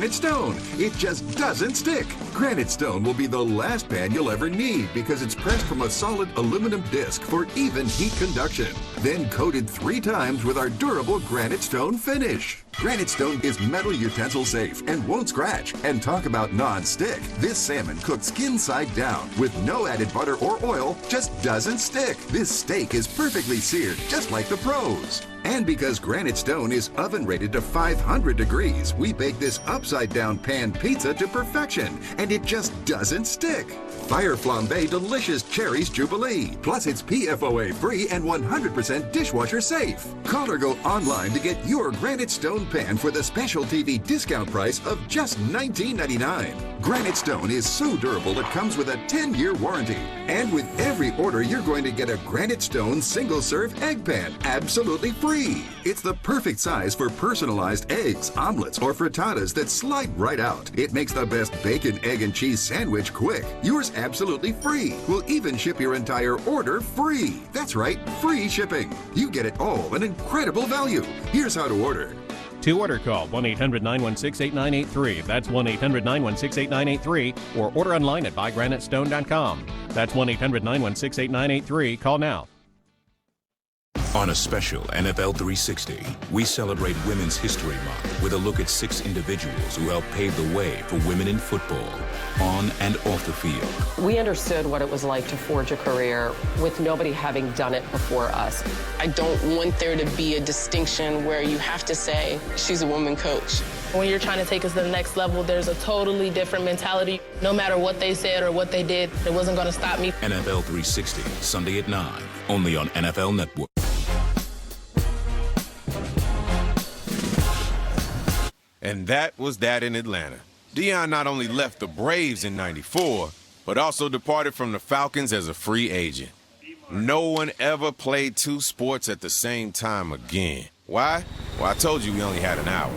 Granite Stone. It just doesn't stick. Granite Stone will be the last pan you'll ever need because it's pressed from a solid aluminum disc for even heat conduction. Then coated 3 times with our durable Granite Stone finish. Granite Stone is metal utensil safe and won't scratch. And talk about non-stick. This salmon cooked skin side down with no added butter or oil just doesn't stick. This steak is perfectly seared just like the pros. And because Granite Stone is oven rated to 500 degrees, we bake this upside down pan pizza to perfection, and it just doesn't stick. Fire Flambe Delicious Cherries Jubilee. Plus it's PFOA free and 100% dishwasher safe. Call or go online to get your Granite Stone pan for the special TV discount price of just $19.99. Granite Stone is so durable it comes with a 10-year warranty. And with every order, you're going to get a Granite Stone single-serve egg pan absolutely free. It's the perfect size for personalized eggs, omelets, or frittatas that slide right out. It makes the best bacon, egg, and cheese sandwich quick. Yours absolutely free. We'll even ship your entire order free. That's right, free shipping. You get it all, an incredible value. Here's how to order. To order, call 1-800-916-8983. That's 1-800-916-8983. Or order online at buygranitestone.com. That's 1-800-916-8983. Call now. On a special NFL 360, we celebrate Women's History Month with a look at 6 individuals who helped pave the way for women in football, on and off the field. We understood what it was like to forge a career with nobody having done it before us. I don't want there to be a distinction where you have to say, she's a woman coach. When you're trying to take us to the next level, there's a totally different mentality. No matter what they said or what they did, it wasn't going to stop me. NFL 360, Sunday at 9, only on NFL Network. And that was that in Atlanta. Deion not only left the Braves in '94, but also departed from the Falcons as a free agent. No one ever played 2 sports at the same time again. Why? Well, I told you we only had an hour.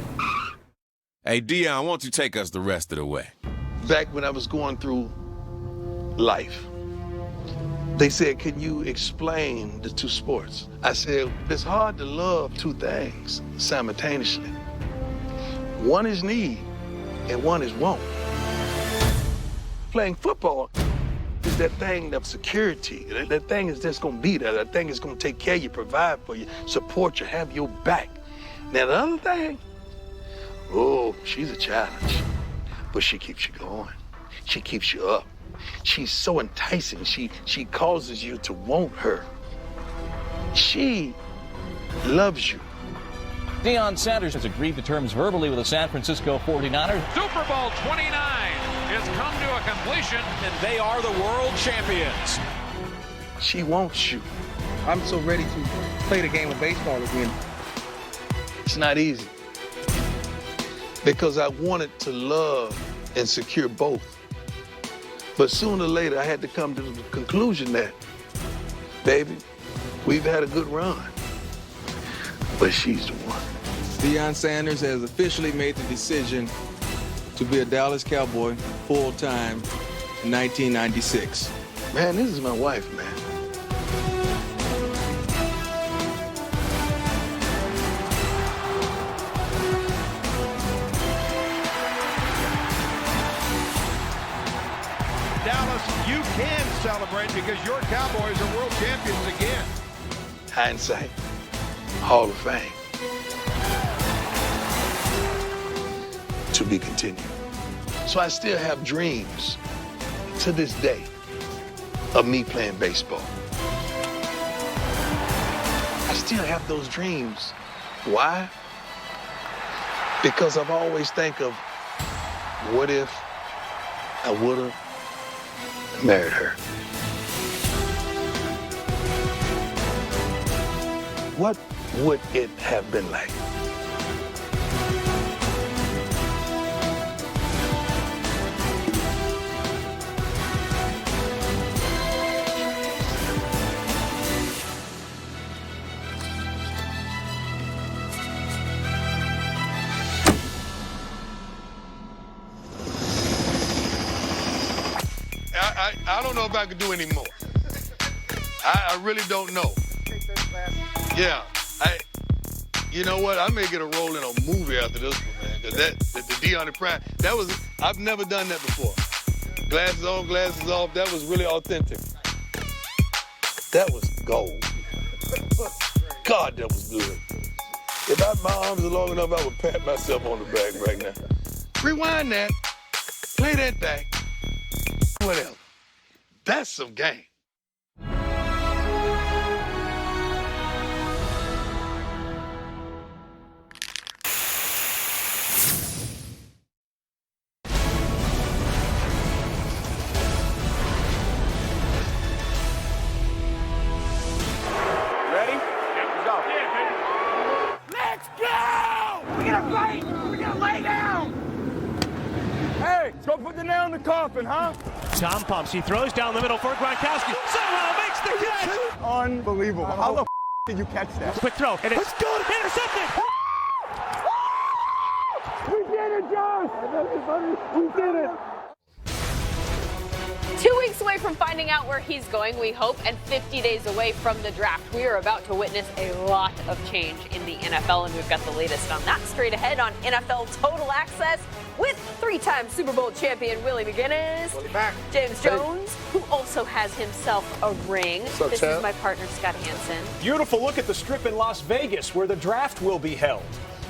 Hey, Deion, why don't you take us the rest of the way? Back when I was going through life, they said, can you explain the 2 sports? I said, it's hard to love 2 things simultaneously. One is need, and one is want. Playing football is that thing of security. That thing is just gonna be there. That thing is gonna take care of you, provide for you, support you, have your back. Now the other thing, oh, she's a challenge, but she keeps you going. She keeps you up. She's so enticing. She causes you to want her. She loves you. Deion Sanders has agreed to terms verbally with the San Francisco 49ers. Super Bowl 29 has come to a completion, and they are the world champions. She wants you. I'm so ready to play the game of baseball again. It's not easy because I wanted to love and secure both. But sooner or later, I had to come to the conclusion that, baby, we've had a good run, but she's the one. Deion Sanders has officially made the decision to be a Dallas Cowboy full-time in 1996. Man, this is my wife, man. Dallas, you can celebrate because your Cowboys are world champions again. Hindsight, Hall of Fame. To be continued. So I still have dreams to this day of me playing baseball. I still have those dreams. Why? Because I've always think of what if I would have married her. What would it have been like? I don't know if I could do any more. I really don't know. Yeah, you know what? I may get a role in a movie after this one, man. because the Deion Prime, I've never done that before. Glasses on, glasses off, that was really authentic. That was gold. God, that was good. If my arms were long enough, I would pat myself on the back right now. Rewind that, play that back, what else? That's some game. Go put the nail in the coffin, huh? Tom pumps. He throws down the middle for Gronkowski. Somehow makes the catch. Unbelievable. How the did you catch that? Quick throw. And it's intercepted. We did it, Josh. We did it. 2 weeks away from finding out where he's going, we hope, and 50 days away from the draft. We are about to witness a lot of change in the NFL, and we've got the latest on that straight ahead on NFL Total Access with three-time Super Bowl champion Willie McGinnis, James Jones, who also has himself a ring. This is my partner, Scott Hansen. Beautiful look at the Strip in Las Vegas, where the draft will be held.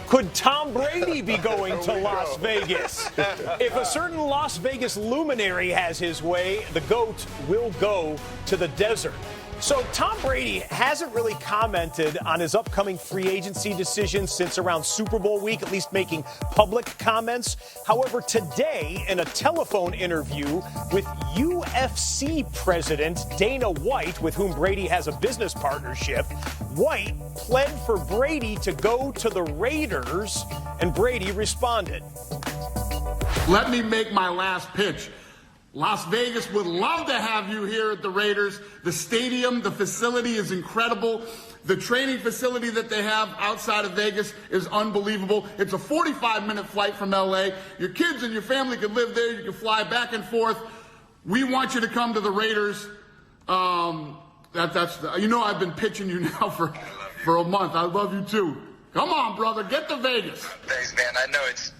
Could Tom Brady be going to Las Vegas? If a certain Las Vegas luminary has his way, the GOAT will go to the desert. So Tom Brady hasn't really commented on his upcoming free agency decision since around Super Bowl week, at least making public comments. However, today, in a telephone interview with UFC president Dana White, with whom Brady has a business partnership, White pled for Brady to go to the Raiders, and Brady responded. Let me make my last pitch. Las Vegas would love to have you here at the Raiders. The stadium, the facility is incredible. The training facility that they have outside of Vegas is unbelievable. It's a 45-minute flight from LA. Your kids and your family can live there. You can fly back and forth. We want you to come to the Raiders. I've been pitching you now for a month. I love you too. Come on, brother, get to Vegas. Thanks, man. I know it's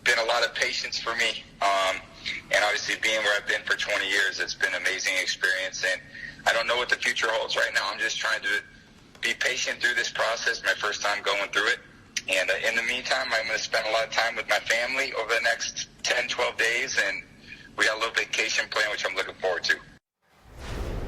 been a lot of patience for me. And obviously being where I've been for 20 years, it's been an amazing experience. And I don't know what the future holds right now. I'm just trying to be patient through this process, my first time going through it. And in the meantime, I'm going to spend a lot of time with my family over the next 10, 12 days. And we got a little vacation plan, which I'm looking forward to.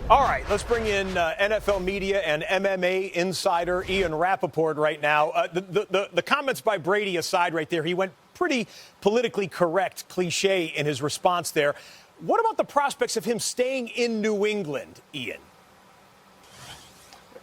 All right, let's bring in NFL media and MMA insider Ian Rappaport right now. The comments by Brady aside right there, he went pretty politically correct, cliche in his response there. What about the prospects of him staying in New England, Ian?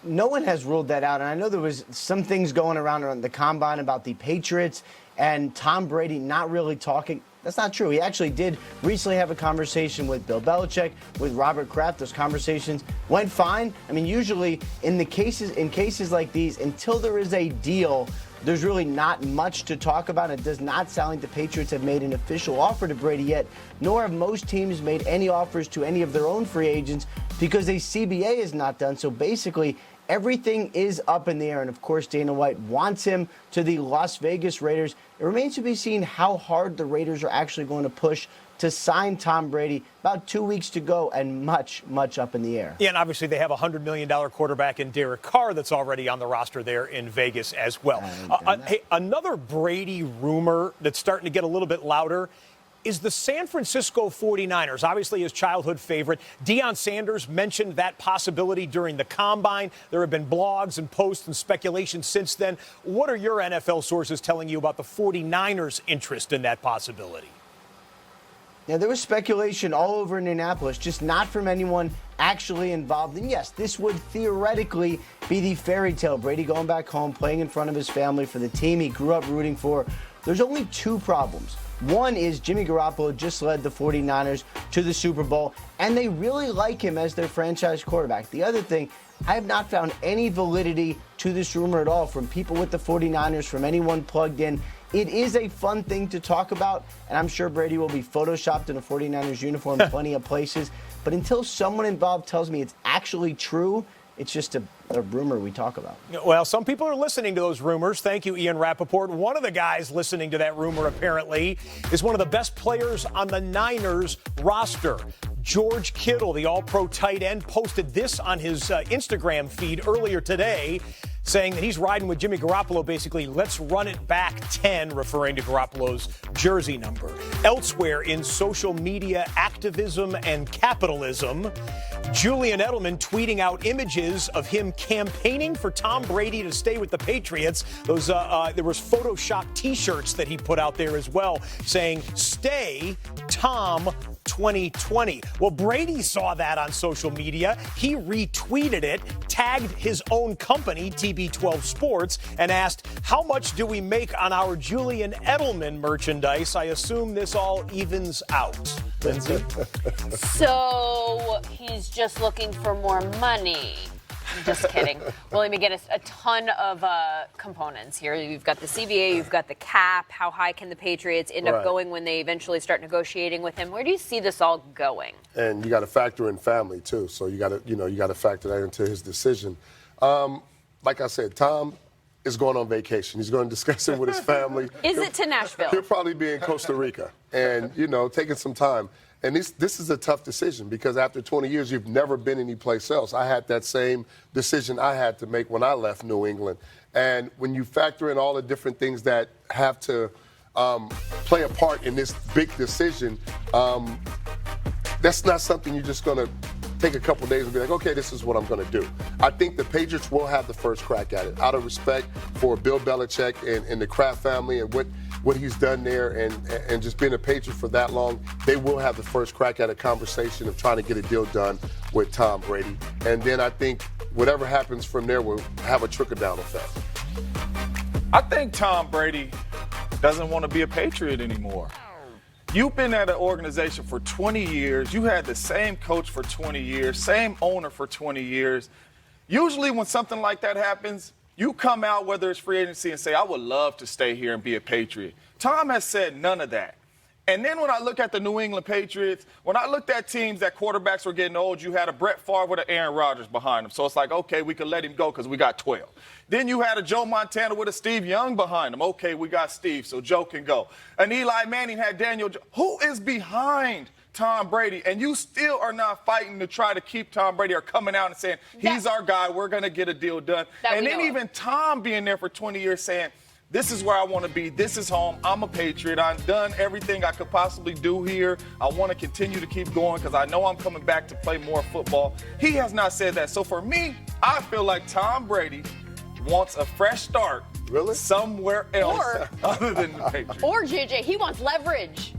No one has ruled that out, and I know there was some things going around the combine about the Patriots and Tom Brady not really talking. That's not true. He actually did recently have a conversation with Bill Belichick, with Robert Kraft. Those conversations went fine. I mean, usually in cases like these, until there is a deal, there's really not much to talk about. It does not sound like the Patriots have made an official offer to Brady yet, nor have most teams made any offers to any of their own free agents because a CBA is not done. So basically, everything is up in the air. And of course, Dana White wants him to the Las Vegas Raiders. It remains to be seen how hard the Raiders are actually going to push to sign Tom Brady. About 2 weeks to go and much, much up in the air. Yeah, and obviously they have a $100 million quarterback in Derek Carr that's already on the roster there in Vegas as well. Hey, another Brady rumor that's starting to get a little bit louder is the San Francisco 49ers, obviously his childhood favorite. Deion Sanders mentioned that possibility during the Combine. There have been blogs and posts and speculation since then. What are your NFL sources telling you about the 49ers' interest in that possibility? Now, there was speculation all over Indianapolis, just not from anyone actually involved. And yes, this would theoretically be the fairy tale. Brady going back home, playing in front of his family for the team he grew up rooting for. There's only two problems. One is Jimmy Garoppolo just led the 49ers to the Super Bowl, and they really like him as their franchise quarterback. The other thing, I have not found any validity to this rumor at all from people with the 49ers, from anyone plugged in. It is a fun thing to talk about, and I'm sure Brady will be photoshopped in a 49ers uniform plenty of places. But until someone involved tells me it's actually true, It's just a rumor we talk about. Well, some people are listening to those rumors. Thank you, Ian Rappaport. One of the guys listening to that rumor, apparently, is one of the best players on the Niners roster. George Kittle, the all-pro tight end, posted this on his Instagram feed earlier today, saying that he's riding with Jimmy Garoppolo, basically, let's run it back 10, referring to Garoppolo's jersey number. Elsewhere in social media activism and capitalism, Julian Edelman tweeting out images of him campaigning for Tom Brady to stay with the Patriots. There was Photoshop T-shirts that he put out there as well, saying, "Stay Tom 2020." Well, Brady saw that on social media. He retweeted it, tagged his own company, TB12 Sports, and asked, "How much do we make on our Julian Edelman merchandise? I assume this all evens out." Lindsay? So he's just looking for more money. I'm just kidding. Willie McGinnis, a ton of components here. You've got the CBA, you've got the cap. How high can the Patriots end up going when they eventually start negotiating with him? Where do you see this all going? And you got to factor in family too. So you got to factor that into his decision. Like I said, Tom is going on vacation. He's going to discuss it with his family. Is it to Nashville? He'll probably be in Costa Rica and, taking some time. And this is a tough decision because after 20 years, you've never been anyplace else. I had that same decision I had to make when I left New England. And when you factor in all the different things that have to play a part in this big decision, that's not something you're just going to take a couple days and be like, okay, this is what I'm going to do. I think the Patriots will have the first crack at it. Out of respect for Bill Belichick and the Kraft family and what he's done there and just being a Patriot for that long, they will have the first crack at a conversation of trying to get a deal done with Tom Brady. And then I think whatever happens from there will have a trickle-down effect. I think Tom Brady doesn't want to be a Patriot anymore. You've been at an organization for 20 years. You had the same coach for 20 years, same owner for 20 years. Usually when something like that happens, you come out, whether it's free agency, and say, I would love to stay here and be a Patriot. Tom has said none of that. And then when I look at the New England Patriots, when I looked at teams that quarterbacks were getting old, you had a Brett Favre with an Aaron Rodgers behind him. So it's like, okay, we could let him go because we got 12. Then you had a Joe Montana with a Steve Young behind him. Okay, we got Steve, so Joe can go. And Eli Manning had Daniel. Who is behind Tom Brady? And you still are not fighting to try to keep Tom Brady or coming out and saying, he's our guy, we're going to get a deal done. And then even Tom being there for 20 years saying, this is where I want to be. This is home. I'm a Patriot. I've done everything I could possibly do here. I want to continue to keep going because I know I'm coming back to play more football. He has not said that. So for me, I feel like Tom Brady wants a fresh start somewhere else other than the Patriots. Or, JJ, he wants leverage.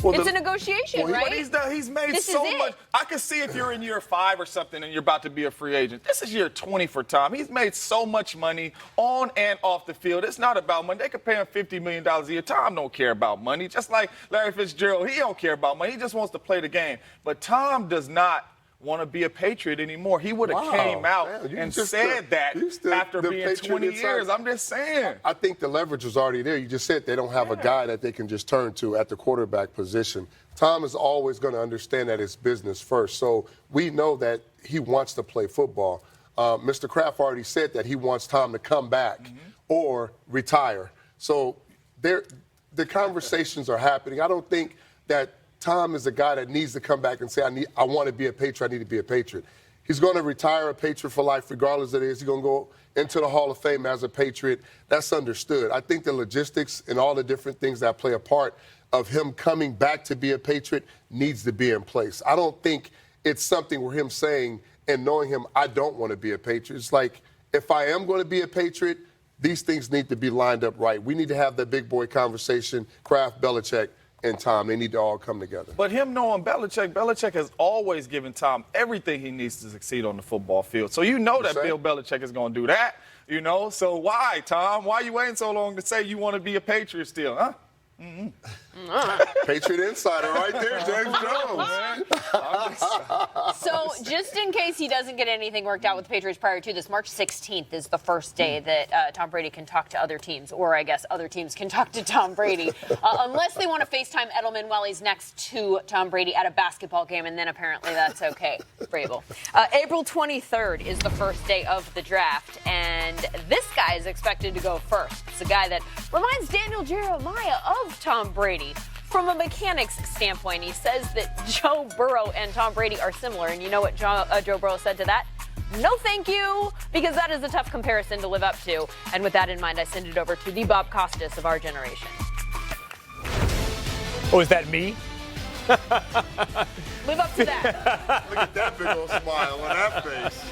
Well, it's a negotiation, right? But he's made so much. I can see if you're in year 5 or something and you're about to be a free agent. This is year 20 for Tom. He's made so much money on and off the field. It's not about money. They could pay him $50 million a year. Tom don't care about money. Just like Larry Fitzgerald, he don't care about money. He just wants to play the game. But Tom does not want to be a Patriot anymore. He would have came out and said that after being 20 years. I'm just saying. I think the leverage was already there. You just said they don't have a guy that they can just turn to at the quarterback position. Tom is always going to understand that it's business first. So we know that he wants to play football. Mr. Kraft already said that he wants Tom to come back or retire. So the conversations are happening. I don't think that Tom is a guy that needs to come back and say, I want to be a Patriot, I need to be a Patriot. He's going to retire a Patriot for life, regardless of it is. He's going to go into the Hall of Fame as a Patriot. That's understood. I think the logistics and all the different things that play a part of him coming back to be a Patriot needs to be in place. I don't think it's something where him saying and knowing him, I don't want to be a Patriot. It's like, if I am going to be a Patriot, these things need to be lined up right. We need to have that big boy conversation, Kraft, Belichick, and Tom. They need to all come together. But him knowing Belichick has always given Tom everything he needs to succeed on the football field. So you know that Bill Belichick is going to do that, So why, Tom? Why are you waiting so long to say you want to be a Patriot still, huh? Patriot insider right there, James Jones. So just in case he doesn't get anything worked out with the Patriots prior to this, March 16th is the first day that Tom Brady can talk to other teams, or I guess other teams can talk to Tom Brady, unless they want to FaceTime Edelman while he's next to Tom Brady at a basketball game, and then apparently that's okay. Vrabel. April 23rd is the first day of the draft, and this guy is expected to go first. It's a guy that reminds Daniel Jeremiah of Tom Brady. From a mechanics standpoint, he says that Joe Burrow and Tom Brady are similar, and you know what Joe Burrow said to that? No thank you, because that is a tough comparison to live up to. And with that in mind, I send it over to the Bob Costas of our generation. Oh, is that me? Live up to that. Look at that big old smile on that face.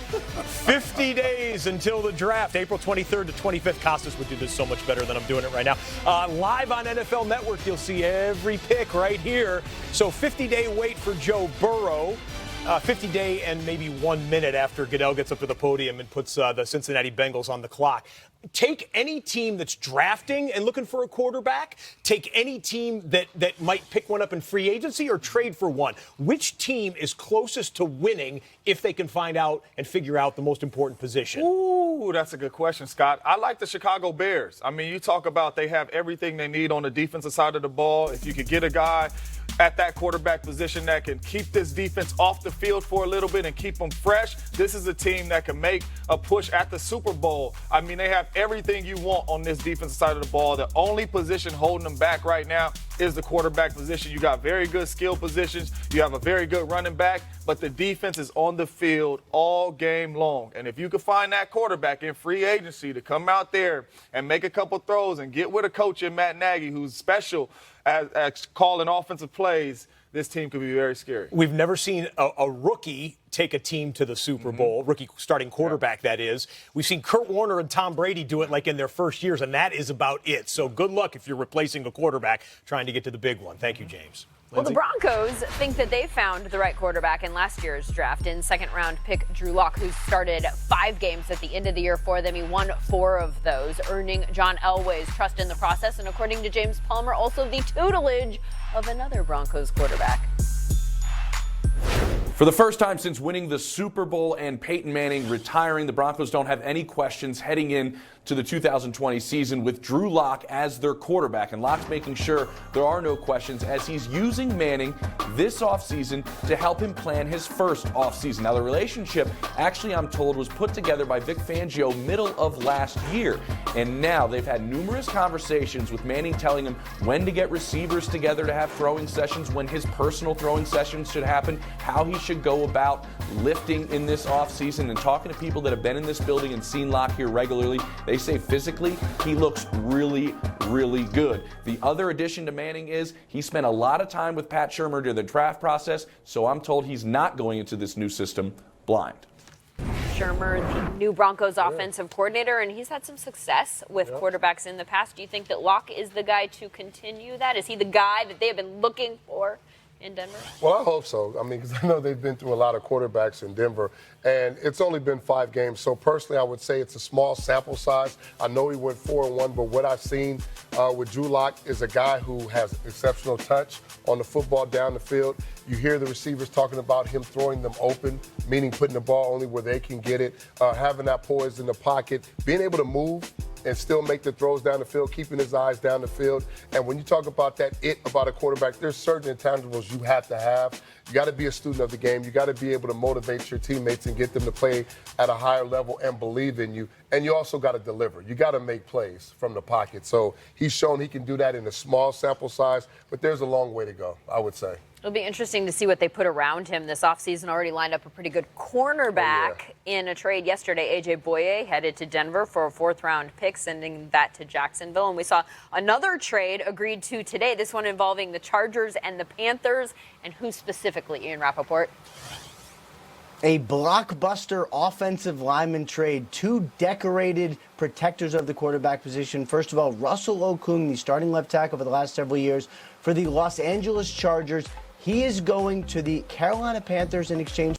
50 days until the draft, April 23rd to 25th. Costas would do this so much better than I'm doing it right now. Live on NFL Network, you'll see every pick right here. So 50-day wait for Joe Burrow. 50-day and maybe 1 minute after Goodell gets up to the podium and puts the Cincinnati Bengals on the clock. Take any team that's drafting and looking for a quarterback. Take any team that might pick one up in free agency or trade for one. Which team is closest to winning if they can find out and figure out the most important position? Ooh, that's a good question, Scott. I like the Chicago Bears. I mean, you talk about they have everything they need on the defensive side of the ball. If you could get a guy at that quarterback position that can keep this defense off the field for a little bit and keep them fresh, this is a team that can make a push at the Super Bowl. I mean, they have everything you want on this defensive side of the ball. The only position holding them back right now is the quarterback position. You got very good skill positions. You have a very good running back, but the defense is on the field all game long. And if you can find that quarterback in free agency to come out there and make a couple throws and get with a coach in Matt Nagy who's special as calling offensive plays, this team could be very scary. We've never seen a rookie take a team to the Super Bowl, rookie starting quarterback, that is. We've seen Kurt Warner and Tom Brady do it like in their first years, and that is about it. So good luck if you're replacing a quarterback trying to get to the big one. Thank you, James. Well, the Broncos think that they found the right quarterback in last year's draft in second-round pick Drew Lock, who started 5 games at the end of the year for them. He won 4 of those, earning John Elway's trust in the process, and according to James Palmer, also the tutelage of another Broncos quarterback. For the first time since winning the Super Bowl and Peyton Manning retiring, the Broncos don't have any questions heading in to the 2020 season with Drew Lock as their quarterback. And Lock's making sure there are no questions as he's using Manning this offseason to help him plan his first offseason. Now, the relationship, actually, I'm told, was put together by Vic Fangio middle of last year. And now they've had numerous conversations with Manning telling him when to get receivers together to have throwing sessions, when his personal throwing sessions should happen, how he should go about lifting in this offseason, and talking to people that have been in this building and seen Lock here regularly. They say physically he looks really, really good. The other addition to Manning is he spent a lot of time with Pat Shurmur during the draft process, so I'm told he's not going into this new system blind. Shurmur, the new Broncos offensive coordinator, and he's had some success with quarterbacks in the past. Do you think that Lock is the guy to continue that? Is he the guy that they have been looking for in Denver? Well, I hope so. I mean, because I know they've been through a lot of quarterbacks in Denver, and it's only been 5 games. So personally, I would say it's a small sample size. I know he went 4-1, but what I've seen with Drew Lock is a guy who has exceptional touch on the football down the field. You hear the receivers talking about him throwing them open, meaning putting the ball only where they can get it, having that poise in the pocket, being able to move and still make the throws down the field, keeping his eyes down the field. And when you talk about that about a quarterback, there's certain intangibles you have to have. You got to be a student of the game. You got to be able to motivate your teammates and get them to play at a higher level and believe in you. And you also got to deliver. You got to make plays from the pocket. So he's shown he can do that in a small sample size, but there's a long way to go, I would say. It'll be interesting to see what they put around him this offseason. Already lined up a pretty good cornerback in a trade yesterday. A.J. Boye headed to Denver for a 4th-round pick, sending that to Jacksonville. And we saw another trade agreed to today, this one involving the Chargers and the Panthers. And who specifically, Ian Rappaport? A blockbuster offensive lineman trade. 2 decorated protectors of the quarterback position. First of all, Russell Okung, the starting left tackle for the last several years for the Los Angeles Chargers. He is going to the Carolina Panthers in exchange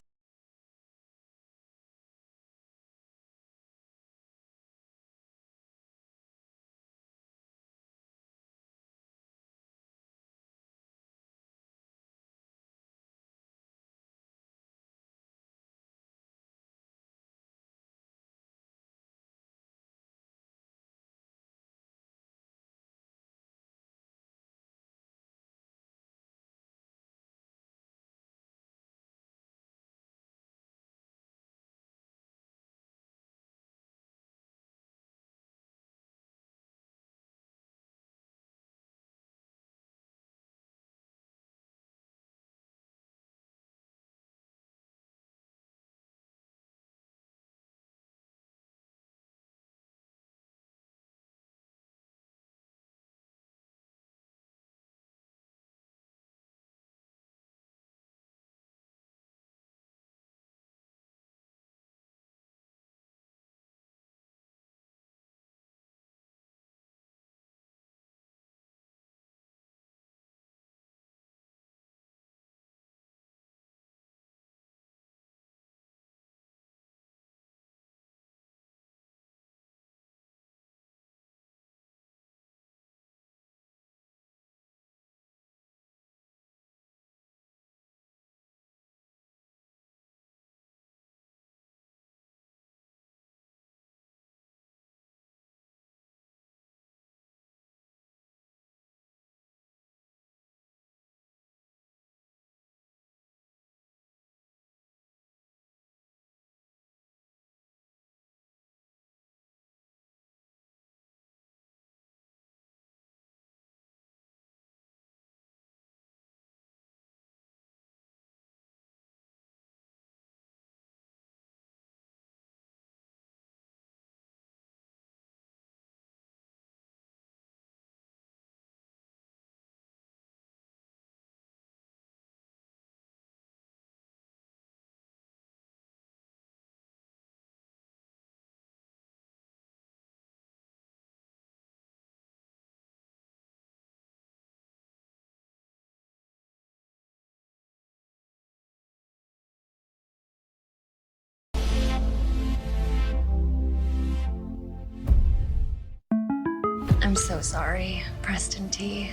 I'm so sorry, Preston T.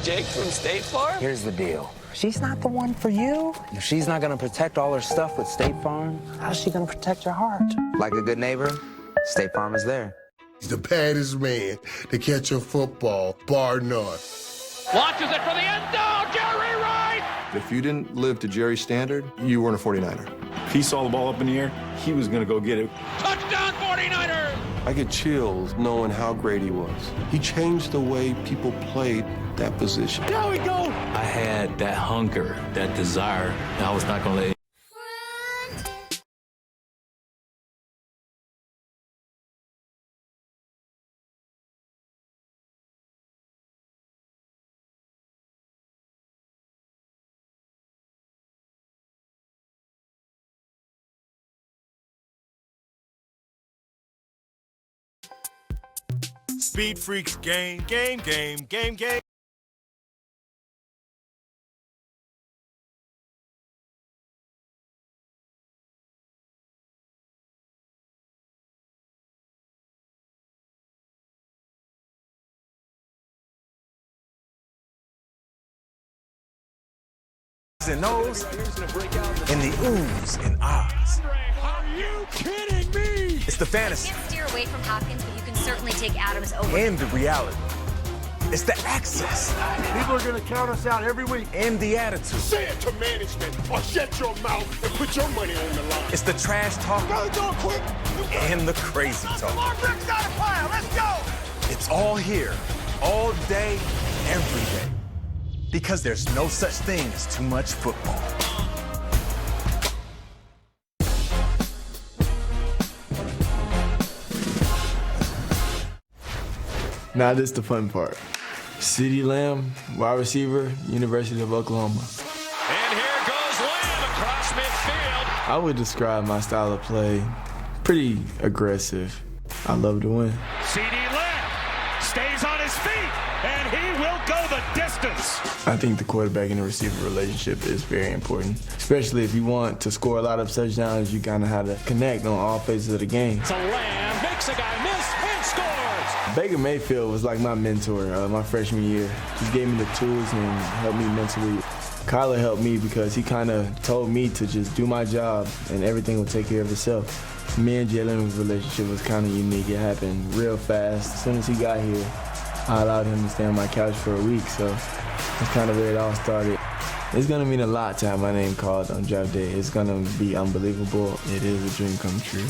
Jake from State Farm? Here's the deal. She's not the one for you. If she's not going to protect all her stuff with State Farm, how's she going to protect your heart? Like a good neighbor, State Farm is there. He's the baddest man to catch a football, bar none. Launches it for the end zone, Jerry Rice! If you didn't live to Jerry's standard, you weren't a 49er. He saw the ball up in the air, he was going to go get it. Touchdown 49ers! I get chills knowing how great he was. He changed the way people played that position. There we go! I had that hunger, that desire, and I was not going to let it. Speed Freaks game. And those, and the oohs and ahs. Are you kidding me? It's the fantasy. You can't steer away from Hopkins, but you can certainly take Adams over. And the reality. It's the access. People are going to count us out every week. And the attitude. Say it to management or shut your mouth and put your money on the line. It's the trash talk. Brother, do it quick. And the crazy talk. More bricks out of pile. Let's go. It's all here, all day, every day. Because there's no such thing as too much football. Now this is the fun part. CeeDee Lamb, wide receiver, University of Oklahoma. And here goes Lamb across midfield. I would describe my style of play pretty aggressive. I love to win. CeeDee Lamb stays on his feet, and he will go the distance. I think the quarterback and the receiver relationship is very important, especially if you want to score a lot of touchdowns. You kind of have to connect on all phases of the game. So Lamb makes a guy miss and scores. Baker Mayfield was like my mentor my freshman year. He gave me the tools and helped me mentally. Kyler helped me because he kind of told me to just do my job and everything would take care of itself. Me and Jalen's relationship was kind of unique. It happened real fast. As soon as he got here, I allowed him to stay on my couch for a week, so that's kind of where it all started. It's going to mean a lot to have my name called on draft day. It's going to be unbelievable. It is a dream come true.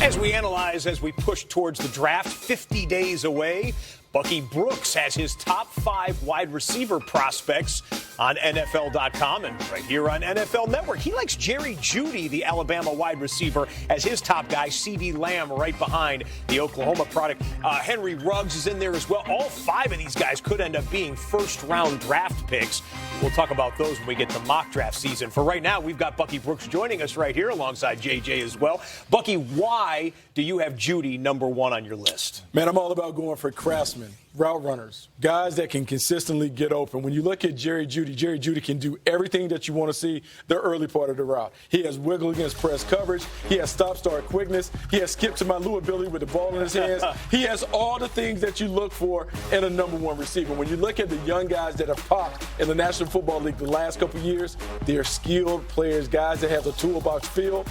As we analyze, as we push towards the draft, 50 days away, Bucky Brooks has his top 5 wide receiver prospects on NFL.com and right here on NFL Network. He likes Jerry Jeudy, the Alabama wide receiver, as his top guy. CeeDee Lamb right behind the Oklahoma product. Henry Ruggs is in there as well. All 5 of these guys could end up being first-round draft picks. We'll talk about those when we get to mock draft season. For right now, we've got Bucky Brooks joining us right here alongside JJ as well. Bucky, why do you have Jeudy number 1 on your list? Man, I'm all about going for craftsmen, route runners, guys that can consistently get open. When you look at Jerry Jeudy can do everything that you want to see the early part of the route. He has wiggle against press coverage. He has stop-start quickness. He has skip-to-my-Lou ability with the ball in his hands. He has all the things that you look for in a number 1 receiver. When you look at the young guys that have popped in the National Football League the last couple of years, they're skilled players, guys that have the toolbox feel.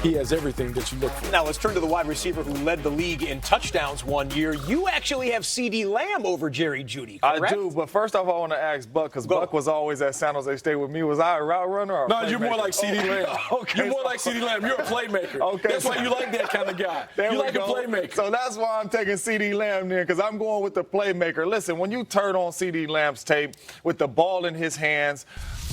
He has everything that you look for. Now let's turn to the wide receiver who led the league in touchdowns one year. You actually have CeeDee Lamb over Jerry Jeudy, correct? I do, but first off, I want to ask Buck, because Buck was always at San Jose State with me. Was I a route runner or a No, you're more like CeeDee Lamb. Okay, you're more like CeeDee Lamb. You're a playmaker. Okay, that's why you like that kind of guy. You like a playmaker. So that's why I'm taking CeeDee Lamb there, because I'm going with the playmaker. Listen, when you turn on CeeDee Lamb's tape with the ball in his hands,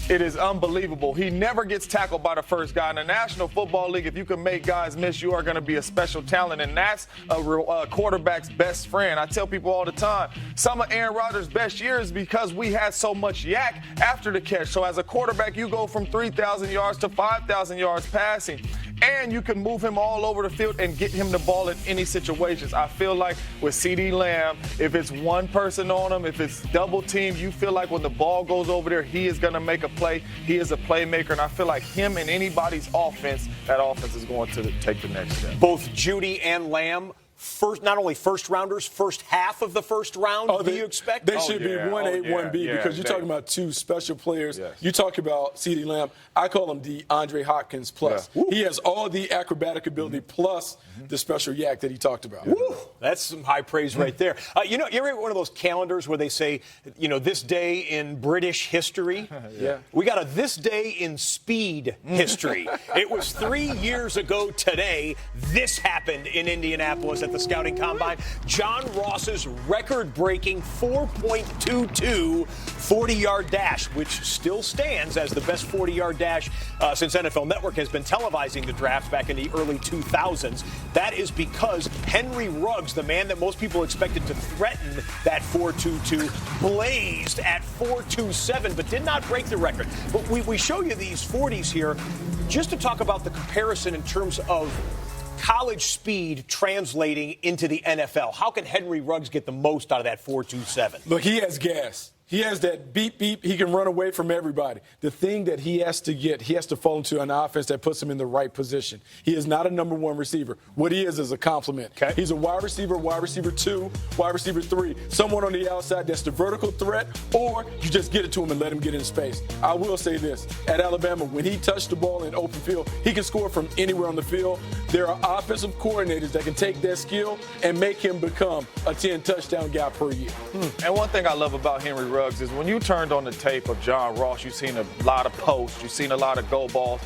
it is unbelievable. He never gets tackled by the first guy. In the National Football League, if you can make guys miss, you are going to be a special talent, and that's a quarterback's best friend. I tell people all the time, some of Aaron Rodgers' best years because we had so much yak after the catch. So as a quarterback, you go from 3,000 yards to 5,000 yards passing, and you can move him all over the field and get him the ball in any situations. I feel like with CeeDee Lamb, if it's one person on him, if it's double team, you feel like when the ball goes over there, he is going to make a play. He is a playmaker, and I feel like him and anybody's offense, that offense is going to take the next step. Both Jeudy and Lamb not only first rounders, first half of the first round, do you expect? They should be 1A, 1B because you're talking about two special players. Yes. You talk about CeeDee Lamb. I call him the Andre Hopkins plus. Yeah. He has all the acrobatic ability plus the special yak that he talked about. Woo. That's some high praise right there. You ever get one of those calendars where they say, this day in British history? Yeah. We got a this day in speed history. It was 3 years ago today. This happened in Indianapolis at the Scouting Combine. John Ross's record-breaking 4.22 40-yard dash, which still stands as the best 40-yard dash since NFL Network has been televising the draft back in the early 2000s. That is because Henry Ruggs, the man that most people expected to threaten that 4.22, blazed at 4.27, but did not break the record. But we show you these 40s here just to talk about the comparison in terms of college speed translating into the NFL. How can Henry Ruggs get the most out of that 4.27? Look, he has gas. He has that beep, beep. He can run away from everybody. The thing that he has to fall into an offense that puts him in the right position. He is not a number one receiver. What he is a compliment. Okay. He's a wide receiver 2, wide receiver 3. Someone on the outside that's the vertical threat, or you just get it to him and let him get in space. I will say this. At Alabama, when he touched the ball in open field, he can score from anywhere on the field. There are offensive coordinators that can take that skill and make him become a 10-touchdown guy per year. And one thing I love about Henry Ruggs is when you turned on the tape of John Ross, you've seen a lot of posts, you've seen a lot of go balls.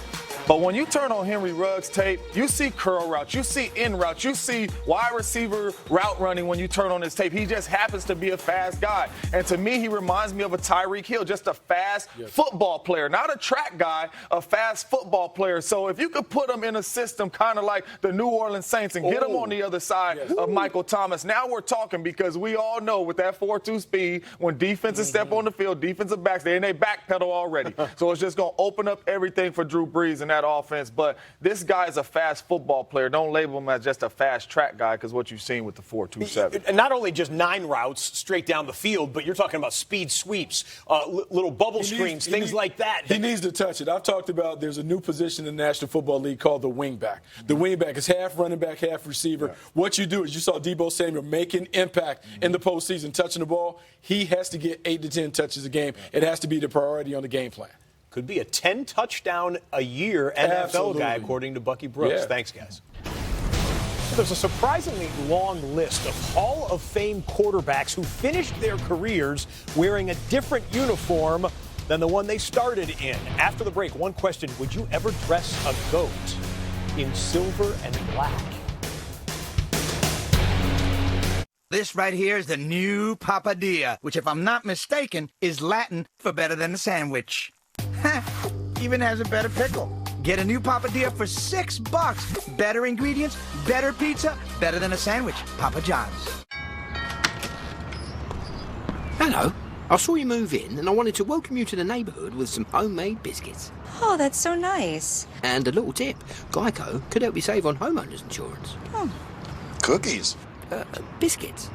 But when you turn on Henry Ruggs' tape, you see curl routes, you see in routes, you see wide receiver route running when you turn on his tape. He just happens to be a fast guy. And to me, he reminds me of a Tyreek Hill, just a fast football player, not a track guy, a fast football player. So if you could put him in a system kind of like the New Orleans Saints and get him on the other side of Michael Thomas, now we're talking, because we all know with that 4.2 speed, when defenses step on the field, defensive backs, they backpedal already. So it's just going to open up everything for Drew Brees and that offense. But this guy is a fast football player. Don't label him as just a fast track guy, because what you've seen with the 4.27. And not only just 9 routes straight down the field, but you're talking about speed sweeps, little bubble screens, things like that. He needs to touch it. I've talked about there's a new position in the National Football League called the wingback. The wingback is half running back, half receiver. Yeah. What you do is you saw Deebo Samuel making impact in the postseason, touching the ball. He has to get 8 to 10 touches a game. It has to be the priority on the game plan. Could be a 10-touchdown-a-year NFL guy, according to Bucky Brooks. Yeah. Thanks, guys. There's a surprisingly long list of Hall of Fame quarterbacks who finished their careers wearing a different uniform than the one they started in. After the break, one question: would you ever dress a goat in silver and black? This right here is the new papadilla, which, if I'm not mistaken, is Latin for better than a sandwich. Even has a better pickle. Get a new papadilla for $6. Better ingredients, better pizza, better than a sandwich. Papa John's. Hello. I saw you move in, and I wanted to welcome you to the neighborhood with some homemade biscuits. Oh, that's so nice. And a little tip. Geico could help you save on homeowners insurance. Oh. Cookies. Biscuits.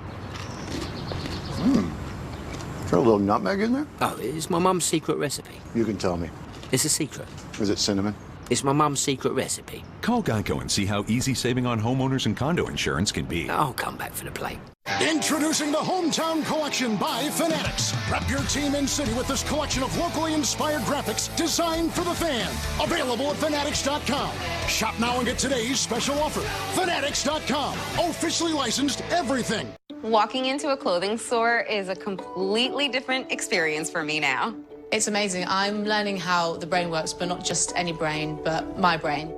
Is there a little nutmeg in there? Oh, it's my mum's secret recipe. You can tell me. It's a secret. Is it cinnamon? It's my mum's secret recipe. Call Geico and see how easy saving on homeowners and condo insurance can be. I'll come back for the plate. Introducing the Hometown Collection by Fanatics. Prep your team in city with this collection of locally inspired graphics designed for the fan. Available at Fanatics.com. Shop now and get today's special offer. Fanatics.com. Officially licensed everything. Walking into a clothing store is a completely different experience for me now. It's amazing. I'm learning how the brain works, but not just any brain, but my brain.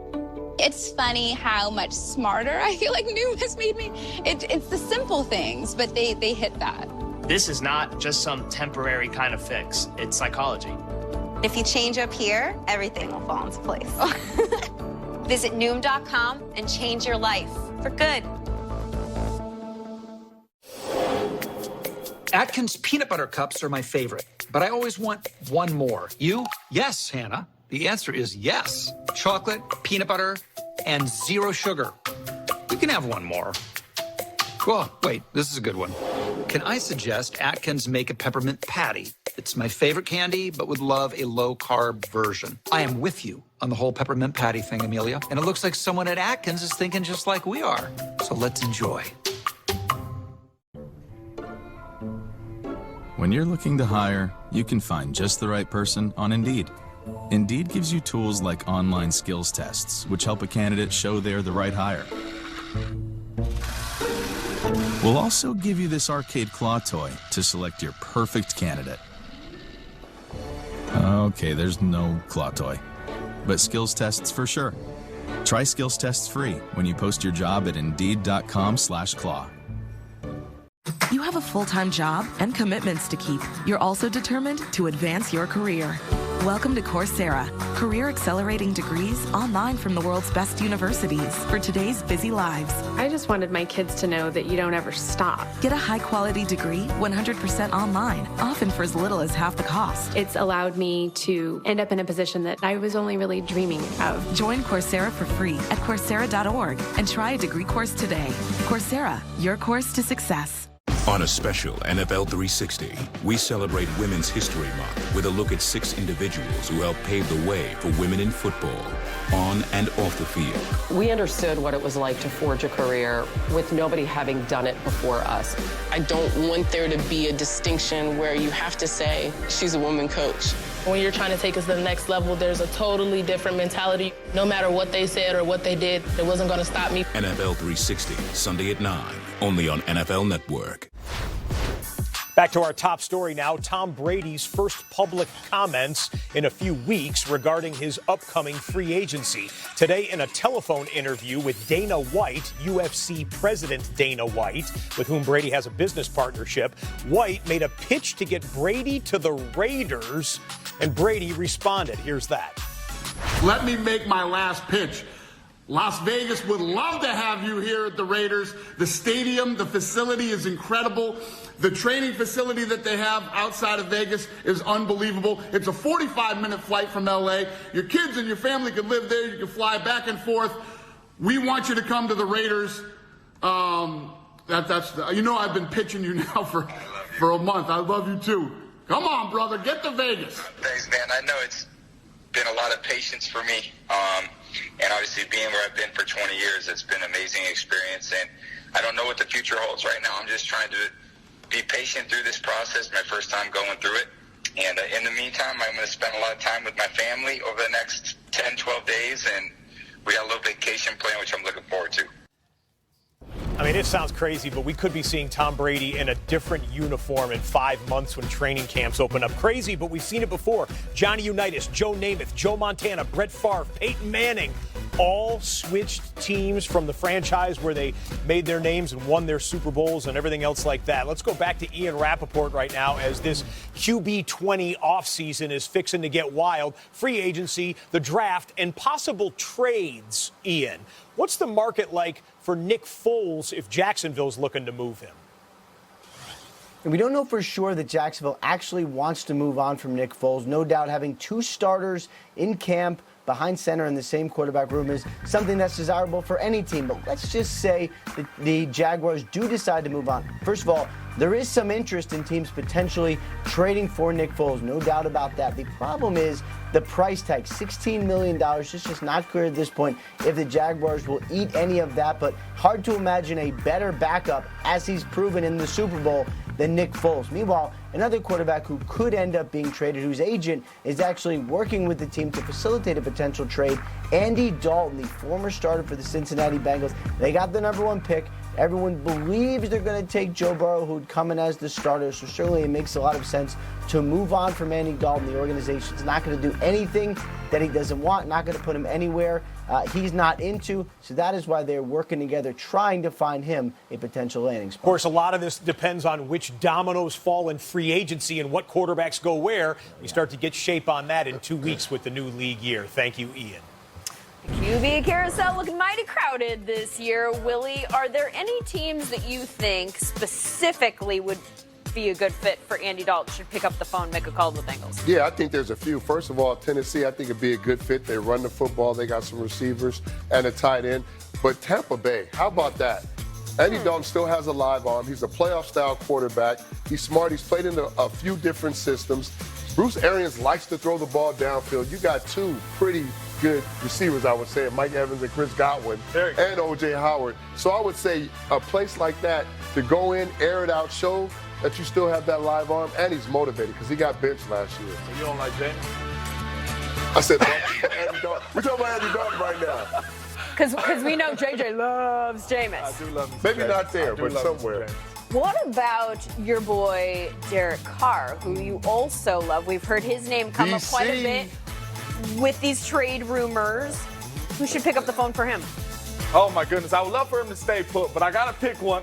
It's funny how much smarter I feel like New has made me. It's the simple things, but they hit that. This is not just some temporary kind of fix. It's psychology. If you change up here, everything will fall into place. Visit Noom.com and change your life for good. Atkins peanut butter cups are my favorite, but I always want one more. You? Yes, Hannah. The answer is yes. Chocolate, peanut butter, and 0 sugar. You can have one more. Oh, wait, this is a good one. Can I suggest Atkins make a peppermint patty? It's my favorite candy, but would love a low-carb version. I am with you on the whole peppermint patty thing, Amelia, and it looks like someone at Atkins is thinking just like we are. So let's enjoy. When you're looking to hire, you can find just the right person on Indeed. Indeed gives you tools like online skills tests, which help a candidate show they're the right hire. We'll also give you this arcade claw toy to select your perfect candidate. Okay, there's no claw toy, but skills tests for sure. Try skills tests free when you post your job at Indeed.com/claw. You have a full-time job and commitments to keep. You're also determined to advance your career. Welcome to Coursera, career accelerating degrees online from the world's best universities for today's busy lives. I just wanted my kids to know that you don't ever stop. Get a high-quality degree 100% online, often for as little as half the cost. It's allowed me to end up in a position that I was only really dreaming of. Join Coursera for free at Coursera.org and try a degree course today. Coursera, your course to success. On a special NFL 360, we celebrate Women's History Month with a look at 6 individuals who helped pave the way for women in football, on and off the field. We understood what it was like to forge a career with nobody having done it before us. I don't want there to be a distinction where you have to say, she's a woman coach. When you're trying to take us to the next level, there's a totally different mentality. No matter what they said or what they did, it wasn't going to stop me. NFL 360, Sunday at 9, only on NFL Network. Back to our top story now. Tom Brady's first public comments in a few weeks regarding his upcoming free agency. Today, in a telephone interview with Dana White, UFC president Dana White, with whom Brady has a business partnership, White made a pitch to get Brady to the Raiders, and Brady responded. Here's that. Let me make my last pitch. Las Vegas would love to have you here at the Raiders. The stadium, the facility is incredible. The training facility that they have outside of Vegas is unbelievable. It's a 45-minute flight from L.A. Your kids and your family can live there. You can fly back and forth. We want you to come to the Raiders. You know I've been pitching you now for a month. I love you too. Come on, brother. Get to Vegas. Thanks, man. I know it's been a lot of patience for me. And obviously being where I've been for 20 years, it's been an amazing experience. And I don't know what the future holds right now. I'm just trying to be patient through this process, my first time going through it. And in the meantime, I'm going to spend a lot of time with my family over the next 10, 12 days. And we got a little vacation plan, which I'm looking forward to. I mean, it sounds crazy, but we could be seeing Tom Brady in a different uniform in 5 months when training camps open up. Crazy, but we've seen it before. Johnny Unitas, Joe Namath, Joe Montana, Brett Favre, Peyton Manning, all switched teams from the franchise where they made their names and won their Super Bowls and everything else like that. Let's go back to Ian Rappaport right now as this QB20 offseason is fixing to get wild. Free agency, the draft, and possible trades, Ian. What's the market like for Nick Foles if Jacksonville's looking to move him? And we don't know for sure that Jacksonville actually wants to move on from Nick Foles. No doubt having 2 starters in camp behind center in the same quarterback room is something that's desirable for any team. But let's just say that the Jaguars do decide to move on. First of all, there is some interest in teams potentially trading for Nick Foles, no doubt about that. The problem is the price tag, $16 million. It's just not clear at this point if the Jaguars will eat any of that, but hard to imagine a better backup, as he's proven in the Super Bowl, than Nick Foles. Meanwhile, another quarterback who could end up being traded, whose agent is actually working with the team to facilitate a potential trade, Andy Dalton, the former starter for the Cincinnati Bengals. They got the #1 pick. Everyone believes they're going to take Joe Burrow, who'd come in as the starter, so certainly it makes a lot of sense to move on from Andy Dalton. The organization's not going to do anything that he doesn't want, not going to put him anywhere he's not into, so that is why they're working together, trying to find him a potential landing spot. Of course, a lot of this depends on which dominoes fall in free agency and what quarterbacks go where. We start to get shape on that in 2 weeks with the new league year. Thank you, Ian. QB carousel looking mighty crowded this year. Willie, are there any teams that you think specifically would be a good fit for Andy Dalton? Should pick up the phone, make a call to the Bengals? Yeah, I think there's a few. First of all, Tennessee, I think it'd be a good fit. They run the football. They got some receivers and a tight end. But Tampa Bay, how about that? Andy Dalton still has a live arm. He's a playoff-style quarterback. He's smart. He's played in a few different systems. Bruce Arians likes to throw the ball downfield. You got 2 pretty good receivers, I would say, Mike Evans and Chris Godwin and O.J. Howard. So I would say a place like that to go in, air it out, show that you still have that live arm, and he's motivated because he got benched last year. So you don't like James? I said, Andy Dalton. We're talking about Andy Dalton right now. Because we know JJ loves Jameis. I do love him. Maybe not there, but somewhere. What about your boy Derek Carr, who you also love? We've heard his name come up quite a bit with these trade rumors. Who should pick up the phone for him? Oh, my goodness. I would love for him to stay put, but I got to pick one.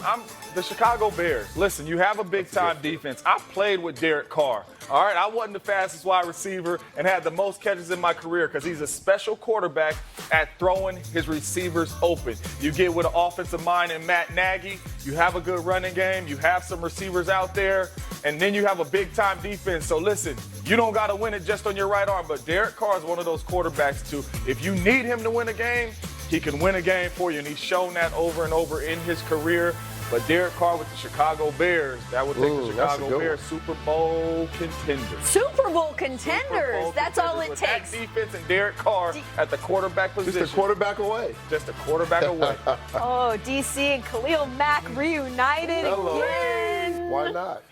The Chicago Bears. Listen, you have a big-time defense. I played with Derek Carr. All right, I wasn't the fastest wide receiver and had the most catches in my career because he's a special quarterback at throwing his receivers open. You get with an offensive mind in Matt Nagy. You have a good running game. You have some receivers out there. And then you have a big-time defense. So, listen, you don't got to win it just on your right arm. But Derek Carr is one of those quarterbacks, too. If you need him to win a game, he can win a game for you. And he's shown that over and over in his career. But Derek Carr with the Chicago Bears, that would take the Chicago Bears Super Bowl contenders. Super Bowl contenders. That's all it takes. That defense and Derek Carr at the quarterback position. Just a quarterback away. Just a quarterback away. Oh, DC and Khalil Mack reunited again. Why not?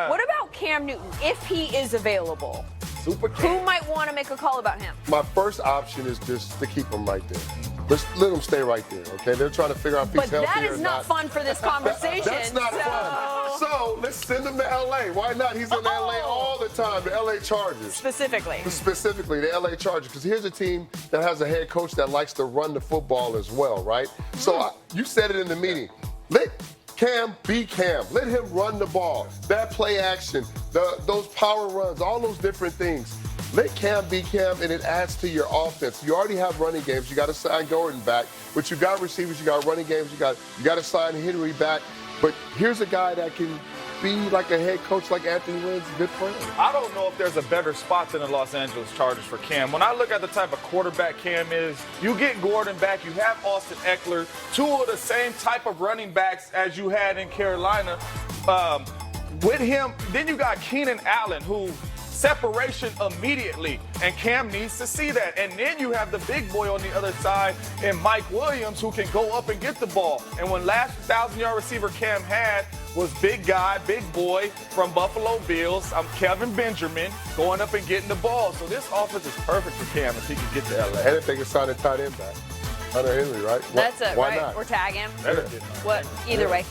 What about Cam Newton, if he is available? Super Cam. Who might want to make a call about him? My first option is just to keep him right there. Let him stay right there, okay? They're trying to figure out if he's healthy or not. But that is not fun for this conversation. That's not fun. So let's send him to L.A. Why not? He's in L.A. all the time, the L.A. Chargers. Specifically, the L.A. Chargers, because here's a team that has a head coach that likes to run the football as well, right? So you said it in the meeting. Let Cam be Cam. Let him run the ball. That play action, those power runs, all those different things. Let Cam be Cam, and it adds to your offense. You already have running games. You got to sign Gordon back, but you got receivers. You got running games. You got to sign Henry back. But here's a guy that can be like a head coach like Anthony Lynn's a good friend. I don't know if there's a better spot than the Los Angeles Chargers for Cam. When I look at the type of quarterback Cam is, you get Gordon back. You have Austin Eckler, two of the same type of running backs as you had in Carolina. With him, then you got Keenan Allen, who separation immediately, and Cam needs to see that. And then you have the big boy on the other side in Mike Williams, who can go up and get the ball. And when last 1,000-yard receiver Cam had was big guy, big boy from Buffalo Bills, Kelvin Benjamin, going up and getting the ball. So this offense is perfect for Cam if he can get to L.A. And if they can sign a tight end back. Hunter Henry, right? That's it, why right? Not? Or tag him. What? Either way.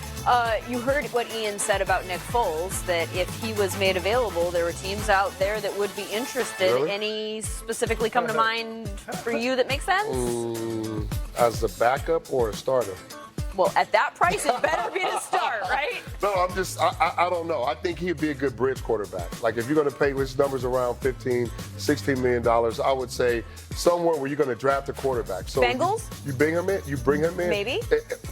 You heard what Ian said about Nick Foles, that if he was made available, there were teams out there that would be interested. Really? Any specifically come to mind for you that makes sense? As a backup or a starter? Well, at that price, it better be to start, right? No, I don't know. I think he'd be a good bridge quarterback. Like, if you're going to pay his numbers around $15, $16 million, I would say somewhere where you're going to draft a quarterback. So Bengals? You bring him in? You bring him in? Maybe.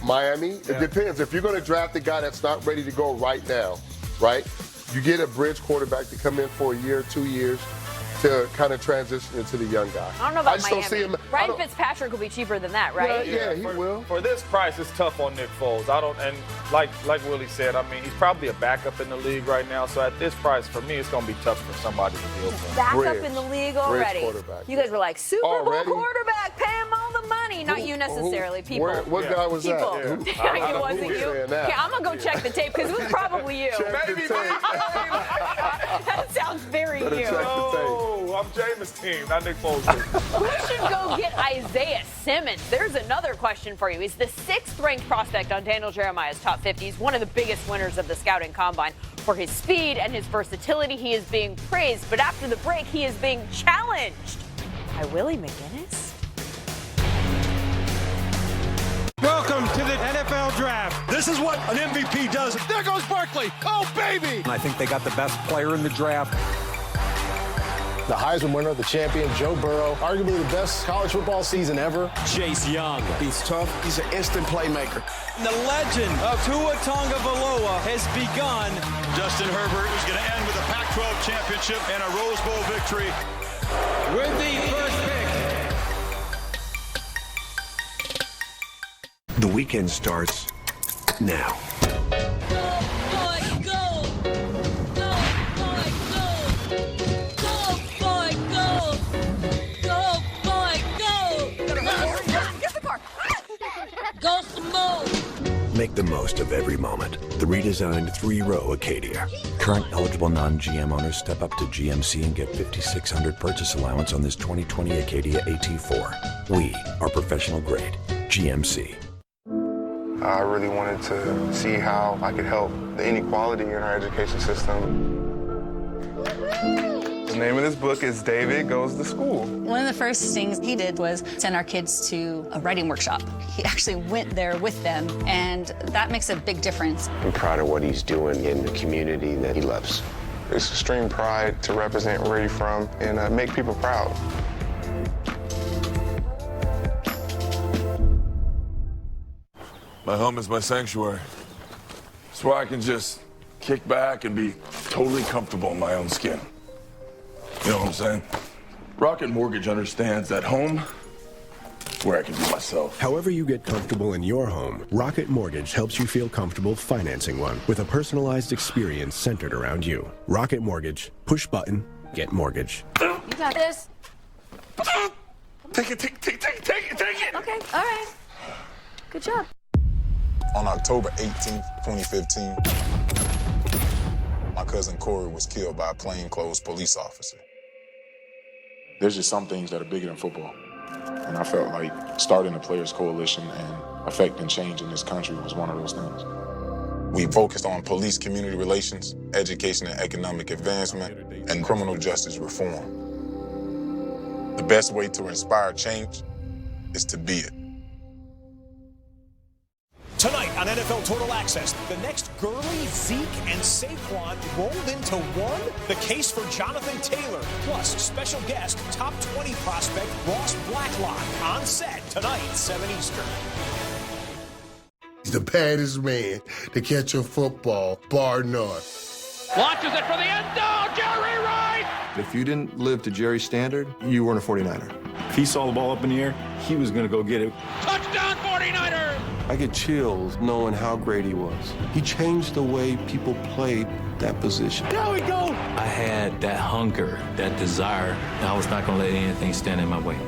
Miami? Yeah. It depends. If you're going to draft a guy that's not ready to go right now, right, you get a bridge quarterback to come in for a year, 2 years, to kind of transition into the young guy. I don't know about just Miami. Don't see him. Ryan Fitzpatrick will be cheaper than that, right? Yeah, he will. For this price, it's tough on Nick Foles. And like Willie said, I mean, he's probably a backup in the league right now. So at this price, for me, it's going to be tough for somebody to deal with. Backup in the league already. You guys were like, Super Bowl quarterback, pay him all the money. Not you necessarily, people. What guy was people. that? Yeah. It wasn't you. Okay, I'm going to go check the tape because it was probably you. Check the tape. That sounds very you. Oh, I'm Jameis' team, not Nick Foles' team. Who should go get Isaiah Simmons? There's another question for you. He's the 6th-ranked prospect on Daniel Jeremiah's top 50. He's one of the biggest winners of the scouting combine. For his speed and his versatility, he is being praised. But after the break, he is being challenged by Willie McGinnis. Welcome to the NFL Draft. This is what an MVP does. There goes Barkley. Oh, baby. I think they got the best player in the draft. The Heisman winner, the champion, Joe Burrow, arguably the best college football season ever. Chase Young. He's tough. He's an instant playmaker. The legend of Tua Tagovailoa has begun. Justin Herbert is going to end with a Pac-12 championship and a Rose Bowl victory. With the first pick. The weekend starts now. the most of every moment. The redesigned 3-row Acadia. Current eligible non-GM owners step up to GMC and get $5,600 purchase allowance on this 2020 Acadia AT4. We are professional grade. GMC. I really wanted to see how I could help the inequality in our education system. The name of this book is David Goes to School. One of the first things he did was send our kids to a writing workshop. He actually went there with them, and that makes a big difference. I'm proud of what he's doing in the community that he loves. It's extreme pride to represent where you're from and make people proud. My home is my sanctuary. It's where I can just kick back and be totally comfortable in my own skin. You know what I'm saying? Rocket Mortgage understands that home is where I can be myself. However you get comfortable in your home, Rocket Mortgage helps you feel comfortable financing one with a personalized experience centered around you. Rocket Mortgage. Push button, get mortgage. You got this. Take it. Okay, all right. Good job. On October 18th, 2015, my cousin Corey was killed by a plainclothes police officer. There's just some things that are bigger than football. And I felt like starting a Players Coalition and affecting change in this country was one of those things. We focused on police community relations, education and economic advancement, and criminal justice reform. The best way to inspire change is to be it. Tonight on NFL Total Access, the next Gurley, Zeke, and Saquon rolled into one. The case for Jonathan Taylor, plus special guest, top 20 prospect Ross Blacklock on set tonight, 7 Eastern. He's the baddest man to catch a football, bar none. Launches it for the end zone, Jerry Rice! If you didn't live to Jerry's standard, you weren't a 49er. If he saw the ball up in the air, he was going to go get it. Touchdown 49ers! I get chills knowing how great he was. He changed the way people played that position. There we go! I had that hunger, that desire, and I was not going to let anything stand in my way.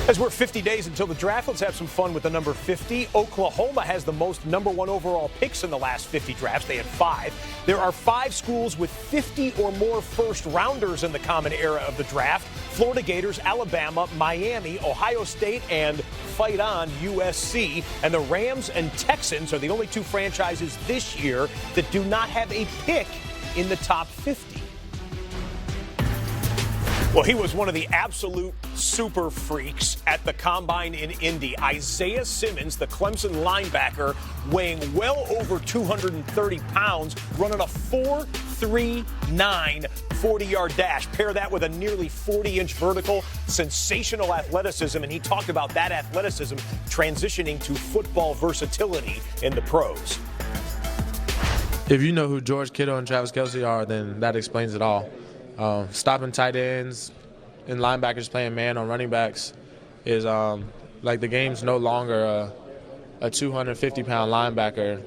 As we're 50 days until the draft, let's have some fun with the number 50. Oklahoma has the most number 1 overall picks in the last 50 drafts. They had 5. There are 5 schools with 50 or more first-rounders in the common era of the draft. Florida Gators, Alabama, Miami, Ohio State, and fight on USC. And the Rams and Texans are the only 2 franchises this year that do not have a pick in the top 50. Well, he was one of the absolute super freaks at the Combine in Indy. Isaiah Simmons, the Clemson linebacker, weighing well over 230 pounds, running a 4.39 40-yard dash. Pair that with a nearly 40-inch vertical, sensational athleticism, and he talked about that athleticism transitioning to football versatility in the pros. If you know who George Kittle and Travis Kelce are, then that explains it all. Stopping tight ends and linebackers playing man on running backs is like the game's no longer a 250-pound linebacker.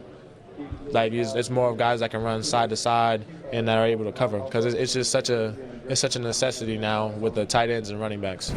Like it's more of guys that can run side to side and that are able to cover because it's just such a necessity now with the tight ends and running backs.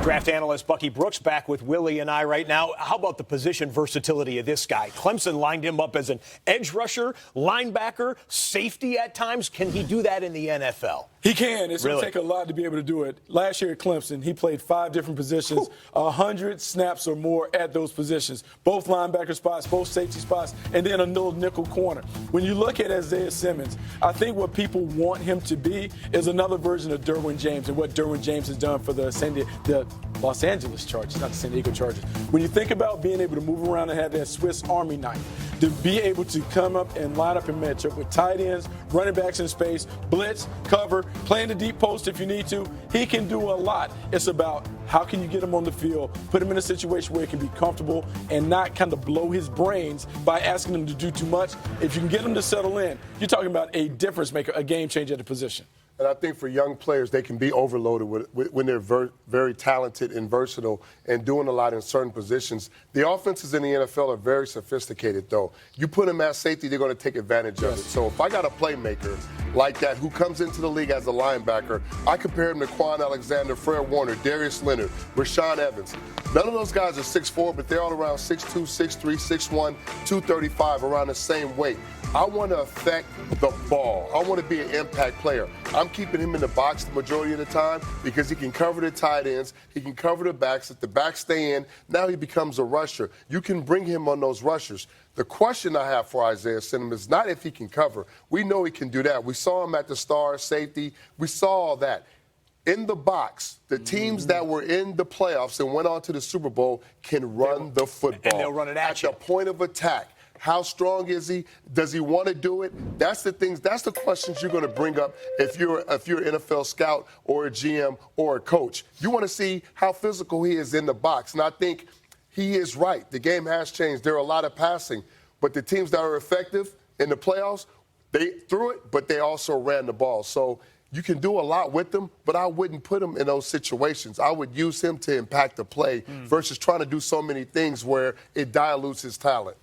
Draft analyst Bucky Brooks back with Willie and I right now. How about the position versatility of this guy? Clemson lined him up as an edge rusher, linebacker, safety at times. Can he do that in the NFL? He can. It's going to take a lot to be able to do it. Last year at Clemson, he played 5 different positions, 100 snaps or more at those positions, both linebacker spots, both safety spots, and then a little nickel corner. When you look at Isaiah Simmons, I think what people want him to be is another version of Derwin James and what Derwin James has done for the Los Angeles Chargers, not the San Diego Chargers. When you think about being able to move around and have that Swiss Army knife, to be able to come up and line up and match up with tight ends, running backs in space, blitz, cover, playing the deep post if you need to, he can do a lot. It's about how can you get him on the field, put him in a situation where he can be comfortable and not kind of blow his brains by asking him to do too much. If you can get him to settle in, you're talking about a difference maker, a game changer at the position. And I think for young players, they can be overloaded when they're very talented and versatile and doing a lot in certain positions. The offenses in the NFL are very sophisticated, though. You put them at safety, they're going to take advantage of it. So if I got a playmaker like that who comes into the league as a linebacker, I compare him to Quan Alexander, Fred Warner, Darius Leonard, Rashaan Evans. None of those guys are 6'4", but they're all around 6'2", 6'3", 6'1", 235, around the same weight. I want to affect the ball. I want to be an impact player. I'm keeping him in the box the majority of the time because he can cover the tight ends. He can cover the backs. If the backs stay in, now he becomes a rusher. You can bring him on those rushers. The question I have for Isaiah Cinnamon is not if he can cover. We know he can do that. We saw him at the star safety. We saw all that. In the box, the teams that were in the playoffs and went on to the Super Bowl can run the football. And they'll run it at you. At the point of attack. How strong is he? Does he want to do it? That's the things. That's the questions you're going to bring up if you're an NFL scout or a GM or a coach. You want to see how physical he is in the box. And I think he is right. The game has changed. There are a lot of passing. But the teams that are effective in the playoffs, they threw it, but they also ran the ball. So you can do a lot with them, but I wouldn't put him in those situations. I would use him to impact the play versus trying to do so many things where it dilutes his talent.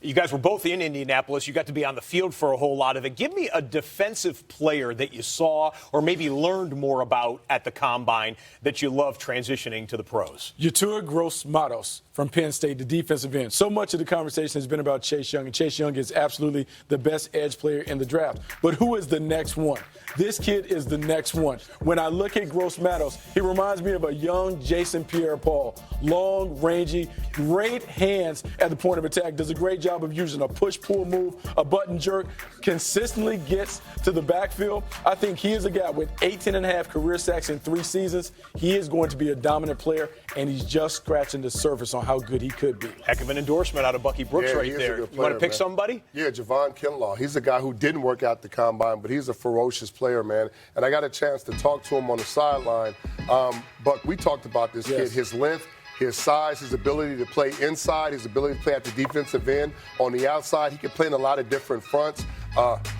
You guys were both in Indianapolis. You got to be on the field for a whole lot of it. Give me a defensive player that you saw or maybe learned more about at the Combine that you love transitioning to the pros. Yetur Gross-Matos from Penn State, the defensive end. So much of the conversation has been about Chase Young, and Chase Young is absolutely the best edge player in the draft. But who is the next one? This kid is the next one. When I look at Gross-Matos, he reminds me of a young Jason Pierre-Paul. Long, rangy, great hands at the point of attack, does a great job of using a push-pull move, a button jerk, consistently gets to the backfield. I think he is a guy with 18.5 career sacks in 3 seasons. He is going to be a dominant player, and he's just scratching the surface on how good he could be. Heck of an endorsement out of Bucky Brooks right there. You want to pick somebody? Yeah, Javon Kinlaw. He's a guy who didn't work out the Combine, but he's a ferocious player, man. And I got a chance to talk to him on the sideline. Buck, we talked about this kid, his length, his size, his ability to play inside, his ability to play at the defensive end. On the outside, he can play in a lot of different fronts.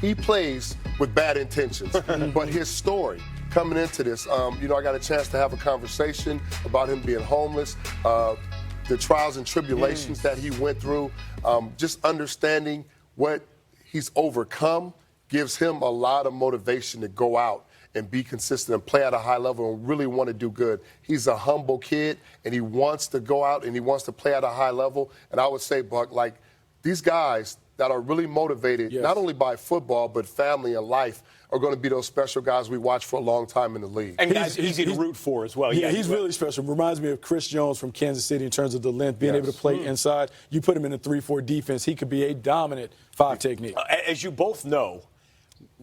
He plays with bad intentions, but his story coming into this, I got a chance to have a conversation about him being homeless, the trials and tribulations that he went through, just understanding what he's overcome gives him a lot of motivation to go out and be consistent and play at a high level and really want to do good. He's a humble kid, and he wants to go out and he wants to play at a high level. And I would say, Buck, like these guys that are really motivated, not only by football, but family and life, are going to be those special guys we watch for a long time in the league. And guys easy to root for as well. Yeah, he's really special. Reminds me of Chris Jones from Kansas City in terms of the length, being able to play inside. You put him in a 3-4 defense, he could be a dominant 5 technique. As you both know,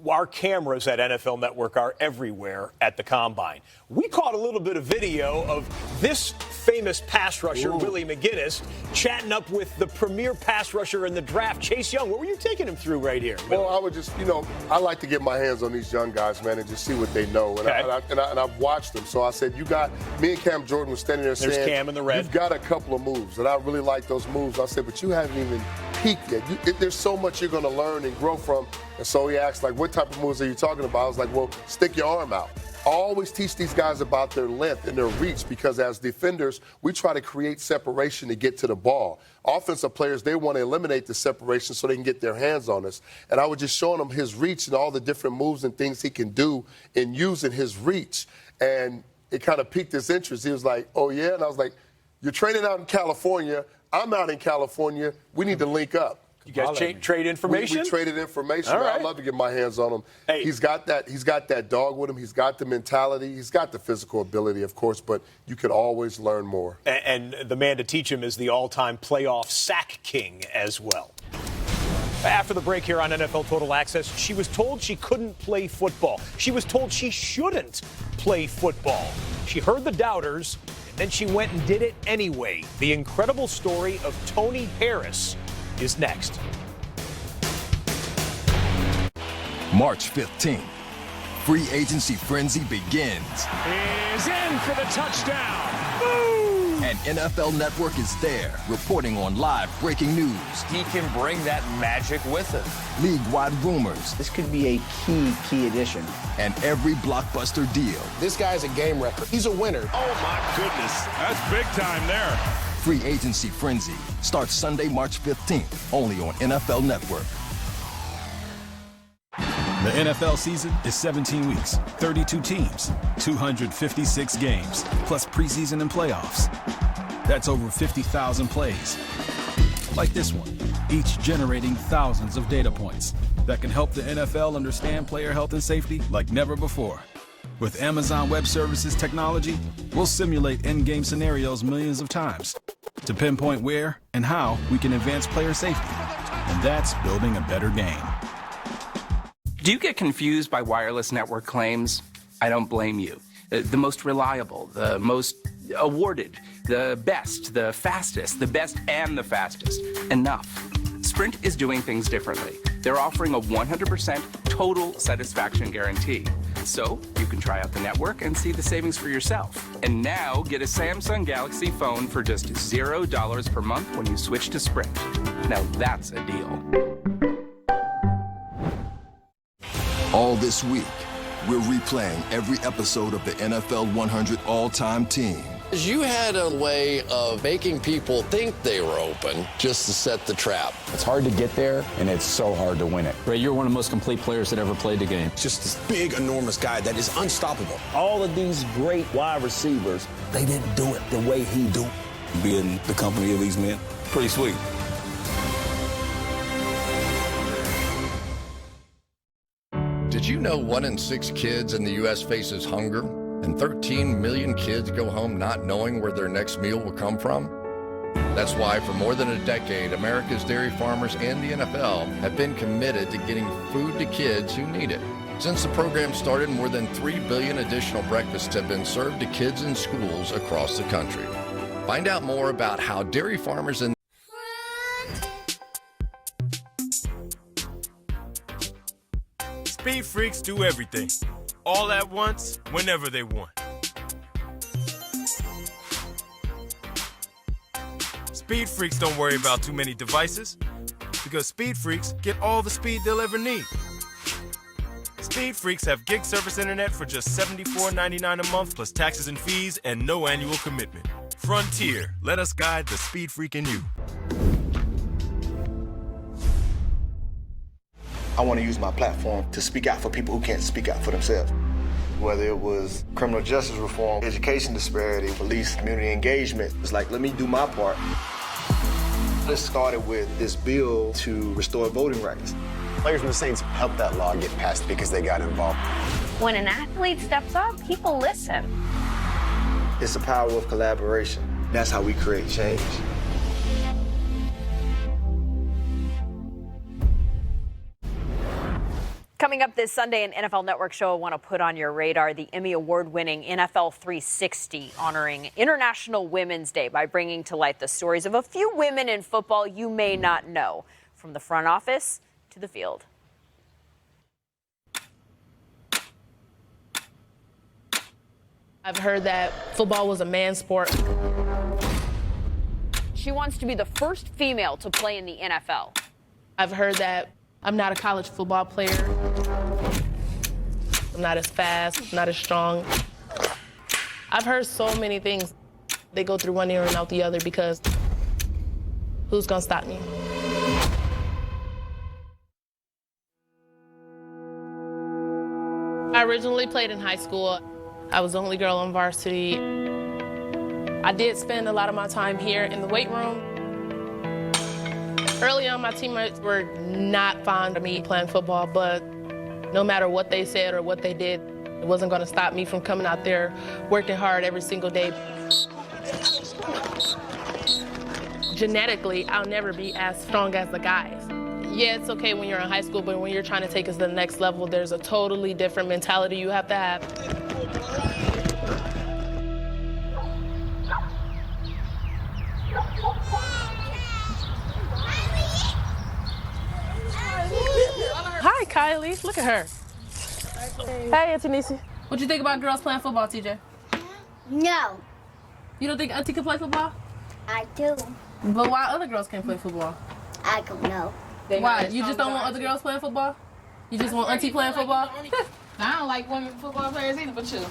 our cameras at NFL Network are everywhere at the Combine. We caught a little bit of video of this famous pass rusher, Willie McGinnis, chatting up with the premier pass rusher in the draft, Chase Young. What were you taking him through right here? Well, I would just, I like to get my hands on these young guys, man, and just see what they know. And, and I've watched them. So I said, me and Cam Jordan was standing there saying, there's Cam in the red. You've got a couple of moves, and I really like those moves. I said, but you haven't even peaked yet. There's so much you're going to learn and grow from. And so he asked, what type of moves are you talking about? I was like, well, stick your arm out. I always teach these guys about their length and their reach because as defenders, we try to create separation to get to the ball. Offensive players, they want to eliminate the separation so they can get their hands on us. And I was just showing him his reach and all the different moves and things he can do in using his reach. And it kind of piqued his interest. He was like, oh, yeah? And I was like, you're training out in California. I'm out in California. We need to link up. You guys trade information? We traded information. Right. I'd love to get my hands on him. Hey. He's got that dog with him. He's got the mentality. He's got the physical ability, of course, but you could always learn more. And the man to teach him is the all-time playoff sack king as well. After the break here on NFL Total Access, she was told she couldn't play football. She was told she shouldn't play football. She heard the doubters, and then she went and did it anyway. The incredible story of Tony Harris is next. March 15th, free agency frenzy begins. Is in for the touchdown. Boom! And NFL Network is there, reporting on live breaking news. He can bring that magic with him. League-wide rumors. This could be a key addition. And every blockbuster deal. This guy's a game record. He's a winner. Oh, my goodness. That's big time there. Free Agency Frenzy starts Sunday, March 15th, only on NFL Network. The NFL season is 17 weeks, 32 teams, 256 games, plus preseason and playoffs. That's over 50,000 plays. Like this one, each generating thousands of data points that can help the NFL understand player health and safety like never before. With Amazon Web Services technology, we'll simulate in-game scenarios millions of times to pinpoint where and how we can advance player safety. And that's building a better game. Do you get confused by wireless network claims? I don't blame you. The most reliable, the most awarded, the best, the fastest, the best and the fastest. Enough. Sprint is doing things differently. They're offering a 100% total satisfaction guarantee. So you can try out the network and see the savings for yourself. And now get a Samsung Galaxy phone for just $0 per month when you switch to Sprint. Now that's a deal. All this week, we're replaying every episode of the NFL 100 All-Time Team. You had a way of making people think they were open just to set the trap. It's hard to get there, and it's so hard to win it. Ray, you're one of the most complete players that ever played the game. Just this big, enormous guy that is unstoppable. All of these great wide receivers, they didn't do it the way he do. Being the company of these men, pretty sweet. Did you know 1 in 6 kids in the U.S. faces hunger? And 13 million kids go home not knowing where their next meal will come from? That's why for more than a decade, America's dairy farmers and the NFL have been committed to getting food to kids who need it. Since the program started, more than 3 billion additional breakfasts have been served to kids in schools across the country. Find out more about how dairy farmers in Speed freaks do everything, all at once, whenever they want. Speed freaks don't worry about too many devices, because speed freaks get all the speed they'll ever need. Speed freaks have gig service internet for just $74.99 a month, plus taxes and fees, and no annual commitment. Frontier, let us guide the speed freak in you. I want to use my platform to speak out for people who can't speak out for themselves. Whether it was criminal justice reform, education disparity, police community engagement, it's like, let me do my part. This started with this bill to restore voting rights. Players from the Saints helped that law get passed because they got involved. When an athlete steps up, people listen. It's the power of collaboration. That's how we create change. Coming up this Sunday, an NFL Network show I want to put on your radar, the Emmy Award-winning NFL 360, honoring International Women's Day by bringing to light the stories of a few women in football you may not know, from the front office to the field. I've heard that football was a man's sport. She wants to be the first female to play in the NFL. I've heard that I'm not a college football player. I'm not as fast, not as strong. I've heard so many things. They go through one ear and out the other because who's gonna stop me? I originally played in high school. I was the only girl on varsity. I did spend a lot of my time here in the weight room. Early on, my teammates were not fond of me playing football, but no matter what they said or what they did, it wasn't going to stop me from coming out there, working hard every single day. Genetically, I'll never be as strong as the guys. Yeah, it's okay when you're in high school, but when you're trying to take us to the next level, there's a totally different mentality you have to have. Hi, Kylie. Look at her. Hey, Auntie Nisi. What you think about girls playing football, TJ? No. You don't think Auntie can play football? I do. But why other girls can't play football? I don't know. Why? You just don't want other girls playing football? You just want Auntie playing football? I don't like women football players either, but you.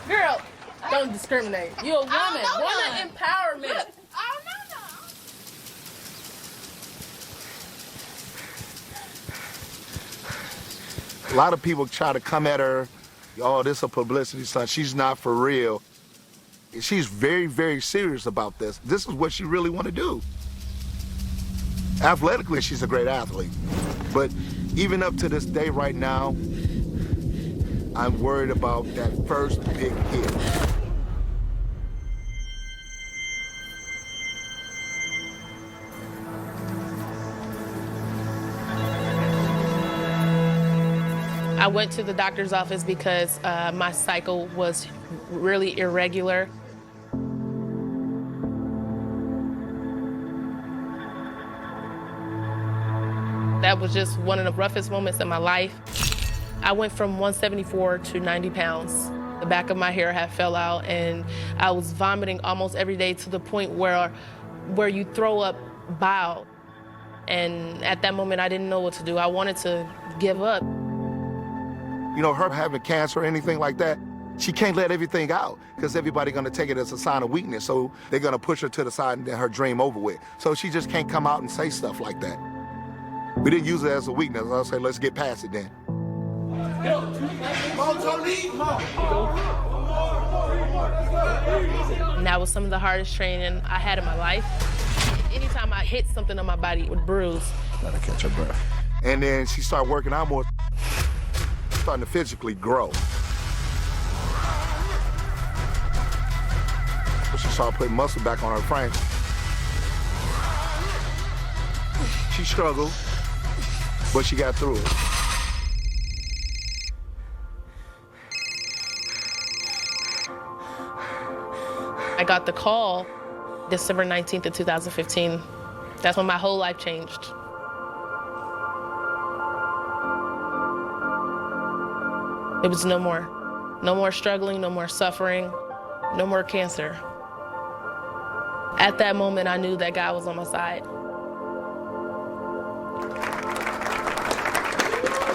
Girl, don't discriminate. You're a woman. Woman empowerment. A lot of people try to come at her, oh, this is a publicity stunt. She's not for real. She's very, very serious about this. This is what she really want to do. Athletically, she's a great athlete. But even up to this day right now, I'm worried about that first big hit. I went to the doctor's office because my cycle was really irregular. That was just one of the roughest moments in my life. I went from 174 to 90 pounds. The back of my hair had fell out, and I was vomiting almost every day to the point where you throw up bile. And at that moment, I didn't know what to do. I wanted to give up. You know, her having cancer or anything like that, she can't let everything out because everybody's going to take it as a sign of weakness. So they're going to push her to the side and then her dream over with. So she just can't come out and say stuff like that. We didn't use it as a weakness. I'll say, let's get past it then. And that was some of the hardest training I had in my life. Anytime I hit something on my body, it would bruise. Let her catch her breath. And then she started working out more, starting to physically grow. She started putting muscle back on her frame. She struggled, but she got through it. I got the call December 19th of 2015. That's when my whole life changed. It was no more. No more struggling, no more suffering, no more cancer. At that moment, I knew that God was on my side.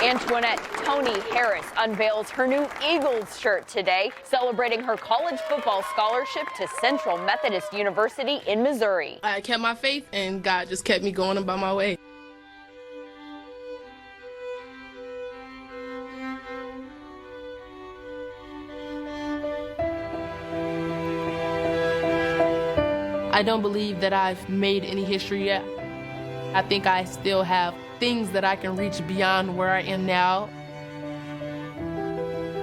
Antoinette Tony Harris unveils her new Eagles shirt today, celebrating her college football scholarship to Central Methodist University in Missouri. I kept my faith, and God just kept me going about my way. I don't believe that I've made any history yet. I think I still have things that I can reach beyond where I am now.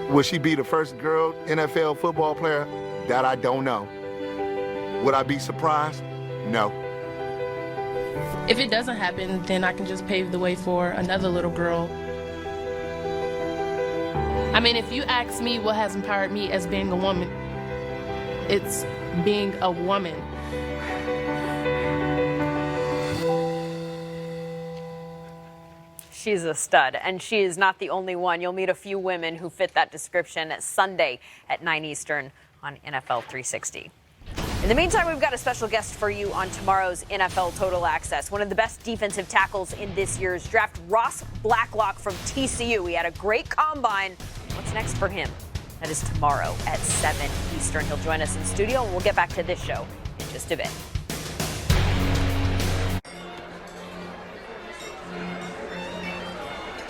Will she be the first girl NFL football player? That I don't know. Would I be surprised? No. If it doesn't happen, then I can just pave the way for another little girl. I mean, if you ask me what has empowered me as being a woman, it's being a woman. She's a stud, and she is not the only one. You'll meet a few women who fit that description Sunday at 9 Eastern on NFL 360. In the meantime, we've got a special guest for you on tomorrow's NFL Total Access. One of the best defensive tackles in this year's draft, Ross Blacklock from TCU. He had a great combine. What's next for him? That is tomorrow at 7 Eastern. He'll join us in studio, and we'll get back to this show in just a bit.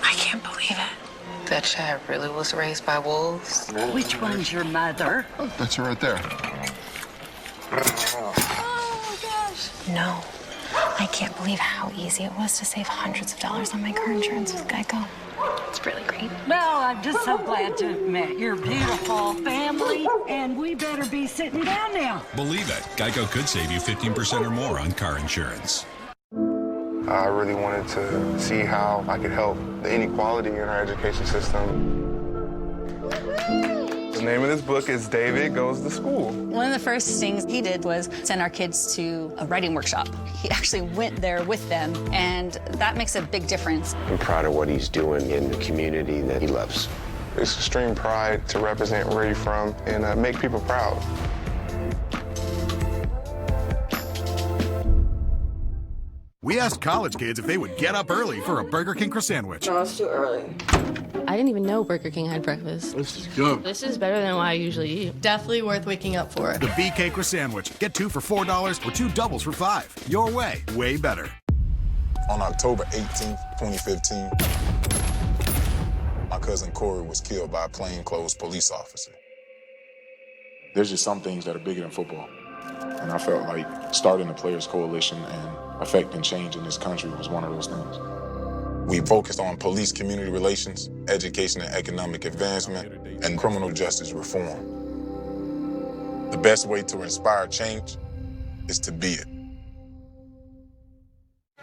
I can't believe it. That child really was raised by wolves. Which one's your mother? Oh, that's her right there. Oh, gosh. No. I can't believe how easy it was to save hundreds of dollars on my car insurance with Geico. It's really great. Well, I'm just so glad to have met your beautiful family, and we better be sitting down now. Believe it, Geico could save you 15% or more on car insurance. I really wanted to see how I could help the inequality in our education system. The name of this book is David Goes to School. One of the first things he did was send our kids to a writing workshop. He actually went there with them, and that makes a big difference. I'm proud of what he's doing in the community that he loves. It's extreme pride to represent where you're from and make people proud. We asked college kids if they would get up early for a Burger King croissant. No, it's too early. I didn't even know Burger King had breakfast. This is good. This is better than what I usually eat. Definitely worth waking up for. The BK croissant. Get 2 for $4 or 2 doubles for $5. Your way better. On October 18th, 2015, my cousin Corey was killed by a plainclothes police officer. There's just some things that are bigger than football. And I felt like starting the Players Coalition and affecting change in this country was one of those things. We focused on police community relations, education and economic advancement, and criminal justice reform. The best way to inspire change is to be it.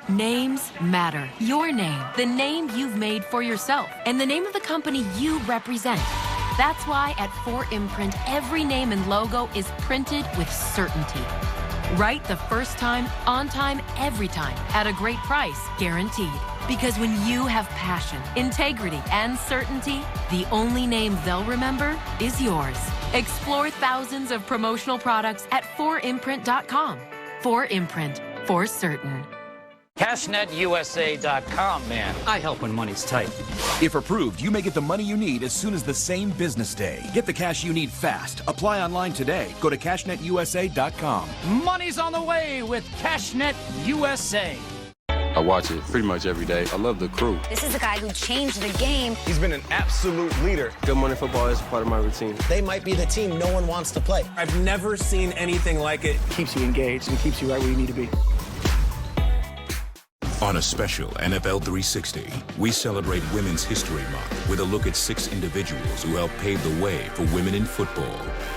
Names matter. Your name, the name you've made for yourself, and the name of the company you represent. That's why at 4imprint, every name and logo is printed with certainty. Right the first time, on time, every time, at a great price, guaranteed. Because when you have passion, integrity, and certainty, the only name they'll remember is yours. Explore thousands of promotional products at 4imprint.com. 4imprint, for certain. CashNetUSA.com, man. I help when money's tight. If approved, you may get the money you need as soon as the same business day. Get the cash you need fast. Apply online today. Go to CashNetUSA.com. Money's on the way with CashNet USA. I watch it pretty much every day. I love the crew. This is the guy who changed the game. He's been an absolute leader. Good Morning Football is a part of my routine. They might be the team no one wants to play. I've never seen anything like it. Keeps you engaged and keeps you right where you need to be. On a special NFL 360, we celebrate Women's History Month with a look at 6 individuals who helped pave the way for women in football,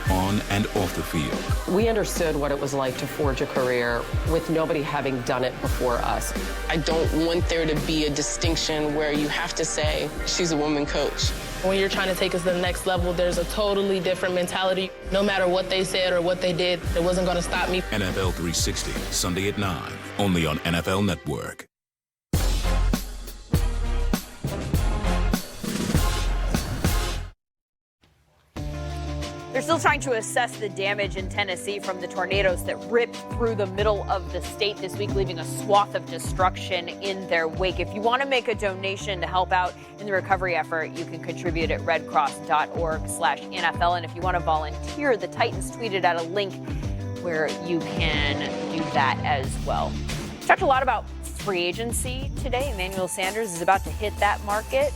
on and off the field. We understood what it was like to forge a career with nobody having done it before us. I don't want there to be a distinction where you have to say, she's a woman coach. When you're trying to take us to the next level, there's a totally different mentality. No matter what they said or what they did, it wasn't going to stop me. NFL 360, Sunday at 9, only on NFL Network. They're still trying to assess the damage in Tennessee from the tornadoes that ripped through the middle of the state this week, leaving a swath of destruction in their wake. If you want to make a donation to help out in the recovery effort, you can contribute at redcross.org/NFL. And if you want to volunteer, the Titans tweeted out a link where you can do that as well. We talked a lot about free agency today. Emmanuel Sanders is about to hit that market.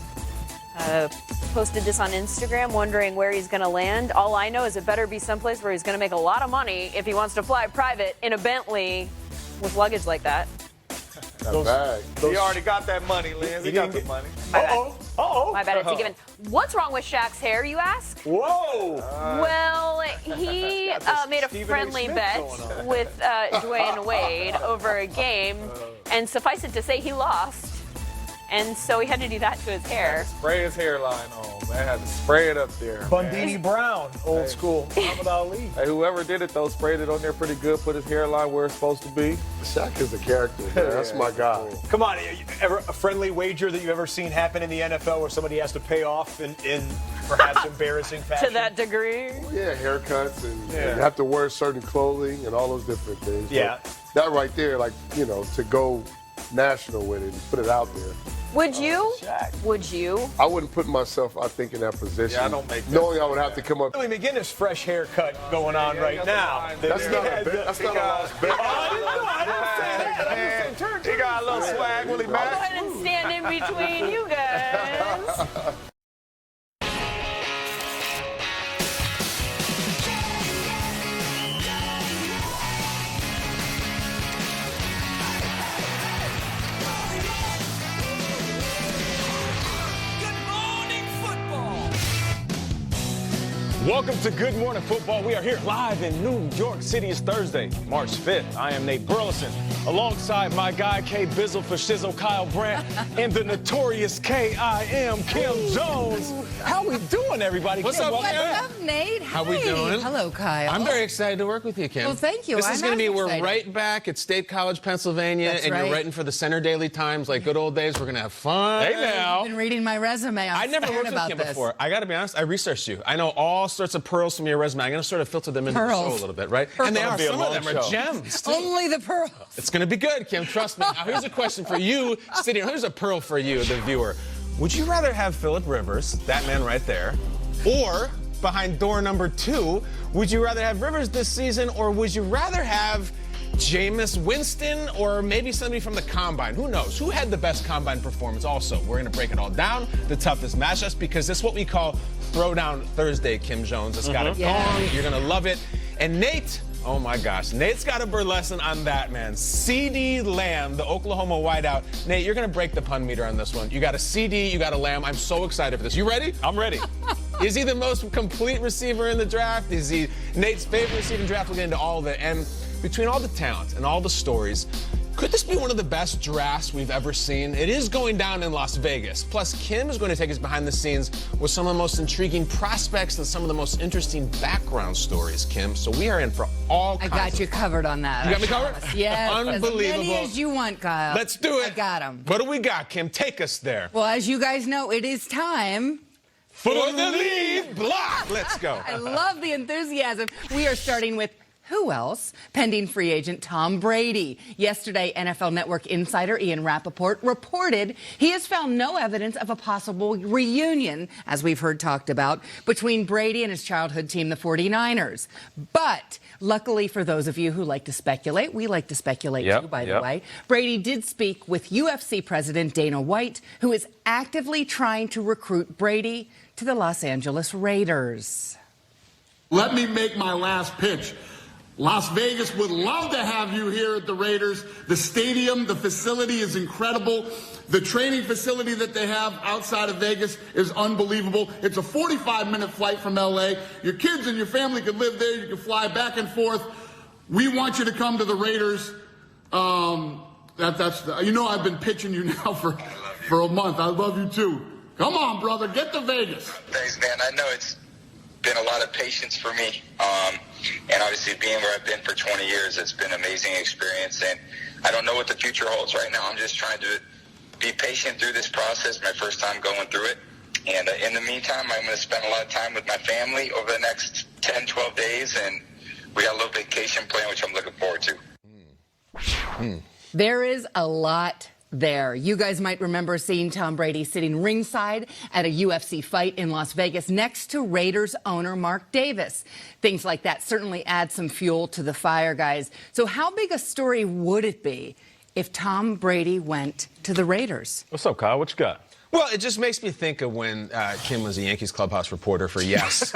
Posted this on Instagram, wondering where he's going to land. All I know is it better be someplace where he's going to make a lot of money if he wants to fly private in a Bentley with luggage like that. Not bad. He already got that money, Liz. He got the money. My bad, it's a given. What's wrong with Shaq's hair, you ask? Whoa! Well, he made a friendly bet with Dwayne Wade over a game, and suffice it to say, he lost. And so he had to do that to his hair. Spray his hairline on, man. Had to spray it up there. Bundini Brown, old school. Muhammad Ali. Hey, whoever did it, though, sprayed it on there pretty good, put his hairline where it's supposed to be. Shaq is a character, man. That's my guy. Cool. Come on, ever a friendly wager that you've ever seen happen in the NFL where somebody has to pay off in perhaps embarrassing fashion? To that degree? Well, yeah, haircuts and you have to wear certain clothing and all those different things. Yeah. But that right there, like, to go national with it and put it out there. Would you? Would you? I wouldn't put myself, I think, in that position. Yeah, I don't make that. Knowing I would have to come up. Billy McGinnis fresh haircut going on right now. That's not a lost bet. I didn't say that. He got a little swag, Willie Mack. Go ahead and stand in between you guys. Welcome to Good Morning Football. We are here live in New York City. It's Thursday, March 5th. I am Nate Burleson, alongside my guy, K Bizzle for Shizzle, Kyle Brandt, and the notorious K.I.M. Kim Jones. How we doing, everybody? What's up, Nate? How we doing? Hello, Kyle. I'm very excited to work with you, Kim. Well, thank you. This is going to be, we're right back at State College, Pennsylvania, That's and right. you're writing for the Center Daily Times like good old days. We're going to have fun. Hey, now. You've been reading my resume. I never worked with Kim before. I got to be honest, I researched you. I know all sorts of pearls from your resume. I'm going to sort of filter them into the show a little bit, right? Pearls. And they are. It'll be a Some of long them are show. gems, too. Only the pearls. It's going to be good, Kim. Trust me. Now, here's a question for you sitting here. Here's a pearl for you, the viewer. Would you rather have Phillip Rivers, that man right there, or behind door number 2, would you rather have Rivers this season, or would you rather have Jameis Winston, or maybe somebody from the Combine? Who knows? Who had the best Combine performance also? We're going to break it all down, the toughest matchups, because this is what we call Throwdown Thursday, Kim Jones. It's got a gong. You're going to love it. And Nate, oh my gosh, Nate's got a burlesque on that, man. CeeDee Lamb, the Oklahoma wideout. Nate, you're going to break the pun meter on this one. You got a CD, you got a Lamb. I'm so excited for this. You ready? I'm ready. Is he the most complete receiver in the draft? Is he Nate's favorite receiver in the draft? We'll get into all of it. And between all the talent and all the stories, could this be one of the best drafts we've ever seen? It is going down in Las Vegas. Plus, Kim is going to take us behind the scenes with some of the most intriguing prospects and some of the most interesting background stories, Kim. So we are in for all kinds of I got you covered on that. You got me covered? Yes. Unbelievable. As many as you want, Kyle. Let's do it. I got them. What do we got, Kim? Take us there. Well, as you guys know, it is time for the lead block. Let's go. I love the enthusiasm. We are starting with who else? Pending free agent Tom Brady. Yesterday, NFL Network insider Ian Rappaport reported he has found no evidence of a possible reunion, as we've heard talked about, between Brady and his childhood team, the 49ers. But luckily for those of you who like to speculate, we like to speculate too, by the way, Brady did speak with UFC president Dana White, who is actively trying to recruit Brady to the Los Angeles Raiders. Let me make my last pitch. Las Vegas would love to have you here at the Raiders. The stadium, the facility is incredible. The training facility that they have outside of Vegas is unbelievable. It's a 45-minute flight from LA. Your kids and your family could live there. You can fly back and forth. We want you to come to the Raiders. You know I've been pitching you now for a month. I love you too. Come on, brother, get to Vegas. Thanks, man. I know it's been a lot of patience for me. And obviously being where I've been for 20 years, it's been an amazing experience. And I don't know what the future holds right now. I'm just trying to be patient through this process, my first time going through it. And in the meantime, I'm going to spend a lot of time with my family over the next 10, 12 days. And we got a little vacation plan, which I'm looking forward to. There is a lot there. You guys might remember seeing Tom Brady sitting ringside at a UFC fight in Las Vegas next to Raiders owner Mark Davis. Things like that certainly add some fuel to the fire, guys. So how big a story would it be if Tom Brady went to the Raiders? What's up, Kyle? What you got? Well, it just makes me think of when Kim was a Yankees clubhouse reporter for Yes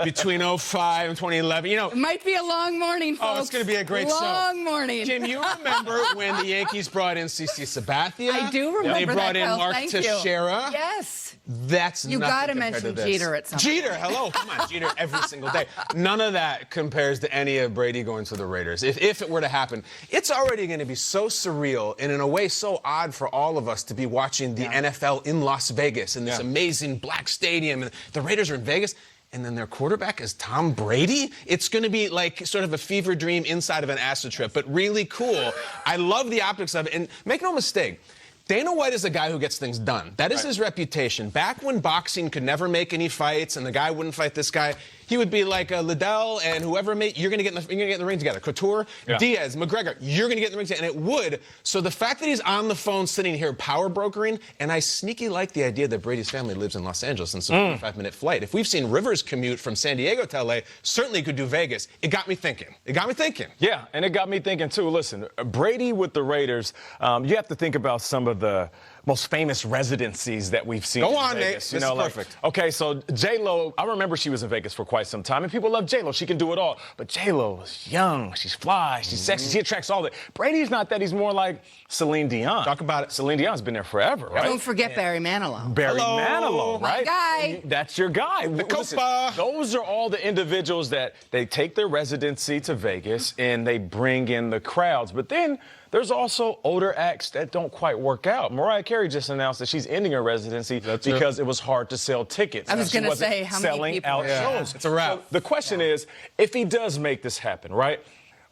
between 2005 and 2011. You know, it might be a long morning, folks. Oh, it's going to be a great show. Long morning. Kim, you remember when the Yankees brought in CC Sabathia? I do remember They brought in Mark Thank Teixeira. You. Yes. That's you got to mention Jeter at some point. Jeter, hello, come on, Jeter every single day. None of that compares to any of Brady going to the Raiders. If it were to happen, it's already going to be so surreal and in a way so odd for all of us to be watching the NFL in Las Vegas in this amazing black stadium, and the Raiders are in Vegas. And then their quarterback is Tom Brady? It's going to be like sort of a fever dream inside of an acid trip, but really cool. I love the optics of it. And make no mistake, Dana White is a guy who gets things done. That is his reputation. Back when boxing could never make any fights and the guy wouldn't fight this guy, he would be like Liddell and whoever you're going to get in the ring together. Couture, Diaz, McGregor, you're going to get in the ring together. And it would. So the fact that he's on the phone sitting here power brokering, and I sneaky like the idea that Brady's family lives in Los Angeles and it's a 45-minute flight. If we've seen Rivers commute from San Diego to LA, certainly could do Vegas. It got me thinking. Yeah, and it got me thinking too. Listen, Brady with the Raiders, you have to think about some of the most famous residencies that we've seen. Go on, Vegas. Nate. This is perfect. Okay, so J-Lo, I remember she was in Vegas for quite some time, and people love J-Lo. She can do it all. But J-Lo is young, she's fly, she's sexy, she attracts all that. Brady's not that. He's more like Celine Dion. Talk about it. Celine Dion's been there forever, right? Don't forget Barry Manilow. Barry Manilow, right? My guy. That's your guy. Listen, those are all the individuals that they take their residency to Vegas and they bring in the crowds. But then there's also older acts that don't quite work out. Mariah Carey just announced that she's ending her residency because it was hard to sell tickets. I was going to say, how many selling people? out shows. It's a wrap. So the question is, if he does make this happen, right,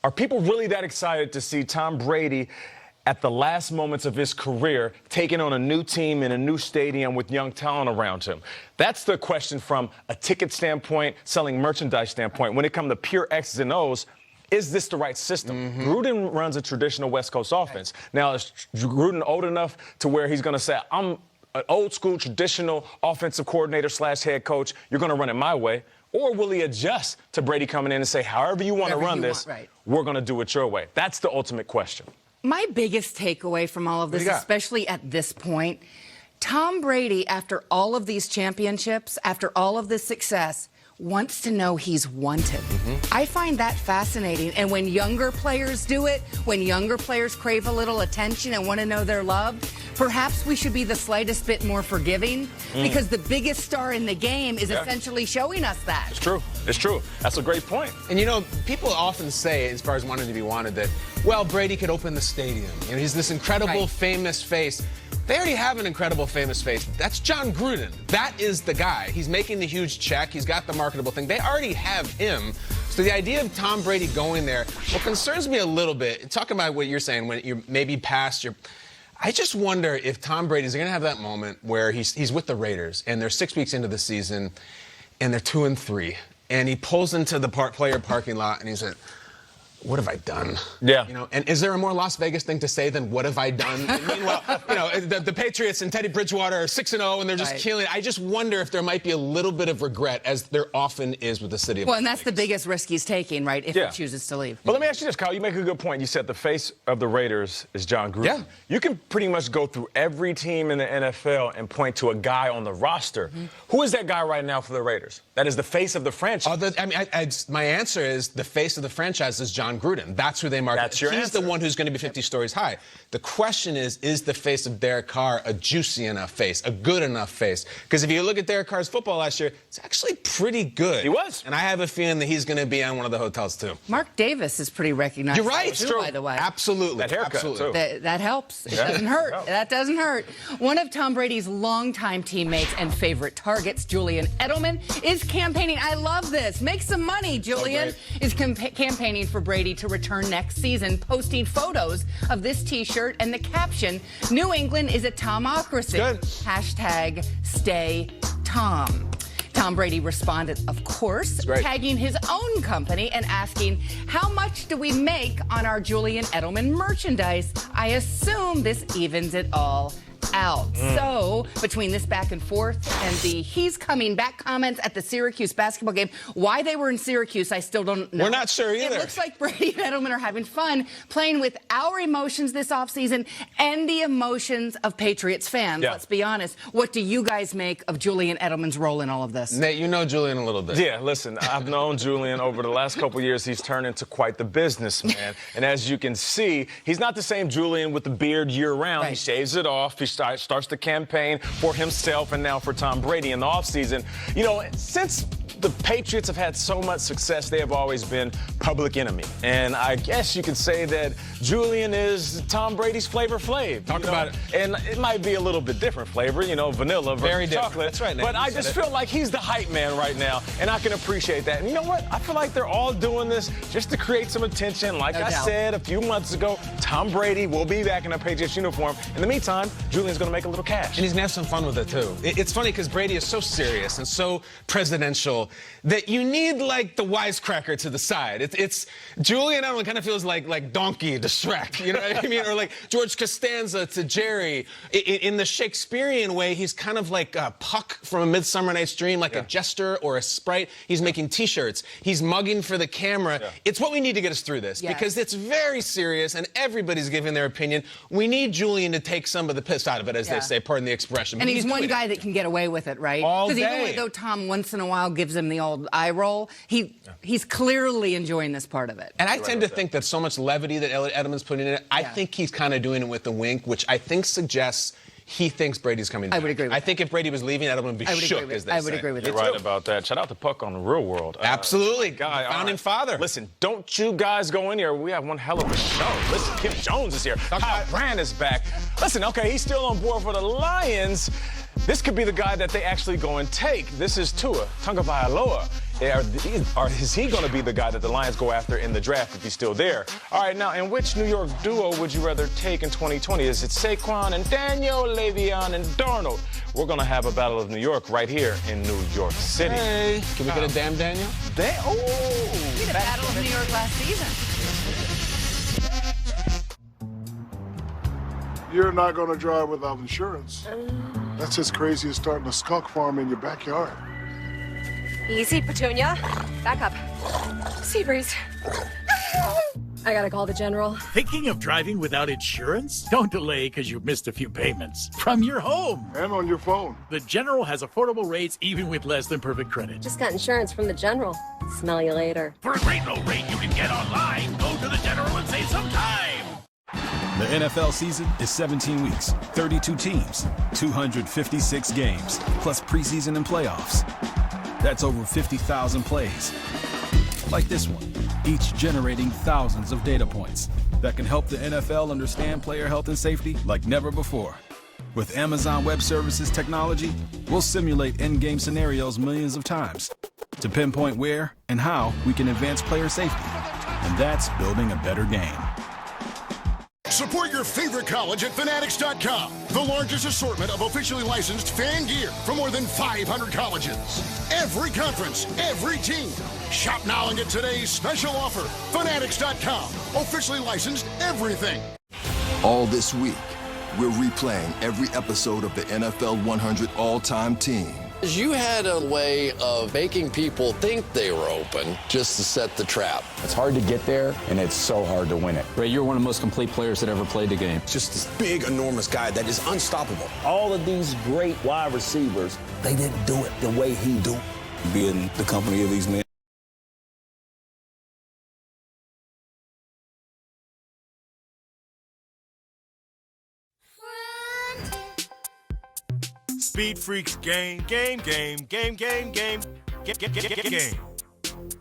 are people really that excited to see Tom Brady at the last moments of his career, taking on a new team in a new stadium with young talent around him? That's the question from a ticket standpoint, selling merchandise standpoint. When it comes to pure X's and O's, is this the right system? Gruden runs a traditional West Coast offense. Now, is Gruden old enough to where he's going to say, I'm an old school traditional offensive coordinator / head coach, you're going to run it my way? Or will he adjust to Brady coming in and say, however you want to run this, we're going to do it your way? That's the ultimate question. My biggest takeaway from all of this, especially at this point, Tom Brady, after all of these championships, after all of this success, wants to know he's wanted. I find that fascinating. And when younger players do it, when younger players crave a little attention and want to know they're loved, perhaps we should be the slightest bit more forgiving because the biggest star in the game is essentially showing us that. It's true. It's true. That's a great point. And, you know, people often say, as far as wanting to be wanted, that, well, Brady could open the stadium. You know, he's this incredible, famous face. They already have an incredible, famous face. That's John Gruden. That is the guy. He's making the huge check. He's got the marketable thing. They already have him. So the idea of Tom Brady going there, what concerns me a little bit, talking about what you're saying, when you're maybe past your... I just wonder if Tom Brady's going to have that moment where he's with the Raiders, and they're 6 weeks into the season, and they're 2-3, and he pulls into the player parking lot, and he said, what have I done? Yeah. You know, and is there a more Las Vegas thing to say than what have I done? Meanwhile, you know, the Patriots and Teddy Bridgewater are 6-0 and they're just killing it. I just wonder if there might be a little bit of regret, as there often is with the city of Well, and that's the biggest risk he's taking, right, if he chooses to leave. But let me ask you this, Kyle. You make a good point. You said the face of the Raiders is John Gruden. Yeah. You can pretty much go through every team in the NFL and point to a guy on the roster. Who is that guy right now for the Raiders? That is the face of the franchise. My answer is the face of the franchise is John Gruden. That's who they market. That's your He's answer. the one who's going to be 50 stories high. The question is the face of Derek Carr a juicy enough face, a good enough face? Because if you look at Derek Carr's football last year, it's actually pretty good. He was. And I have a feeling that he's going to be on one of the hotels, too. Mark Davis is pretty recognized. You're right. Too, It's true. by the way. Absolutely. That haircut, Absolutely. too. That helps. It doesn't hurt. That doesn't hurt. One of Tom Brady's longtime teammates and favorite targets, Julian Edelman, is campaigning. I love this. Make some money. Julian is campaigning for Brady to return next season, posting photos of this T-shirt and the caption, New England is a Tomocracy. Good. Hashtag stay Tom. Tom Brady responded, of course, tagging his own company and asking, how much do we make on our Julian Edelman merchandise? I assume this evens it all out. So, between this back and forth and the he's coming back comments at the Syracuse basketball game, why they were in Syracuse, I still don't know. We're not sure either. It looks like Brady and Edelman are having fun playing with our emotions this offseason and the emotions of Patriots fans. Let's be honest. What do you guys make of Julian Edelman's role in all of this? Nate, you know Julian a little bit. Yeah, listen, I've known Julian over the last couple years. He's turned into quite the businessman. And as you can see, he's not the same Julian with the beard year-round. He shaves it off. He starts the campaign for himself and now for Tom Brady in the offseason. You know, since the Patriots have had so much success, they have always been public enemy. And I guess you could say that Julian is Tom Brady's Flavor Flav. Talk about it. And it might be a little bit different flavor, you know, vanilla versus chocolate. That's right, Nate. But I just feel like he's the hype man right now, and I can appreciate that. And you know what? I feel like they're all doing this just to create some attention. Like I said a few months ago, Tom Brady will be back in a Patriots uniform. In the meantime, Julian's going to make a little cash. And he's going to have some fun with it, too. It's funny because Brady is so serious and so presidential that you need, like, the wisecracker to the side. It's Julian Edelman kind of feels like Donkey to Shrek, you know what I mean? Or like George Costanza to Jerry. In the Shakespearean way, he's kind of like Puck from A Midsummer Night's Dream, like a jester or a sprite. He's making T-shirts. He's mugging for the camera. It's what we need to get us through this because it's very serious and everybody's giving their opinion. We need Julian to take some of the piss out of it, as they say, pardon the expression. And he's one guy that can get away with it, right? All day. Because even though Tom once in a while gives him the old eye roll, he's clearly enjoying this part of it. And I tend to think that so much levity that Edelman's putting in it, I think he's kind of doing it with a wink, which I think suggests he thinks Brady's coming back. I would agree with I think if Brady was leaving, Edelman would be shook, as they say. I would agree with You're right about that. Shout out to Puck on the Real World. Absolutely. Guy, Founding father. Listen, don't you guys go in here. We have one hell of a show. Listen, Kim Jones is here. Kyle Brand is back. Listen, okay, he's still on board for the Lions. This could be the guy that they actually go and take. This is Tua Tagovailoa. Is he going to be the guy that the Lions go after in the draft if he's still there? All right, now, and which New York duo would you rather take in 2020? Is it Saquon and Daniel, Le'Veon and Darnold? We're going to have a Battle of New York right here in New York City. Hey, can we get a damn Daniel? We had a Battle of New York last season. You're not going to drive without insurance. That's as crazy as starting a skunk farm in your backyard. Easy, Petunia. Back up. Seabreeze. I gotta call the general. Thinking of driving without insurance? Don't delay because you've missed a few payments. From your home. And on your phone. The General has affordable rates even with less than perfect credit. Just got insurance from the general. Smell you later. For a great low rate you can get online, go to the General and save some time. The NFL season is 17 weeks, 32 teams, 256 games, plus preseason and playoffs. That's over 50,000 plays. Like this one, each generating thousands of data points that can help the NFL understand player health and safety like never before. With Amazon Web Services technology, we'll simulate in-game scenarios millions of times to pinpoint where and how we can advance player safety. And that's building a better game. Support your favorite college at Fanatics.com. The largest assortment of officially licensed fan gear from more than 500 colleges. Every conference, every team. Shop now and get today's special offer. Fanatics.com. Officially licensed everything. All this week, we're replaying every episode of the NFL 100 All-Time Team. You had a way of making people think they were open just to set the trap. It's hard to get there, and it's so hard to win it. Ray, you're one of the most complete players that ever played the game. Just this big, enormous guy that is unstoppable. All of these great wide receivers, they didn't do it the way he do. Be in the company of these men. Speed Freaks game.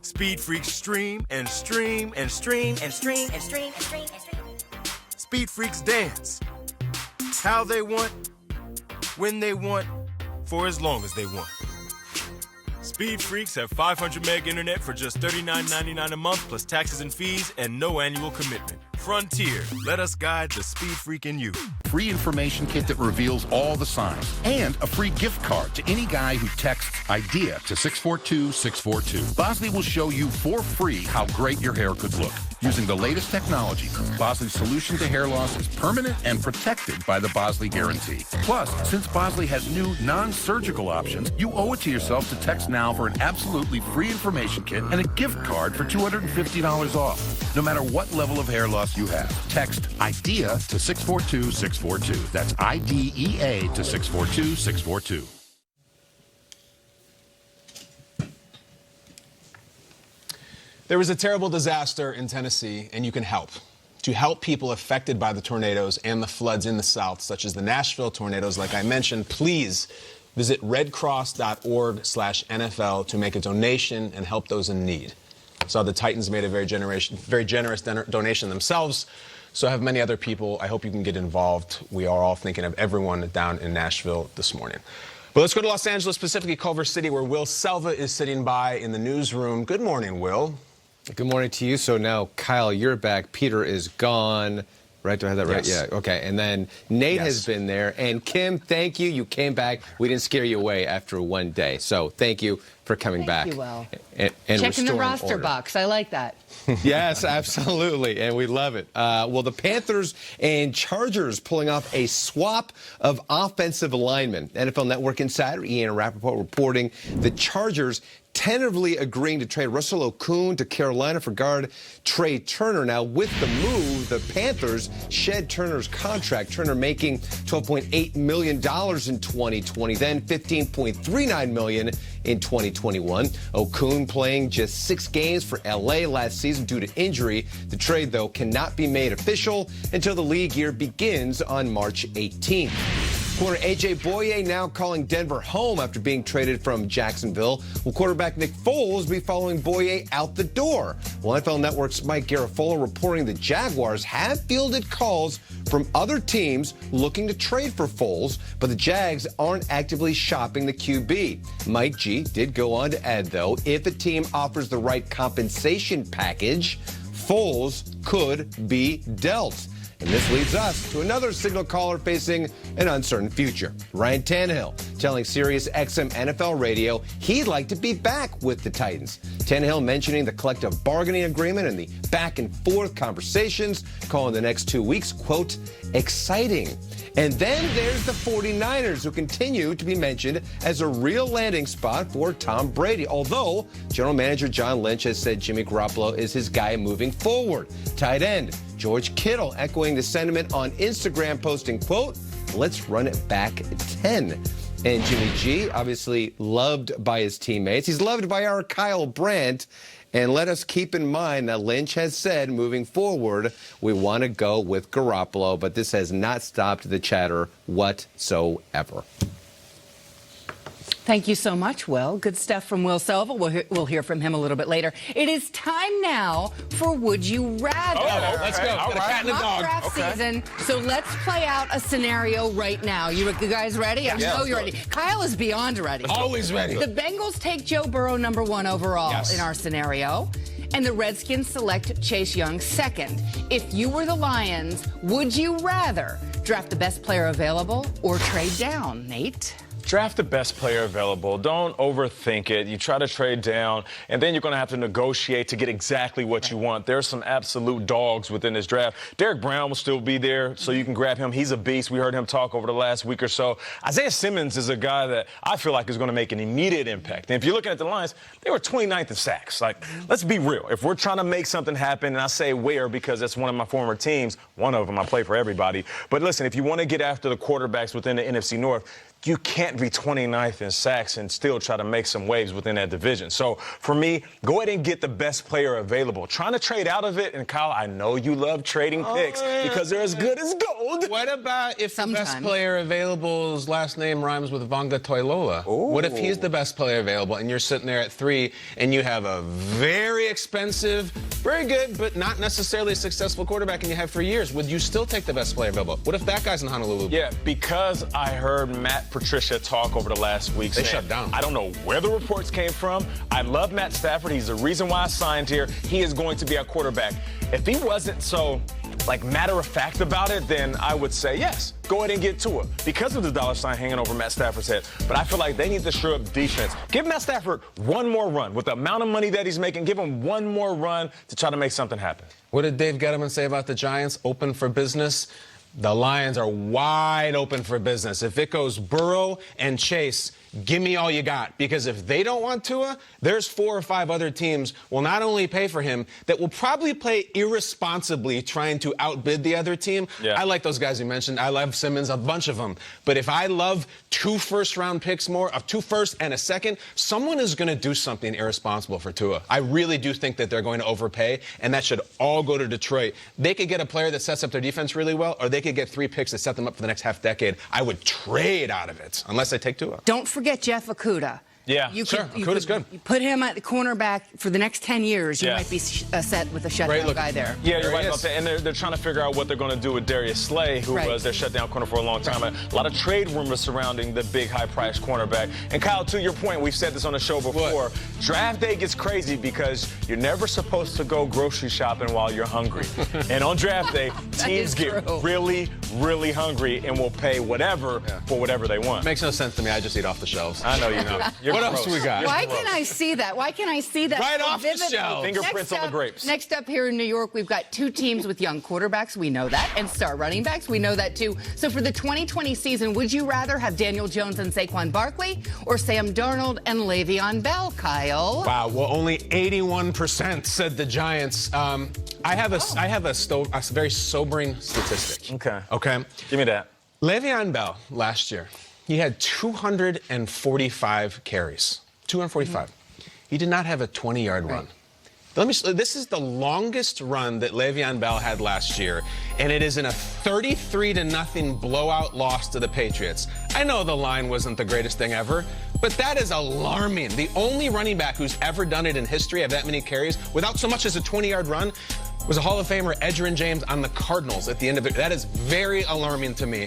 Speed Freaks stream. Speed Freaks dance. How they want, when they want, for as long as they want. Speed Freaks have 500 meg internet for just $39.99 a month plus taxes and fees and no annual commitment. Frontier, let us guide the speed freak in you. Free information kit that reveals all the signs. And a free gift card to any guy who texts IDEA to 642-642. Bosley will show you for free how great your hair could look. Using the latest technology, Bosley's solution to hair loss is permanent and protected by the Bosley Guarantee. Plus, since Bosley has new non-surgical options, you owe it to yourself to text now for an absolutely free information kit and a gift card for $250 off. No matter what level of hair loss you have, text IDEA to 642-642. That's IDEA to 642-642. There was a terrible disaster in Tennessee, and you can help. To help people affected by the tornadoes and the floods in the South, such as the Nashville tornadoes, like I mentioned, please visit redcross.org/NFL to make a donation and help those in need. So the Titans made a very generous donation themselves. So have many other people. I hope you can get involved. We are all thinking of everyone down in Nashville this morning. But let's go to Los Angeles, specifically Culver City, where Will Selva is sitting by in the newsroom. Good morning, Will. Good morning to you. So now, Kyle, you're back. Peter is gone. Right? Do I have that right? Yes. Yeah. Okay. And then Nate has been there. And Kim, thank you. You came back. We didn't scare you away after one day. So thank you for coming back. Thank you, Will. And checking the roster order. box. I like that. Yes, absolutely. And we love it. Well, the Panthers and Chargers pulling off a swap of offensive linemen. NFL Network insider Ian Rappaport reporting the Chargers tentatively agreeing to trade Russell Okung to Carolina for guard Trey Turner. Now, with the move, the Panthers shed Turner's contract. Turner making $12.8 million in 2020, then $15.39 million in 2021. Okung playing just 6 games for LA last season due to injury. The trade, though, cannot be made official until the league year begins on March 18th. Corner A.J. Boye now calling Denver home after being traded from Jacksonville. Will quarterback Nick Foles be following Boye out the door? Well, NFL Network's Mike Garafolo reporting the Jaguars have fielded calls from other teams looking to trade for Foles, but the Jags aren't actively shopping the QB. Mike G did go on to add, though, if a team offers the right compensation package, Foles could be dealt. And this leads us to another signal caller facing an uncertain future. Ryan Tannehill telling Sirius XM NFL Radio he'd like to be back with the Titans. Tannehill mentioning the collective bargaining agreement and the back and forth conversations, calling the next 2 weeks, quote, exciting. And then there's the 49ers, who continue to be mentioned as a real landing spot for Tom Brady, although General Manager John Lynch has said Jimmy Garoppolo is his guy moving forward. Tight end George Kittle echoing the sentiment on Instagram, posting, quote, let's run it back 10. And Jimmy G, obviously loved by his teammates. He's loved by our Kyle Brandt. And let us keep in mind that Lynch has said moving forward, we want to go with Garoppolo, but this has not stopped the chatter whatsoever. Thank you so much, Will. Good stuff from Will Selva. We'll hear from him a little bit later. It is time now for Would You Rather. Oh, let's go. All right. Cat and the dog. Draft season, so let's play out a scenario right now. You guys ready? I know you're ready. Kyle is beyond ready. Always ready. The Bengals take Joe Burrow #1 overall in our scenario, and the Redskins select Chase Young second. If you were the Lions, would you rather draft the best player available or trade down, Nate? Draft the best player available. Don't overthink it. You try to trade down, and then you're going to have to negotiate to get exactly what you want. There's some absolute dogs within this draft. Derek Brown will still be there, so you can grab him. He's a beast. We heard him talk over the last week or so. Isaiah Simmons is a guy that I feel like is going to make an immediate impact. And if you're looking at the Lions, they were 29th in sacks. Like, let's be real. If we're trying to make something happen, and I say where because that's one of my former teams, one of them, I play for everybody. But listen, if you want to get after the quarterbacks within the NFC North, you can't be 29th in sacks and still try to make some waves within that division. So for me, go ahead and get the best player available. Trying to trade out of it, and Kyle, I know you love trading picks because they're as good as gold. What about if the best player avalable's last name rhymes with Vanga Toilola? Ooh. What if he's the best player available and you're sitting there at 3 and you have a very expensive, very good, but not necessarily a successful quarterback and you have for years? Would you still take the best player available? What if that guy's in Honolulu? Yeah, because I heard Matt Patricia talk over the last week. They shut down. I don't know where the reports came from. I love Matt Stafford. He's the reason why I signed here. He is going to be our quarterback. If he wasn't so, matter of fact about it, then I would say yes. Go ahead and get Tua because of the dollar sign hanging over Matt Stafford's head. But I feel like they need to shore up defense. Give Matt Stafford one more run. With the amount of money that he's making, give him one more run to try to make something happen. What did Dave Gettleman say about the Giants? Open for business? The Lions are wide open for business. If it goes Burrow and Chase, give me all you got. Because if they don't want Tua, there's 4 or 5 other teams will not only pay for him, that will probably play irresponsibly trying to outbid the other team. Yeah. I like those guys you mentioned. I love Simmons, a bunch of them. But if I love 2 first-round picks more, 2 first and a second, someone is going to do something irresponsible for Tua. I really do think that they're going to overpay, and that should all go to Detroit. They could get a player that sets up their defense really well, or they could get 3 picks that set them up for the next half decade. I would trade out of it, unless they take Tua. Don't forget Jeff Okudah. Yeah, Okudah's good. You put him at the cornerback for the next 10 years, you might be set with a shutdown guy there. Yeah, you're right about that. And they're trying to figure out what they're going to do with Darius Slay, who was their shutdown corner for a long time. A lot of trade rumors surrounding the big, high-priced cornerback. And, Kyle, to your point, we've said this on the show before, draft day gets crazy because you're never supposed to go grocery shopping while you're hungry. And on draft day, teams get really, really hungry and will pay whatever for whatever they want. Makes no sense to me. I just eat off the shelves. I know you know. What else we got? Why can I see that? Why can I see that right so off vividly? the shelf? Fingerprints on the grapes. Next up here in New York, we've got 2 teams with young quarterbacks. We know that. And star running backs. We know that, too. So for the 2020 season, would you rather have Daniel Jones and Saquon Barkley or Sam Darnold and Le'Veon Bell, Kyle? Wow. Well, only 81% said the Giants. I have a very sobering statistic. Okay. Give me that. Le'Veon Bell last year, he had 245 carries. 245. He did not have a 20-yard run. This is the longest run that Le'Veon Bell had last year, and it is in a 33-0 blowout loss to the Patriots. I know the line wasn't the greatest thing ever, but that is alarming. The only running back who's ever done it in history of that many carries without so much as a 20-yard run was a Hall of Famer, Edgerrin James, on the Cardinals at the end of it. That is very alarming to me.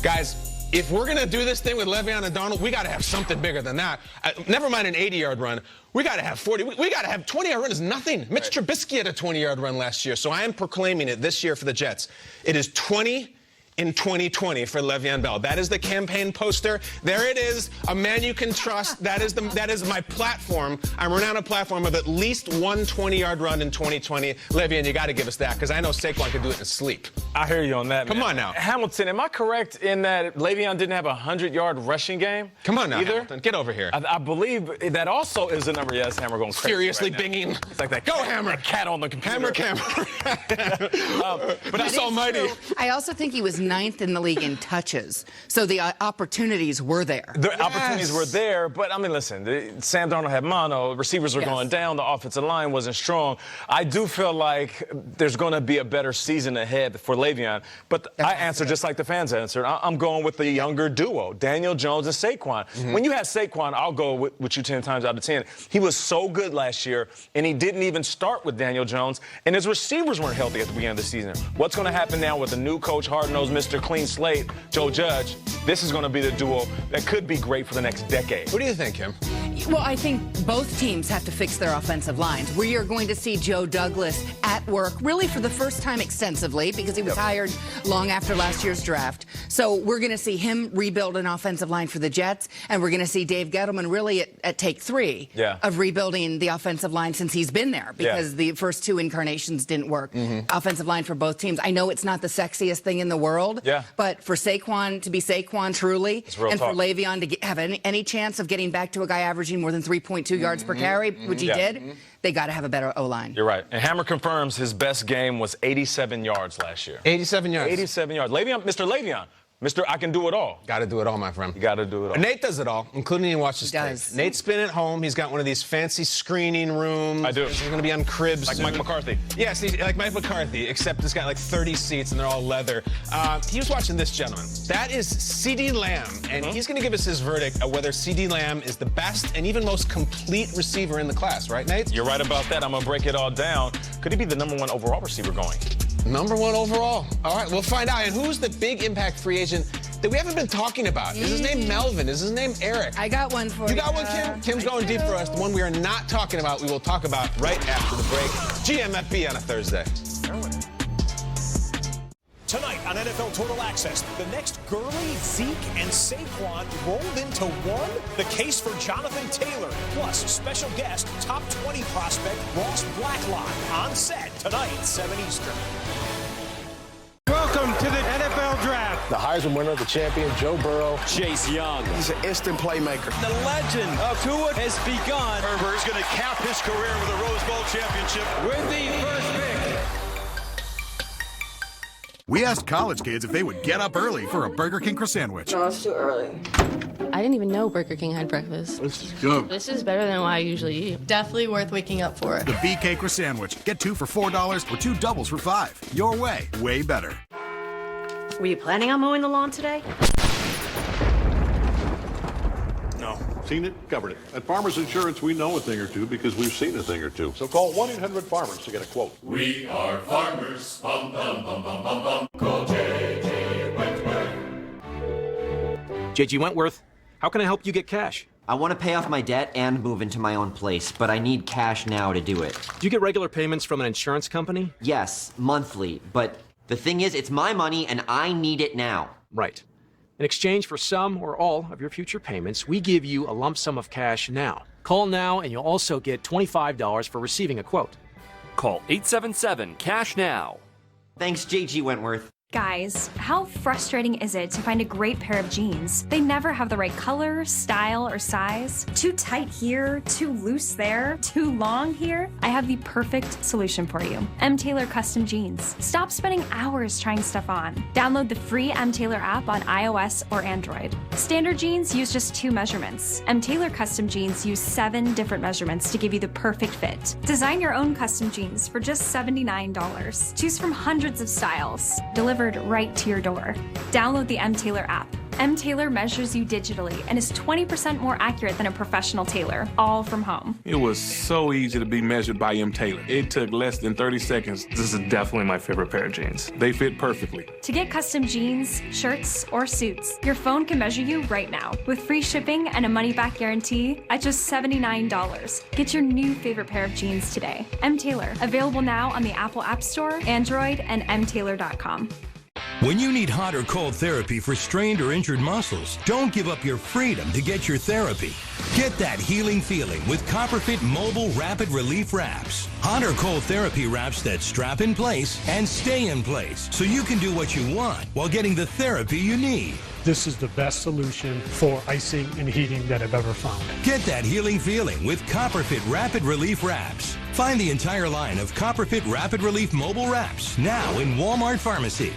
Guys, if we're going to do this thing with Le'Veon and Donald, we got to have something bigger than that. Never mind an 80-yard run. We got to have 40. We got to have 20-yard run is nothing. Mitch Trubisky had a 20-yard run last year, so I am proclaiming it this year for the Jets. It is 20 in 2020 for Le'Veon Bell. That is the campaign poster. There it is, a man you can trust. That is my platform. I'm running on a platform of at least one 20-yard run in 2020. Le'Veon, you got to give us that, because I know Saquon could do it in his sleep. I hear you on that, man. Come on now. Hamilton, am I correct in that Le'Veon didn't have a 100-yard rushing game? Come on now, either? Hamilton. Get over here. I believe that also is a number. Yes, Hammer going crazy. Furiously right binging. It's like that. Go, Hammer. That cat on the computer. Hammer. But that's almighty. I also think he was 9th in the league in touches. So the opportunities were there. The opportunities were there, but I mean, listen, Sam Darnold had mono, receivers were going down, the offensive line wasn't strong. I do feel like there's going to be a better season ahead for Le'Veon, but I answer just like the fans answered. I'm going with the younger duo, Daniel Jones and Saquon. When you have Saquon, I'll go with you 10 times out of 10. He was so good last year, and he didn't even start with Daniel Jones, and his receivers weren't healthy at the beginning of the season. What's going to happen now with the new coach, hard-nosed Mr. Clean Slate, Joe Judge? This is going to be the duo that could be great for the next decade. What do you think, Kim? Well, I think both teams have to fix their offensive lines. We are going to see Joe Douglas at work, really for the first time extensively, because he was hired long after last year's draft. So we're going to see him rebuild an offensive line for the Jets, and we're going to see Dave Gettleman really at take 3 of rebuilding the offensive line since he's been there, because the first 2 incarnations didn't work. Offensive line for both teams. I know it's not the sexiest thing in the world, but for Saquon to be Saquon truly, and for Le'Veon to have any chance of getting back to a guy averaging more than 3.2 yards per carry, which he did, they got to have a better O-line. You're right. And Hammer confirms his best game was 87 yards last year. 87 yards. 87 yards. Le'Veon, Mr. Le'Veon. Mr. I can do it all. Got to do it all, my friend. You got to do it all. Nate does it all, including he watches tape. Nate's been at home. He's got one of these fancy screening rooms. I do. He's going to be on cribs. Like Mike McCarthy. Yes, like Mike McCarthy, except it's got like 30 seats and they're all leather. He was watching this gentleman. That is CeeDee Lamb, and he's going to give us his verdict of whether CeeDee Lamb is the best and even most complete receiver in the class. Right, Nate? You're right about that. I'm going to break it all down. Could he be the #1 overall receiver going? #1 overall. All right, we'll find out. And who's the big impact free agent that we haven't been talking about? Is his name Melvin? Is his name Eric? I got one for you. You got one, Kim? Kim's going deep for us. The one we are not talking about, we will talk about right after the break. GMFB on a Thursday. Tonight on NFL Total Access, the next Gurley, Zeke, and Saquon rolled into one. The case for Jonathan Taylor, plus special guest, top 20 prospect Ross Blacklock on set tonight, 7 Eastern. Welcome to the NFL Draft. The Heisman winner, the champion, Joe Burrow. Chase Young. He's an instant playmaker. The legend of Tua has begun. Herbert is going to cap his career with a Rose Bowl championship. With the first pick. We asked college kids if they would get up early for a Burger King croissant. No, it's too early. I didn't even know Burger King had breakfast. This is good. This is better than what I usually eat. Definitely worth waking up for. The BK croissant. Get 2 for $4 or 2 doubles for $5. Your way better. Were you planning on mowing the lawn today? No. Seen it, covered it. At Farmers Insurance, we know a thing or two because we've seen a thing or two. So call 1-800-FARMERS to get a quote. We are farmers. Bum, bum, bum, bum, bum, bum. Call J.G. Wentworth. J.G. Wentworth, how can I help you get cash? I want to pay off my debt and move into my own place, but I need cash now to do it. Do you get regular payments from an insurance company? Yes, monthly, but the thing is, it's my money and I need it now. Right. In exchange for some or all of your future payments, we give you a lump sum of cash now. Call now and you'll also get $25 for receiving a quote. Call 877-CASH-NOW. Thanks, J.G. Wentworth. Guys, how frustrating is it to find a great pair of jeans? They never have the right color, style, or size. Too tight here, too loose there, too long here. I have the perfect solution for you. M. Taylor Custom Jeans. Stop spending hours trying stuff on. Download the free M. Taylor app on iOS or Android. Standard jeans use just 2 measurements. M. Taylor Custom Jeans use 7 different measurements to give you the perfect fit. Design your own custom jeans for just $79. Choose from hundreds of styles. Delivered right to your door. Download the M. Taylor app. M. Taylor measures you digitally and is 20% more accurate than a professional tailor, all from home. It was so easy to be measured by M. Taylor. It took less than 30 seconds. This is definitely my favorite pair of jeans. They fit perfectly. To get custom jeans, shirts, or suits, your phone can measure you right now with free shipping and a money-back guarantee at just $79. Get your new favorite pair of jeans today. M. Taylor, available now on the Apple App Store, Android, and mtaylor.com. When you need hot or cold therapy for strained or injured muscles, don't give up your freedom to get your therapy. Get that healing feeling with CopperFit Mobile Rapid Relief Wraps. Hot or cold therapy wraps that strap in place and stay in place so you can do what you want while getting the therapy you need. This is the best solution for icing and heating that I've ever found. Get that healing feeling with CopperFit Rapid Relief Wraps. Find the entire line of CopperFit Rapid Relief Mobile Wraps now in Walmart Pharmacy.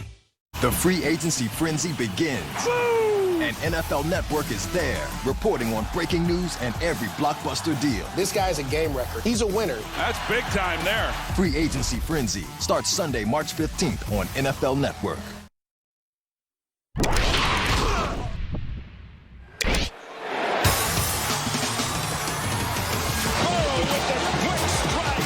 The free agency frenzy begins. Woo! And NFL Network is there, reporting on breaking news and every blockbuster deal. This guy's a game record. He's a winner. That's big time there. Free agency frenzy starts Sunday, March 15th on NFL Network.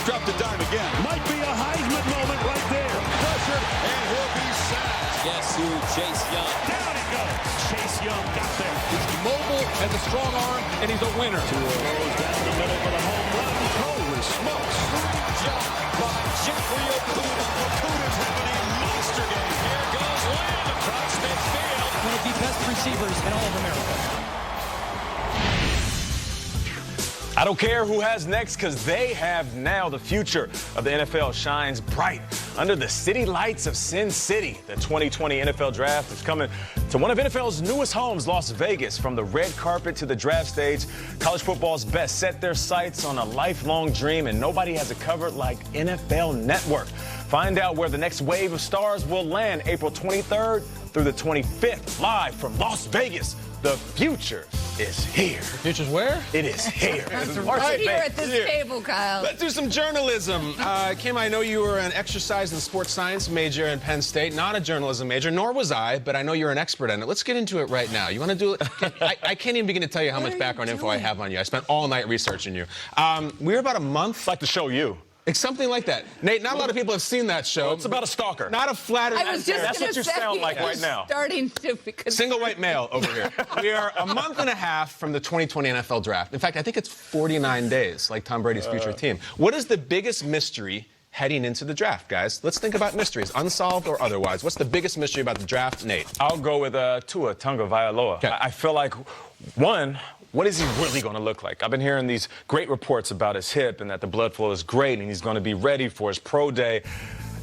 Dropped the dime again. Might be a Heisman moment right there. Pressure, and he'll be sacked. Guess who? Chase Young. Down he goes. Chase Young got there. He's mobile, has a strong arm, and he's a winner. Tua goes down the middle for the home run. Holy smokes. Job by Jeffrey Okuda. Okuda's having a monster game. Here goes Lamb across midfield. One of the best receivers in all of America. I don't care who has next because they have now. The future of the NFL shines bright under the city lights of Sin City. The 2020 NFL Draft is coming to one of NFL's newest homes, Las Vegas. From the red carpet to the draft stage, college football's best set their sights on a lifelong dream, and nobody has it covered like NFL Network. Find out where the next wave of stars will land April 23rd through the 25th, live from Las Vegas. The future is here. The future's where? It is here. Right here at this table, Kyle. Let's do some journalism. Kim, I know you were an exercise and sports science major in Penn State, not a journalism major, nor was I, but I know you're an expert in it. Let's get into it right now. You want to do it? I can't even begin to tell you how much background info I have on you. I spent all night researching you. We're about a month. Like to show you. It's something like that. Nate, not a lot of people have seen that show. Well, it's about a stalker. Not a flattering. I was just That's what you sound like right now. Starting to because single white male over here. We are a month and a half from the 2020 NFL Draft. In fact, I think it's 49 days, like Tom Brady's future team. What is the biggest mystery heading into the draft, guys? Let's think about mysteries, unsolved or otherwise. What's the biggest mystery about the draft, Nate? I'll go with Tua Tagovailoa. Okay. I feel like, one, what is he really going to look like? I've been hearing these great reports about his hip and that the blood flow is great and he's going to be ready for his pro day.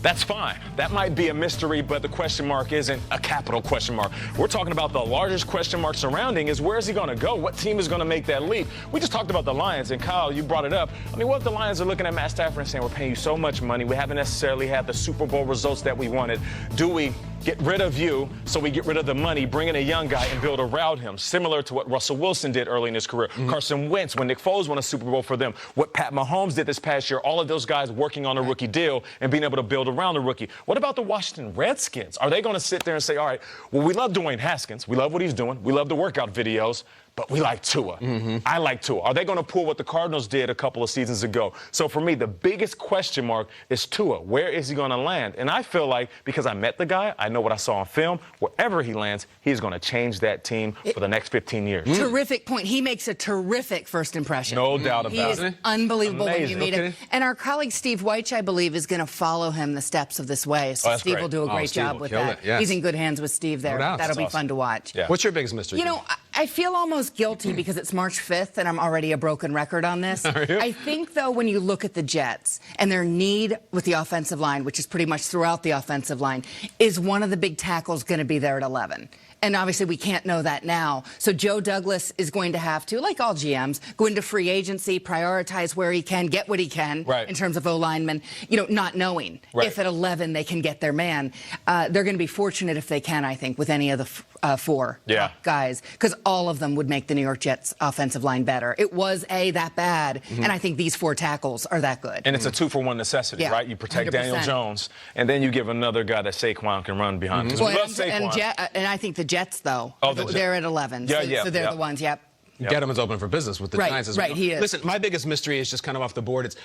That's fine. That might be a mystery, but the question mark isn't a capital question mark. We're talking about the largest question mark surrounding is where is he going to go? What team is going to make that leap? We just talked about the Lions, and Kyle, you brought it up. I mean, what if the Lions are looking at Matt Stafford and saying, we're paying you so much money, we haven't necessarily had the Super Bowl results that we wanted. Do we get rid of you so we get rid of the money, bring in a young guy and build around him, similar to what Russell Wilson did early in his career, Carson Wentz, when Nick Foles won a Super Bowl for them, what Pat Mahomes did this past year, all of those guys working on a rookie deal and being able to build around the rookie. What about the Washington Redskins? Are they going to sit there and say, all right, well, we love Dwayne Haskins. We love what he's doing. We love the workout videos. But we like Tua. I like Tua. Are they going to pull what the Cardinals did a couple of seasons ago? So for me, the biggest question mark is Tua. Where is he going to land? And I feel like because I met the guy, I know what I saw on film, wherever he lands, he's going to change that team for the next 15 years. Terrific point. He makes a terrific first impression. No doubt about it. He is unbelievable when you meet him. Okay. And our colleague Steve Weich, I believe, is going to follow him the steps of this way. So Steve will do a great job with that. Yes. He's in good hands with Steve there. No doubt. That'll be fun to watch. Yeah. What's your biggest mystery? You know, I feel almost guilty because it's March 5th and I'm already a broken record on this. Are you? I think, though, when you look at the Jets and their need with the offensive line, which is pretty much throughout the offensive line, is one of the big tackles going to be there at 11? And obviously we can't know that now. So Joe Douglas is going to have to, like all GMs, go into free agency, prioritize where he can, get what he can in terms of O-linemen, not knowing if at 11 they can get their man. They're going to be fortunate if they can, I think, with any of the four guys, because all of them would make the New York Jets offensive line better. It was that bad, and I think these 4 tackles are that good. And it's a 2-for-1 necessity, right? You protect 100%. Daniel Jones, and then you give another guy that Saquon can run behind. Because we love Saquon. And I think the Jets, though, they're at 11. So they're the ones, Gettleman's open for business with the Giants as well. Right, he is. Listen, my biggest mystery is just kind of off the board. It's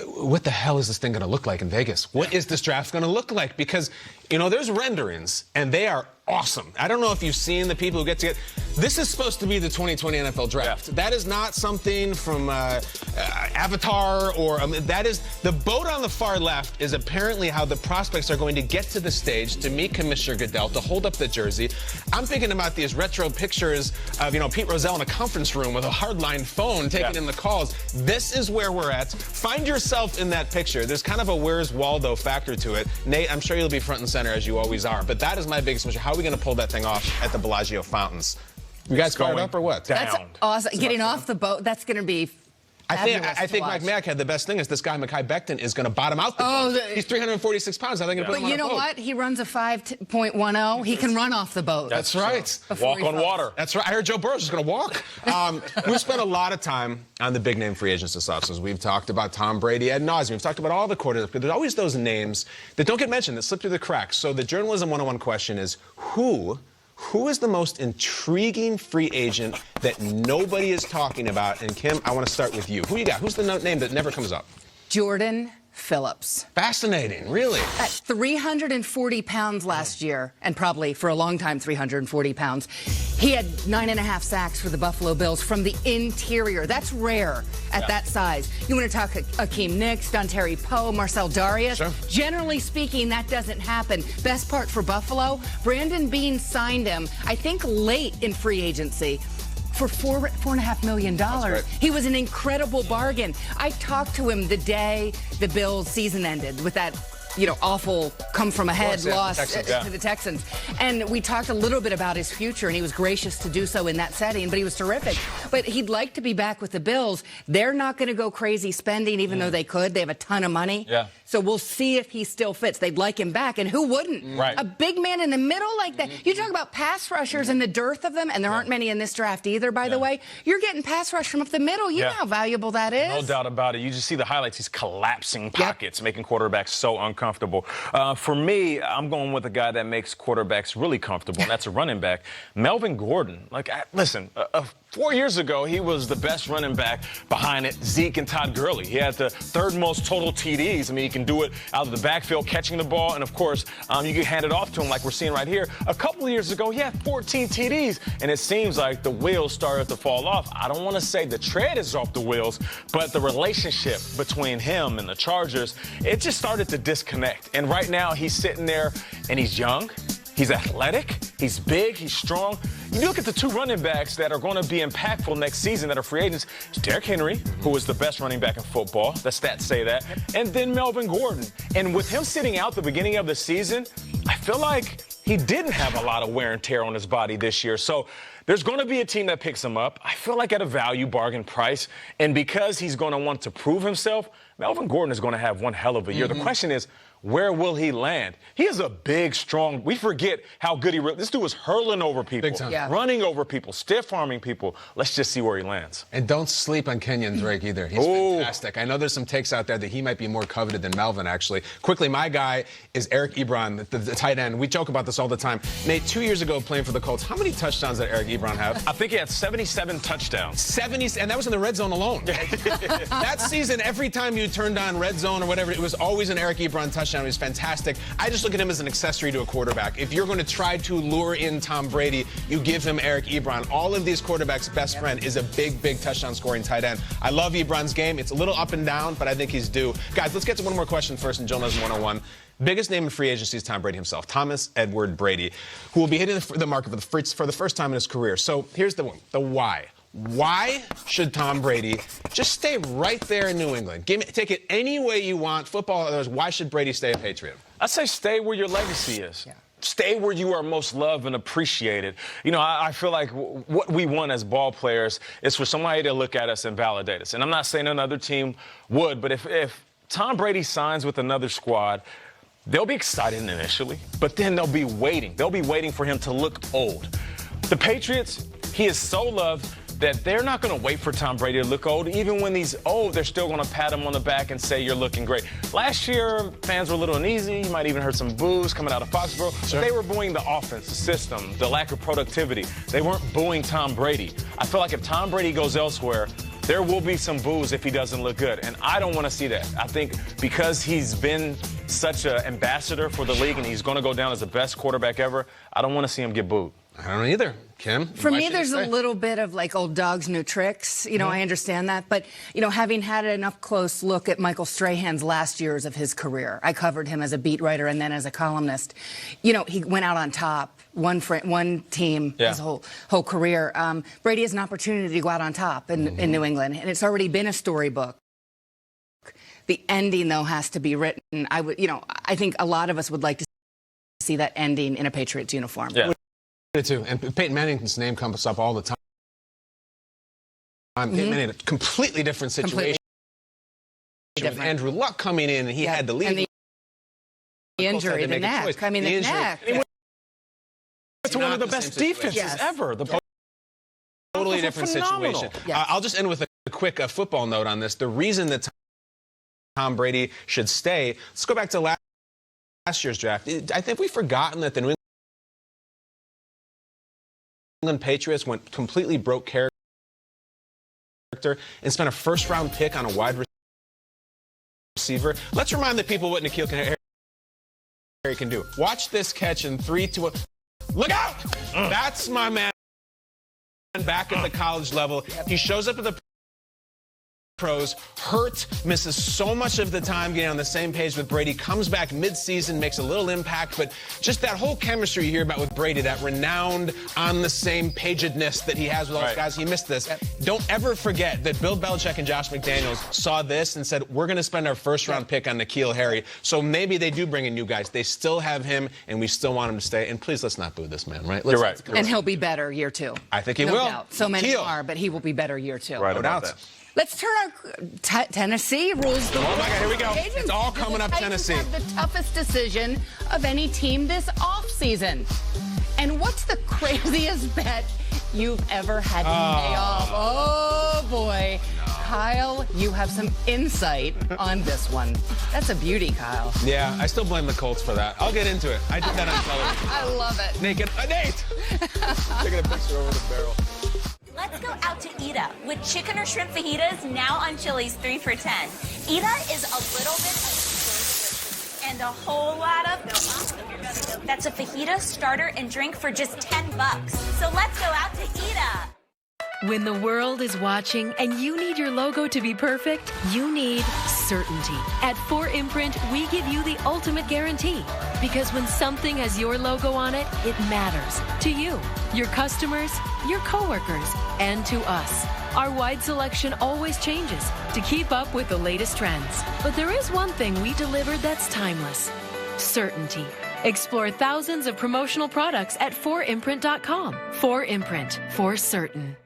what the hell is this thing going to look like in Vegas? What is this draft going to look like? Because, there's renderings, and they are awesome. I don't know if you've seen the people who get together. This is supposed to be the 2020 NFL draft. Yeah. That is not something from Avatar or that is the boat on the far left is apparently how the prospects are going to get to the stage to meet Commissioner Goodell, to hold up the jersey. I'm thinking about these retro pictures of, Pete Rozelle in a conference room with a hardline phone taking in the calls. This is where we're at. Find yourself in that picture. There's kind of a Where's Waldo factor to it. Nate, I'm sure you'll be front and center as you always are, but that is my biggest mystery. How are we going to pull that thing off at the Bellagio fountains? You guys fired up or what? That's awesome. Getting off the boat, that's going to be I think Mike Mack had the best thing is this guy, Mekhi Becton, is going to bottom out the boat. He's 346 pounds. I think But you know what? He runs a 5.10. He can run off the boat. That's right. Walk on water. That's right. I heard Joe Burrow's just going to walk. We've spent a lot of time on the big name free agents this offseason. We've talked about Tom Brady ad nauseum. We've talked about all the quarterbacks. But there's always those names that don't get mentioned, that slip through the cracks. So the Journalism 101 question is, who is the most intriguing free agent that nobody is talking about? And Kim, I want to start with you. Who you got? Who's the name that never comes up? Jordan Phillips. Fascinating, really. At 340 pounds last year, and probably for a long time 340 pounds, he had 9.5 sacks for the Buffalo Bills from the interior. That's rare at that size. You want to talk Akeem Nicks, Dontari Poe, Marcel Darius? Sure. Generally speaking, that doesn't happen. Best part for Buffalo, Brandon Beane signed him, I think, late in free agency for $4.5 million. Right. He was an incredible bargain. I talked to him the day the Bills season ended with that awful come from ahead loss to the Texans. And we talked a little bit about his future, and he was gracious to do so in that setting, but he was terrific. But he'd like to be back with the Bills. They're not going to go crazy spending, even though they could. They have a ton of money. Yeah. So we'll see if he still fits. They'd like him back, and who wouldn't? Right. A big man in the middle like that. You talk about pass rushers and the dearth of them, and there aren't many in this draft either, by the way. You're getting pass rush from up the middle. You know how valuable that is. No doubt about it. You just see the highlights. He's collapsing pockets, making quarterbacks so uncomfortable. For me, I'm going with a guy that makes quarterbacks really comfortable, and that's a running back. Melvin Gordon. Listen, 4 years ago, he was the best running back behind it, Zeke and Todd Gurley. He had the third most total TDs. I mean, he can do it out of the backfield, catching the ball, and, of course, you can hand it off to him like we're seeing right here. A couple of years ago, he had 14 TDs, and it seems like the wheels started to fall off. I don't want to say the tread is off the wheels, but the relationship between him and the Chargers, it just started to disconnect. And right now, he's sitting there, and he's young. He's athletic, he's big, he's strong. You look at the two running backs that are going to be impactful next season that are free agents. It's Derrick Henry, who is the best running back in football. The stats say that. And then Melvin Gordon. And with him sitting out the beginning of the season, I feel like he didn't have a lot of wear and tear on his body this year. So there's going to be a team that picks him up. I feel like at a value bargain price. And because he's going to want to prove himself, Melvin Gordon is going to have one hell of a year. The question is, where will he land? He is a big, strong. We forget how good this dude was hurling over people, running over people, stiff-arming people. Let's just see where he lands. And don't sleep on Kenyon Drake either. He's fantastic. I know there's some takes out there that he might be more coveted than Melvin, actually. Quickly, my guy is Eric Ebron, the tight end. We joke about this all the time. Nate, 2 years ago playing for the Colts, how many touchdowns did Eric Ebron have? I think he had 77 touchdowns. 70, and that was in the red zone alone. That season, every time you turned on red zone or whatever, it was always an Eric Ebron touchdown. touchdown. He was fantastic. I just look at him as an accessory to a quarterback. If you're going to try to lure in Tom Brady, you give him Eric Ebron. All of these quarterbacks' best friend is a big touchdown scoring tight end. I love Ebron's game. It's a little up and down, but I think he's due. Guys, let's get to one more question first in Journalism 101. Biggest name in free agency is Tom Brady himself, Thomas Edward Brady, who will be hitting the market for the first time in his career. So here's the why. Why should Tom Brady just stay right there in New England? Take it any way you want. Football, otherwise, why should Brady stay a Patriot? I say stay where your legacy is. Yeah. Stay where you are most loved and appreciated. You know, I feel like what we want as ball players is for somebody to look at us and validate us. And I'm not saying another team would, but if Tom Brady signs with another squad, they'll be excited initially, but then they'll be waiting. They'll be waiting for him to look old. The Patriots, he is so loved that they're not going to wait for Tom Brady to look old. Even when he's old, they're still going to pat him on the back and say, you're looking great. Last year, fans were a little uneasy. You might even heard some boos coming out of Foxborough. Sure. But they were booing the offense, the system, the lack of productivity. They weren't booing Tom Brady. I feel like if Tom Brady goes elsewhere, there will be some boos if he doesn't look good. And I don't want to see that. I think because he's been such an ambassador for the league and he's going to go down as the best quarterback ever, I don't want to see him get booed. I don't either. Kim? For me, there's a little bit of like old dogs, new tricks. You know, I understand that. But, you know, having had an up close look at Michael Strahan's last years of his career, I covered him as a beat writer and then as a columnist. You know, he went out on top, one team his whole career. Brady has an opportunity to go out on top in New England, and it's already been a storybook. The ending, though, has to be written. I think a lot of us would like to see that ending in a Patriots uniform. Yeah. Too. And Peyton Manning's name comes up all the time. Peyton Manning, a completely different situation. With Andrew Luck coming in, and he had to leave. And the injury, the neck. I mean, the neck. It's one of the best defenses ever. Totally different situation. Yes. I'll just end with a quick football note on this. The reason that Tom Brady should stay, let's go back to last year's draft. I think we've forgotten that the New England Patriots went completely broke character and spent a first-round pick on a wide receiver. Let's remind the people what N'Keal Harry can do. Watch this catch in 3, 2, 1. Look out! That's my man back at the college level. He shows up at the pros, hurt, misses so much of the time getting on the same page with Brady, comes back mid-season, makes a little impact, but just that whole chemistry you hear about with Brady, that renowned on the same pagedness that he has with all those guys, he missed this. Don't ever forget that Bill Belichick and Josh McDaniels saw this and said, we're going to spend our first-round pick on N'Keal Harry. So maybe they do bring in new guys. They still have him, and we still want him to stay. And please, let's not boo this man, right? You're right. And he'll be better year 2. I think he will. No doubt. So many are, but he will be better year 2. Right, no doubt. Let's turn our Tennessee rules the world. Oh my God, here we go. It's all coming up, Tennessee. Have the toughest decision of any team this offseason. And what's the craziest bet you've ever had to pay off? Oh boy. Kyle, you have some insight on this one. That's a beauty, Kyle. Yeah, I still blame the Colts for that. I'll get into it. I did that on television. I love it. Naked. Nate! Taking a picture over the barrel. Let's go out to Ida with chicken or shrimp fajitas now on Chili's 3 for $10. Ida is a little bit of and a whole lot of That's a fajita starter and drink for just $10. So let's go out to Ida. When the world is watching and you need your logo to be perfect, you need certainty. At 4imprint, we give you the ultimate guarantee. Because when something has your logo on it, it matters to you, your customers, your coworkers, and to us. Our wide selection always changes to keep up with the latest trends. But there is one thing we delivered that's timeless: certainty. Explore thousands of promotional products at 4imprint.com. 4imprint, for certain.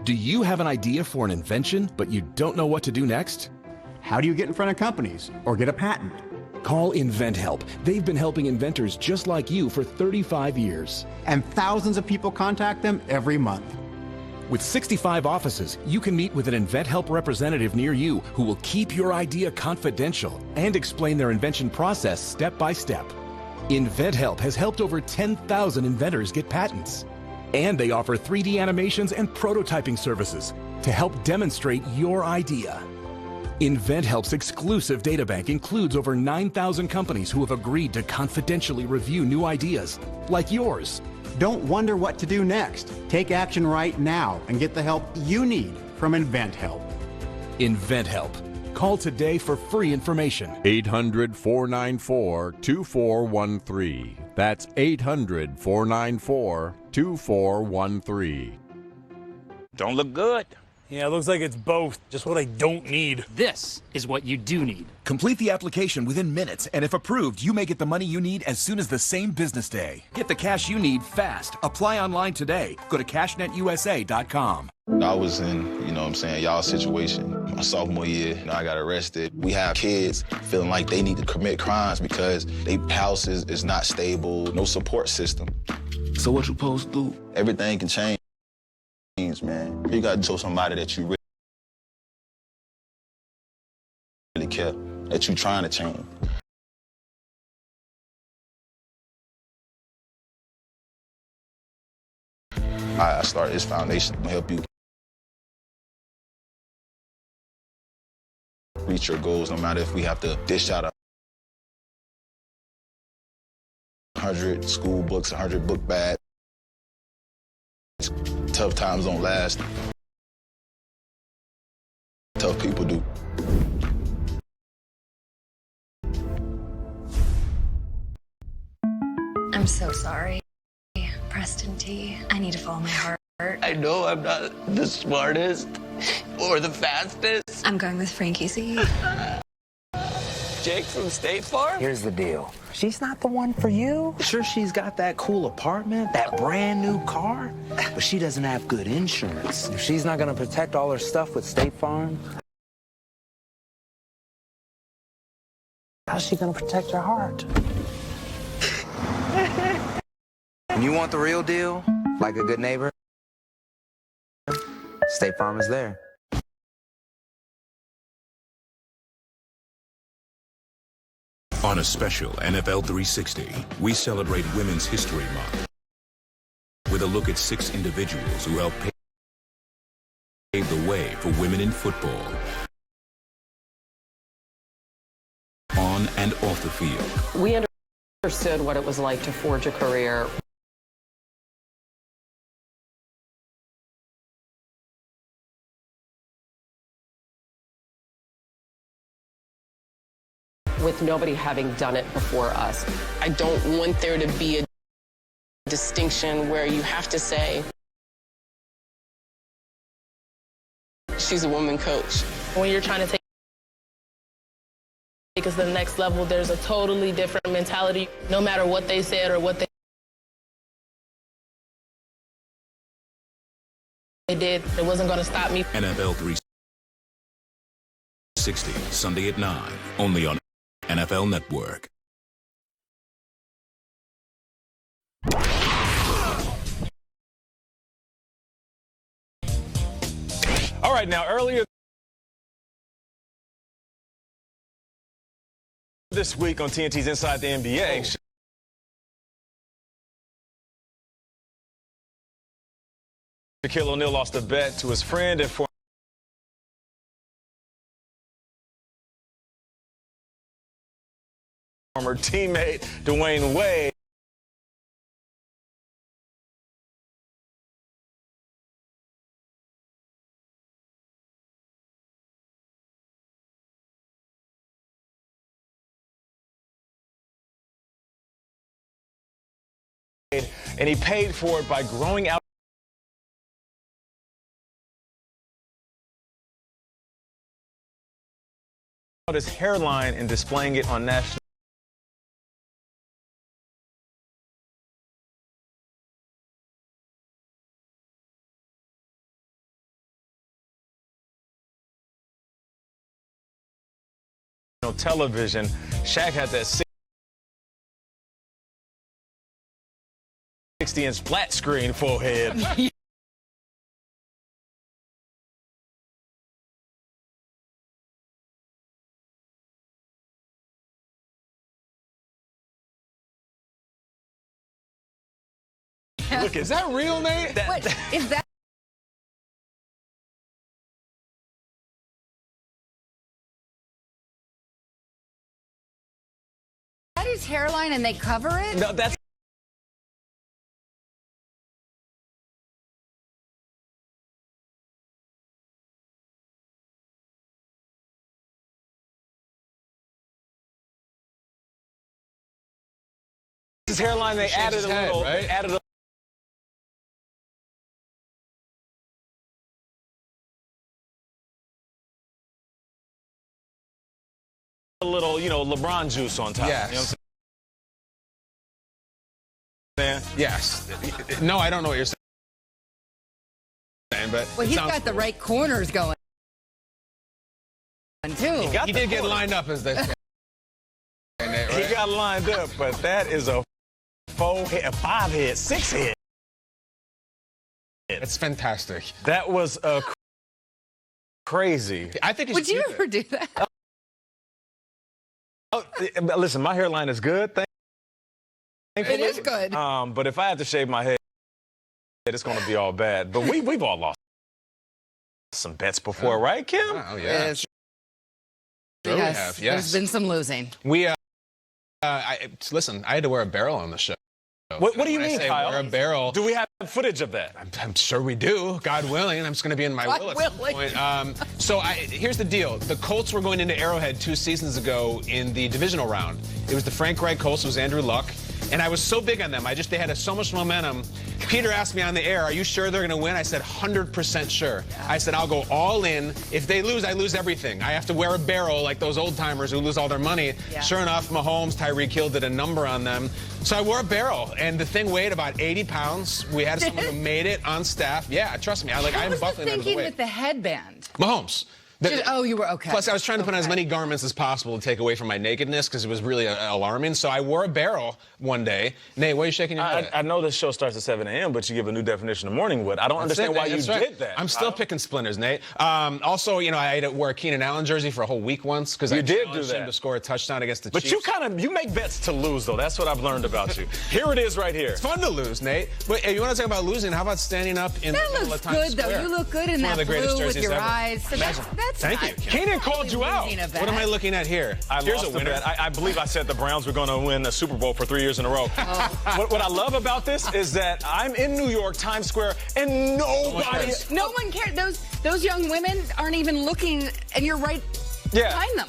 Do you have an idea for an invention, but you don't know what to do next? How do you get in front of companies or get a patent? Call InventHelp. They've been helping inventors just like you for 35 years. And thousands of people contact them every month. With 65 offices, you can meet with an InventHelp representative near you who will keep your idea confidential and explain their invention process step by step. InventHelp has helped over 10,000 inventors get patents. And they offer 3D animations and prototyping services to help demonstrate your idea. InventHelp's exclusive databank includes over 9,000 companies who have agreed to confidentially review new ideas, like yours. Don't wonder what to do next. Take action right now and get the help you need from InventHelp. InventHelp. Call today for free information. 800-494-2413. That's 800-494-2413. Don't look good. Yeah, it looks like it's both. Just what I don't need. This is what you do need. Complete the application within minutes, and if approved, you may get the money you need as soon as the same business day. Get the cash you need fast. Apply online today. Go to cashnetusa.com. I was in, y'all's situation. My sophomore year, I got arrested. We have kids feeling like they need to commit crimes because their house is not stable, no support system. So what you supposed to do? Everything can change, man. You got to show somebody that you really care, that you trying to change. I started this foundation to help you reach your goals, no matter if we have to dish out 100 school books, 100 book bags. Tough times don't last. Tough people do. I'm so sorry, Preston T. I need to follow my heart. I know I'm not the smartest or the fastest. I'm going with Frankie C. Jake from State Farm? Here's the deal. She's not the one for you. Sure, she's got that cool apartment, that brand new car, but she doesn't have good insurance. If she's not gonna protect all her stuff with State Farm, how's she gonna protect her heart? When you want the real deal, like a good neighbor, State Farm is there. On a special NFL 360, we celebrate Women's History Month with a look at 6 individuals who helped pave the way for women in football. On and off the field. We understood what it was like to forge a career. With nobody having done it before us. I don't want there to be a distinction where you have to say, she's a woman coach. When you're trying to take us to the next level, there's a totally different mentality. No matter what they said or what they did, it wasn't going to stop me. NFL 360, Sunday at 9, only on NFL Network. All right, now earlier this week on TNT's Inside the NBA, Shaquille O'Neal lost a bet to his friend and former teammate Dwayne Wade. And he paid for it by growing out his hairline and displaying it on national television. Shaq had that 60-inch flat screen forehead. Look, is that real, Nate? What, is that his hairline and they cover it? No, that's his hairline. They added a little. Right? They added a little, LeBron juice on top. Yes. You know what I'm saying? Yes. No, I don't know what you're saying, but Well, he's got the right corners going, too. He did get lined up, as they say. Right? He got lined up, but that is a 4-head, 5-head, 6-head. It's fantastic. That was crazy. I think he Would should you keep ever it. do that? Listen, my hairline is good. It is good. But if I had to shave my head, it's going to be all bad. But we've all lost some bets before, right, Kim? Oh, yeah. Yes. Sure we Yes, have, There's been some losing. We, listen, I had to wear a barrel on the show. What do you When I mean, say Kyle? wear a barrel. Do we have footage of that? I'm sure we do. God willing, I'm just going to be in my will at some point. So here's the deal. The Colts were going into Arrowhead 2 seasons ago in the divisional round. It was the Frank Reich Colts. It was Andrew Luck. And I was so big on them. They had so much momentum. Peter asked me on the air, are you sure they're going to win? I said, 100% sure. I said, I'll go all in. If they lose, I lose everything. I have to wear a barrel like those old timers who lose all their money. Yeah. Sure enough, Mahomes, Tyreek Hill did a number on them. So I wore a barrel, and the thing weighed about 80 pounds. We had someone who made it on staff. Yeah, trust me. I'm What was the buckling under the thinking weight. with the headband? Mahomes. You were okay. Plus, I was trying to put on as many garments as possible to take away from my nakedness because it was really alarming. So I wore a barrel one day. Nate, why are you shaking your head? I know this show starts at 7 a.m., but you give a new definition of morningwood. I don't understand why you did that. I'm still picking splinters, Nate. Also, I had to wear a Keenan Allen jersey for a whole week once because I did do challenged him that to score a touchdown against the But Chiefs. you make bets to lose, though. That's what I've learned about you. Here it is right here. It's fun to lose, Nate. But if you want to talk about losing, how about standing up in the middle of Times Good, Square? though. You look good in One of that the greatest blue with jerseys your ever. eyes. So that's Thank you. Keenan called you out. What am I looking at here? Here's lost a the winner. bet. I believe I said the Browns were going to win the Super Bowl for 3 years in a row. What I love about this is that I'm in New York, Times Square, and nobody... No one cares. Those young women aren't even looking, and you're right behind them.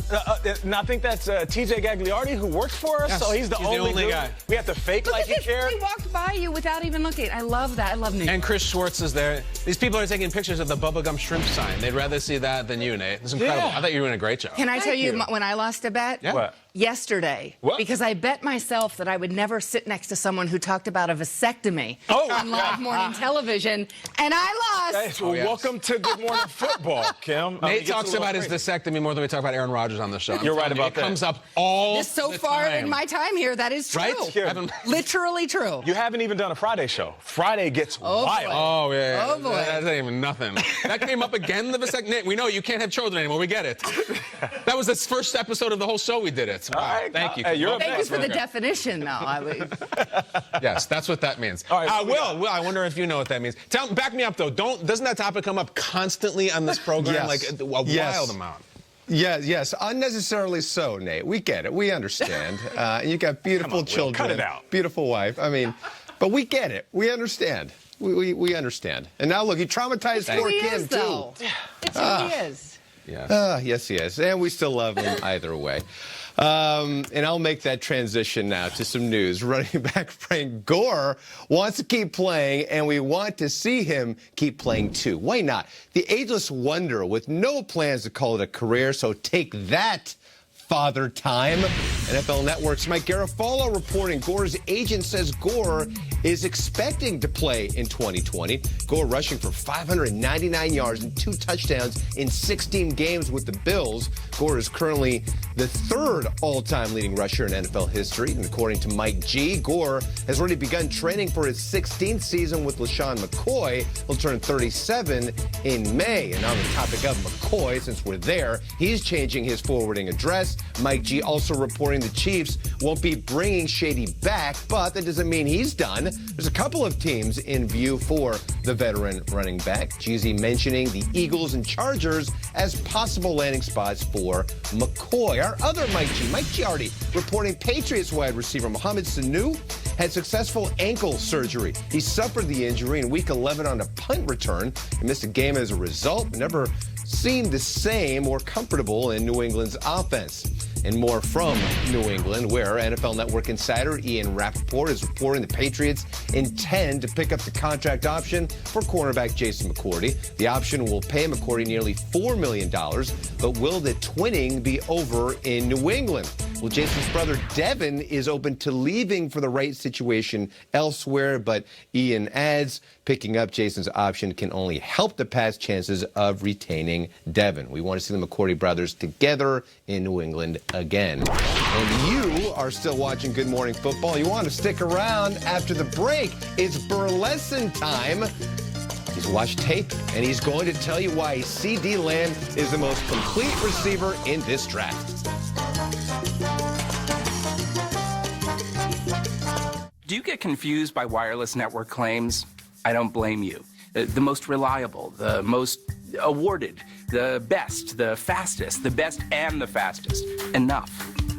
And I think that's TJ Gagliardi, who works for us, Yes, so he's the only dude. guy. We have to fake Look like at he this. cared. He walked by you without even looking. I love that. I love New York. And Chris Schwartz is there. These people are taking pictures of the bubblegum shrimp sign. They'd rather see that than you, Nate. It's incredible. Yeah. I thought you were doing a great job. Can I tell you when I lost a bet? Yeah. What? Yesterday. What? Because I bet myself that I would never sit next to someone who talked about a vasectomy on live morning television, and I lost. Hey, welcome to Good Morning Football, Kim. Nate talks about his vasectomy more than we talk about Aaron Rodgers on the show. You're right about it that. It comes up all So the far time. in my time here, that is true. Right? Literally true. You haven't even done a Friday show. Friday gets Oh, wild. boy. Oh, yeah. Oh, boy. That ain't even nothing. That came up again, the vasectomy. Nate, we know you can't have children anymore. We get it. That was the first episode of the whole show we did it. Wow. right, Thank you. hey, you're Thank you for the definition, though. Yes, that's what that means. All right, Will, I wonder if you know what that means. Back me up, though. Doesn't that topic come up constantly on this program? Yes. Like a wild amount. Yes, unnecessarily so, Nate. We get it. We understand. And you got beautiful children. Cut it out. Beautiful wife. I mean, but we get it. We understand. We understand. And now look, he traumatized poor Kim, too. It's who he is. Yes, he is. And we still love him either way. And I'll make that transition now to some news. Running back Frank Gore wants to keep playing, and we want to see him keep playing too. Why not? The ageless wonder with no plans to call it a career, so take that, Father Time. NFL Network's Mike Garafolo reporting Gore's agent says Gore is expecting to play in 2020. Gore rushing for 599 yards and 2 touchdowns in 16 games with the Bills. Gore is currently the 3rd all-time leading rusher in NFL history. And according to Mike G, Gore has already begun training for his 16th season with LaShawn McCoy. He'll turn 37 in May. And on the topic of McCoy, since we're there, he's changing his forwarding address. Vegas. Mike G also reporting the Chiefs won't be bringing Shady back, but that doesn't mean he's done. There's a couple of teams in view for the veteran running back. GZ mentioning the Eagles and Chargers as possible landing spots for McCoy. Our other Mike G already reporting Patriots wide receiver Mohamed Sanu had successful ankle surgery. He suffered the injury in Week 11 on a punt return. He missed a game as a result. Never seemed the same or comfortable in New England's offense. And more from New England, where NFL Network insider Ian Rappaport is reporting the Patriots intend to pick up the contract option for cornerback Jason McCourty. The option will pay McCourty nearly $4 million, but will the twinning be over in New England? Well, Jason's brother Devin is open to leaving for the right situation elsewhere, but Ian adds picking up Jason's option can only help the Pats' chances of retaining Devin. We want to see the McCourty brothers together in New England again. And you are still watching Good Morning Football. You want to stick around after the break. It's Burleson time. He's watched tape, and he's going to tell you why C.D. Lamb is the most complete receiver in this draft. Do you get confused by wireless network claims? I don't blame you. The most reliable, the most awarded, the best, the fastest, the best and the fastest. Enough.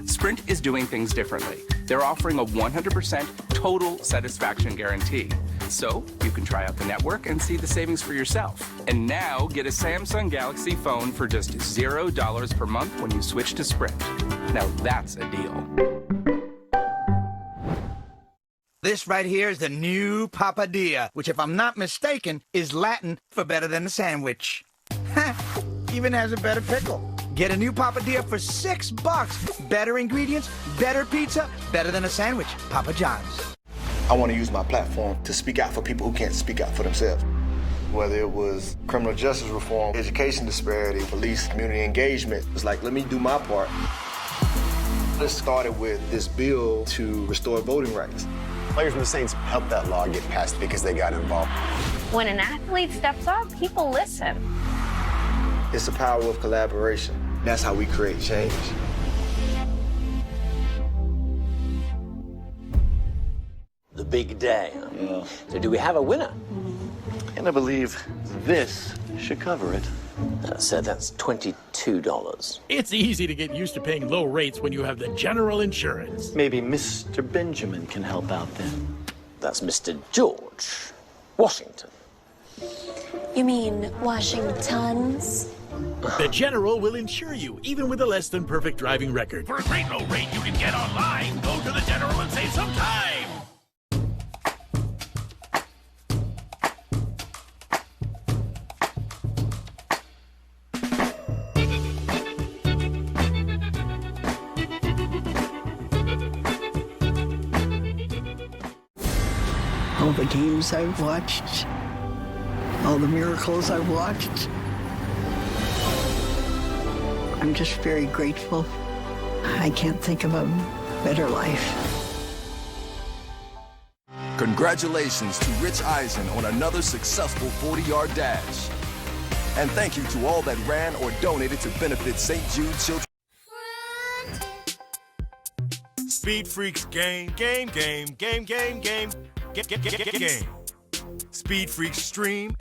Sprint is doing things differently. They're offering a 100% total satisfaction guarantee. So you can try out the network and see the savings for yourself. And now get a Samsung Galaxy phone for just $0 per month when you switch to Sprint. Now that's a deal. This right here is the new papadilla, which, if I'm not mistaken, is Latin for better than a sandwich. Even has a better pickle. Get a new papadilla for $6. Better ingredients, better pizza, better than a sandwich. Papa John's. I want to use my platform to speak out for people who can't speak out for themselves. Whether it was criminal justice reform, education disparity, police community engagement, it's like, let me do my part. It started with this bill to restore voting rights. Players from the Saints helped that law get passed because they got involved. When an athlete steps up, people listen. It's the power of collaboration. That's how we create change. The big day. Yeah. So do we have a winner? And I believe this should cover it. So that's $22. It's easy to get used to paying low rates when you have the General Insurance. Maybe Mr. Benjamin can help out then. That's Mr. George Washington. You mean Washington's? The General will insure you, even with a less than perfect driving record. For a great low rate you can get online, go to the General and save some time. All the games I've watched, all the miracles I've watched. I'm just very grateful. I can't think of a better life. Congratulations to Rich Eisen on another successful 40-yard dash. And thank you to all that ran or donated to benefit St. Jude Children. Speed Freaks game. Speed Freaks stream.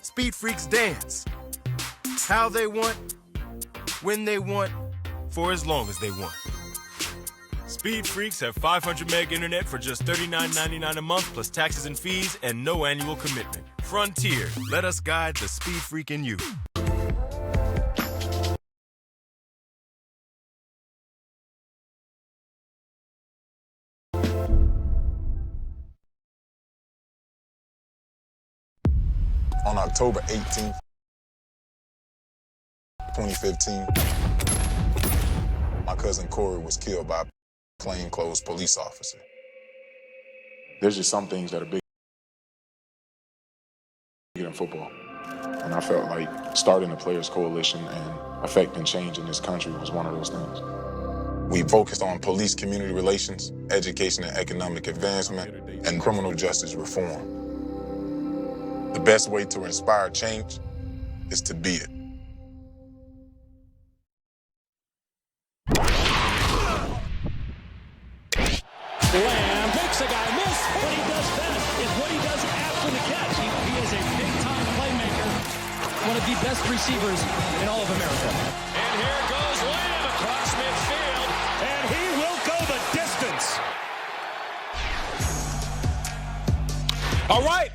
Speed Freaks dance. How they want, when they want, for as long as they want. Speed Freaks have 500 meg internet for just $39.99 a month plus taxes and fees and no annual commitment. Frontier, let us guide the Speed Freak in you. On October 18th, 2015, my cousin Corey was killed by a plainclothes police officer. There's just some things that are bigger than football. And I felt like starting a Players Coalition and affecting change in this country was one of those things. We focused on police community relations, education and economic advancement, and criminal justice reform. The best way to inspire change is to be it. Lamb makes a guy miss. What he does best is what he does after the catch. He is a big-time playmaker. One of the best receivers in all of America. And here goes Lamb across midfield, and he will go the distance. All right.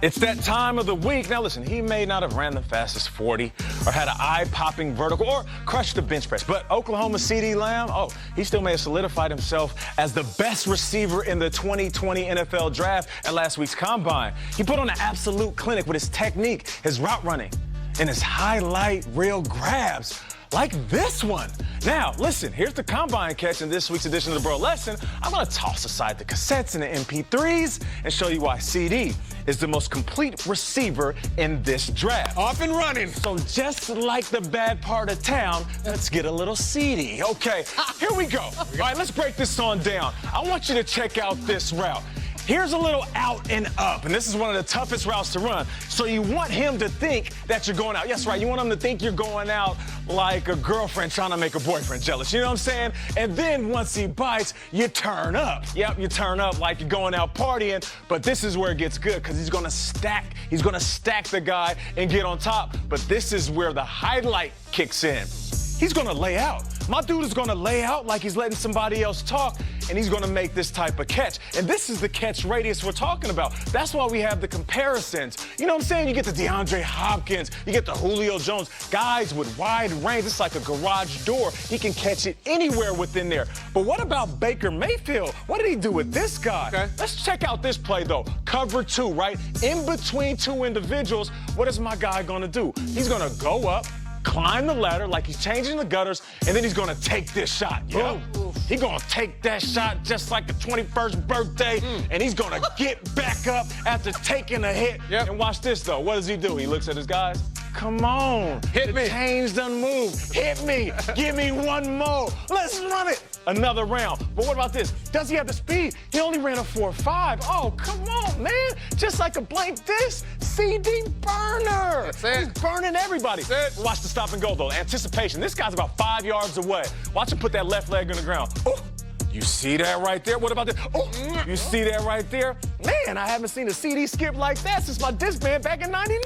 It's that time of the week. Now, listen, he may not have ran the fastest 40 or had an eye-popping vertical or crushed the bench press, but Oklahoma CeeDee Lamb, he still may have solidified himself as the best receiver in the 2020 NFL Draft at last week's Combine. He put on an absolute clinic with his technique, his route running, and his highlight reel grabs. Like this one. Now, listen, here's the Combine catch in this week's edition of the Bro Lesson. I'm going to toss aside the cassettes and the MP3s and show you why CD is the most complete receiver in this draft. Off and running. So just like the bad part of town, let's get a little seedy. Okay, here we go. All right, let's break this on down. I want you to check out this route. Here's a little out and up, and this is one of the toughest routes to run. So you want him to think that you're going out. Yes, right, you want him to think you're going out like a girlfriend trying to make a boyfriend jealous. You know what I'm saying? And then once he bites, you turn up. Yep, you turn up like you're going out partying, but this is where it gets good because he's gonna stack the guy and get on top. But this is where the highlight kicks in. He's gonna lay out. My dude is gonna lay out like he's letting somebody else talk, and he's gonna make this type of catch. And this is the catch radius we're talking about. That's why we have the comparisons. You know what I'm saying? You get the DeAndre Hopkins, you get the Julio Jones, guys with wide range. It's like a garage door. He can catch it anywhere within there. But what about Baker Mayfield? What did he do with this guy? Okay. Let's check out this play, though. Cover two, right? In between two individuals, what is my guy gonna do? He's gonna go up, climb the ladder like he's changing the gutters, and then he's gonna take this shot. Yep. He's gonna take that shot just like a 21st birthday, and he's gonna get back up after taking a hit. Yep. And watch this, though. What does he do? He looks at his guys. Come on. Hit me. The chains done moved. Hit me. Give me one more. Let's run it. Another round. But what about this? Does he have the speed? He only ran a 4.5. Oh, come on, man. Just like a blank disc. CD burner. He's burning everybody. Watch the stop and go, though. Anticipation. This guy's about 5 yards away. Watch him put that left leg on the ground. Ooh. You see that right there? What about this? Oh, you see that right there? Man, I haven't seen a CD skip like that since my disc band back in '99.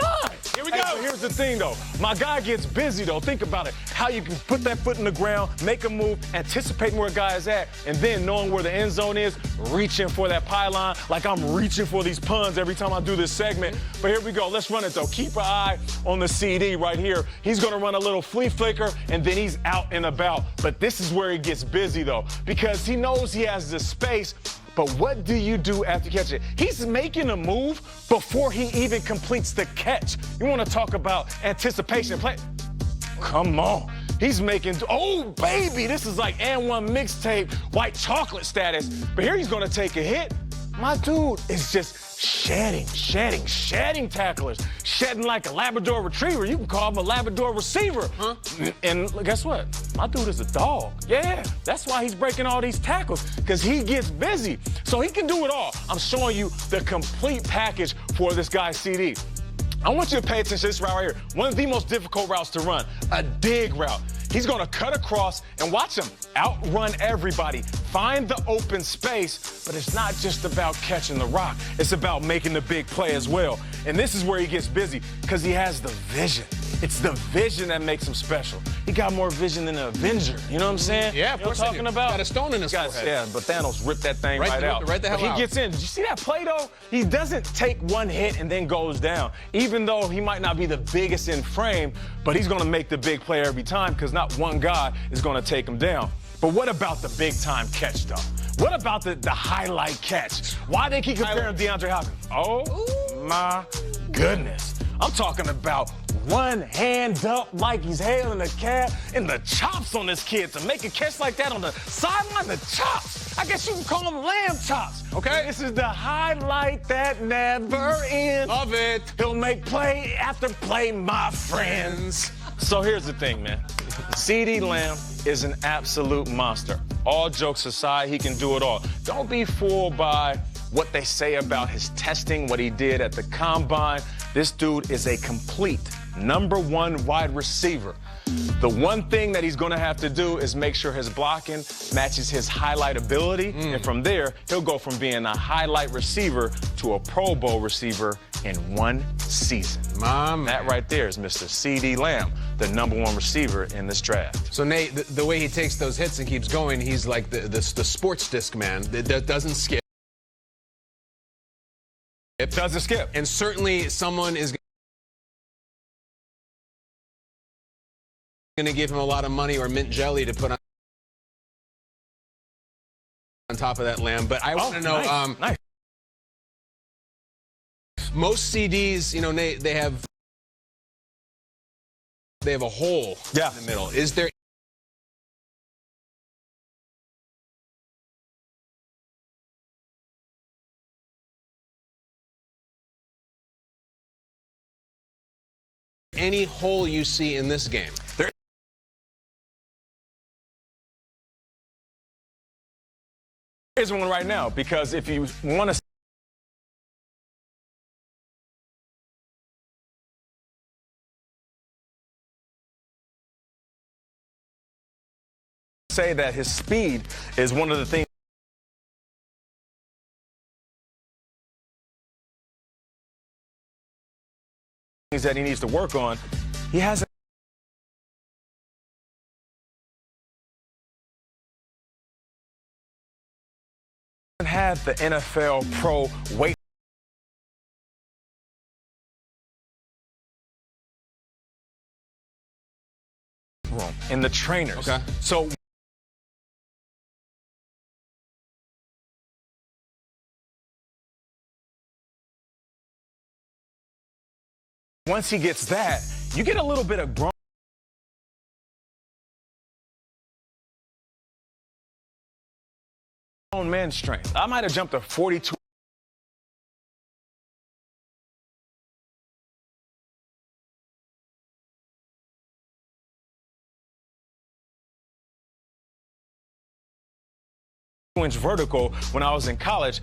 Here we go. Hey, here's the thing, though. My guy gets busy, though. Think about it. How you can put that foot in the ground, make a move, anticipating where a guy is at, and then knowing where the end zone is, reaching for that pylon like I'm reaching for these puns every time I do this segment. But here we go. Let's run it, though. Keep an eye on the CD right here. He's going to run a little flea flicker, and then he's out and about. But this is where he gets busy, though, because he knows he has the space. But what do you do after you catch it? He's making a move before he even completes the catch. You want to talk about anticipation and play? Come on. He's making, oh, baby, this is like And One mixtape, white chocolate status. But here he's going to take a hit. My dude is just shedding tacklers. Shedding like a Labrador retriever. You can call him a Labrador receiver. Huh? And guess what? My dude is a dog. Yeah, that's why he's breaking all these tackles, because he gets busy. So he can do it all. I'm showing you the complete package for this guy, CD. I want you to pay attention to this route right here. One of the most difficult routes to run, a dig route. He's going to cut across and watch him outrun everybody, find the open space, but it's not just about catching the rock. It's about making the big play as well. And this is where he gets busy, because he has the vision. It's the vision that makes him special. He got more vision than an Avenger. You know what I'm saying? Yeah, of course. You know what I'm talking about? Got a stone in his forehead. Yeah, but Thanos ripped that thing right out. Right the hell out. He gets in. Did you see that play, though? He doesn't take one hit and then goes down. Even though he might not be the biggest in frame, but he's going to make the big play every time, because not one guy is going to take him down. But what about the big-time catch, though? What about the highlight catch? Why they keep comparing DeAndre Hopkins? Oh, my goodness. I'm talking about one hand up like he's hailing a cab, and the chops on this kid to make a catch like that on the sideline, the chops. I guess you can call them lamb chops. Okay? This is the highlight that never ends. Love it. He'll make play after play, my friends. So here's the thing, man. CeeDee Lamb is an absolute monster. All jokes aside, he can do it all. Don't be fooled by what they say about his testing, what he did at the Combine. This dude is a complete #1 wide receiver. The one thing that he's going to have to do is make sure his blocking matches his highlight ability. And from there, he'll go from being a highlight receiver to a Pro Bowl receiver in 1 season. That right there is Mr. C.D. Lamb, the #1 receiver in this draft. So, Nate, the way he takes those hits and keeps going, he's like the sports disc man that doesn't skip. It doesn't skip. And certainly someone is going to give him a lot of money or mint jelly to put on top of that Lamb. But I want to know, nice. Most CDs, you know, Nate, they have a hole in the middle. Is there any hole you see in this game? There is one right now, because if you want to say that his speed is one of the things that he needs to work on, he hasn't had the NFL Pro weight room in the trainers. Okay. So once he gets that, you get a little bit of grown man strength. I might have jumped a 42. Inch vertical when I was in college.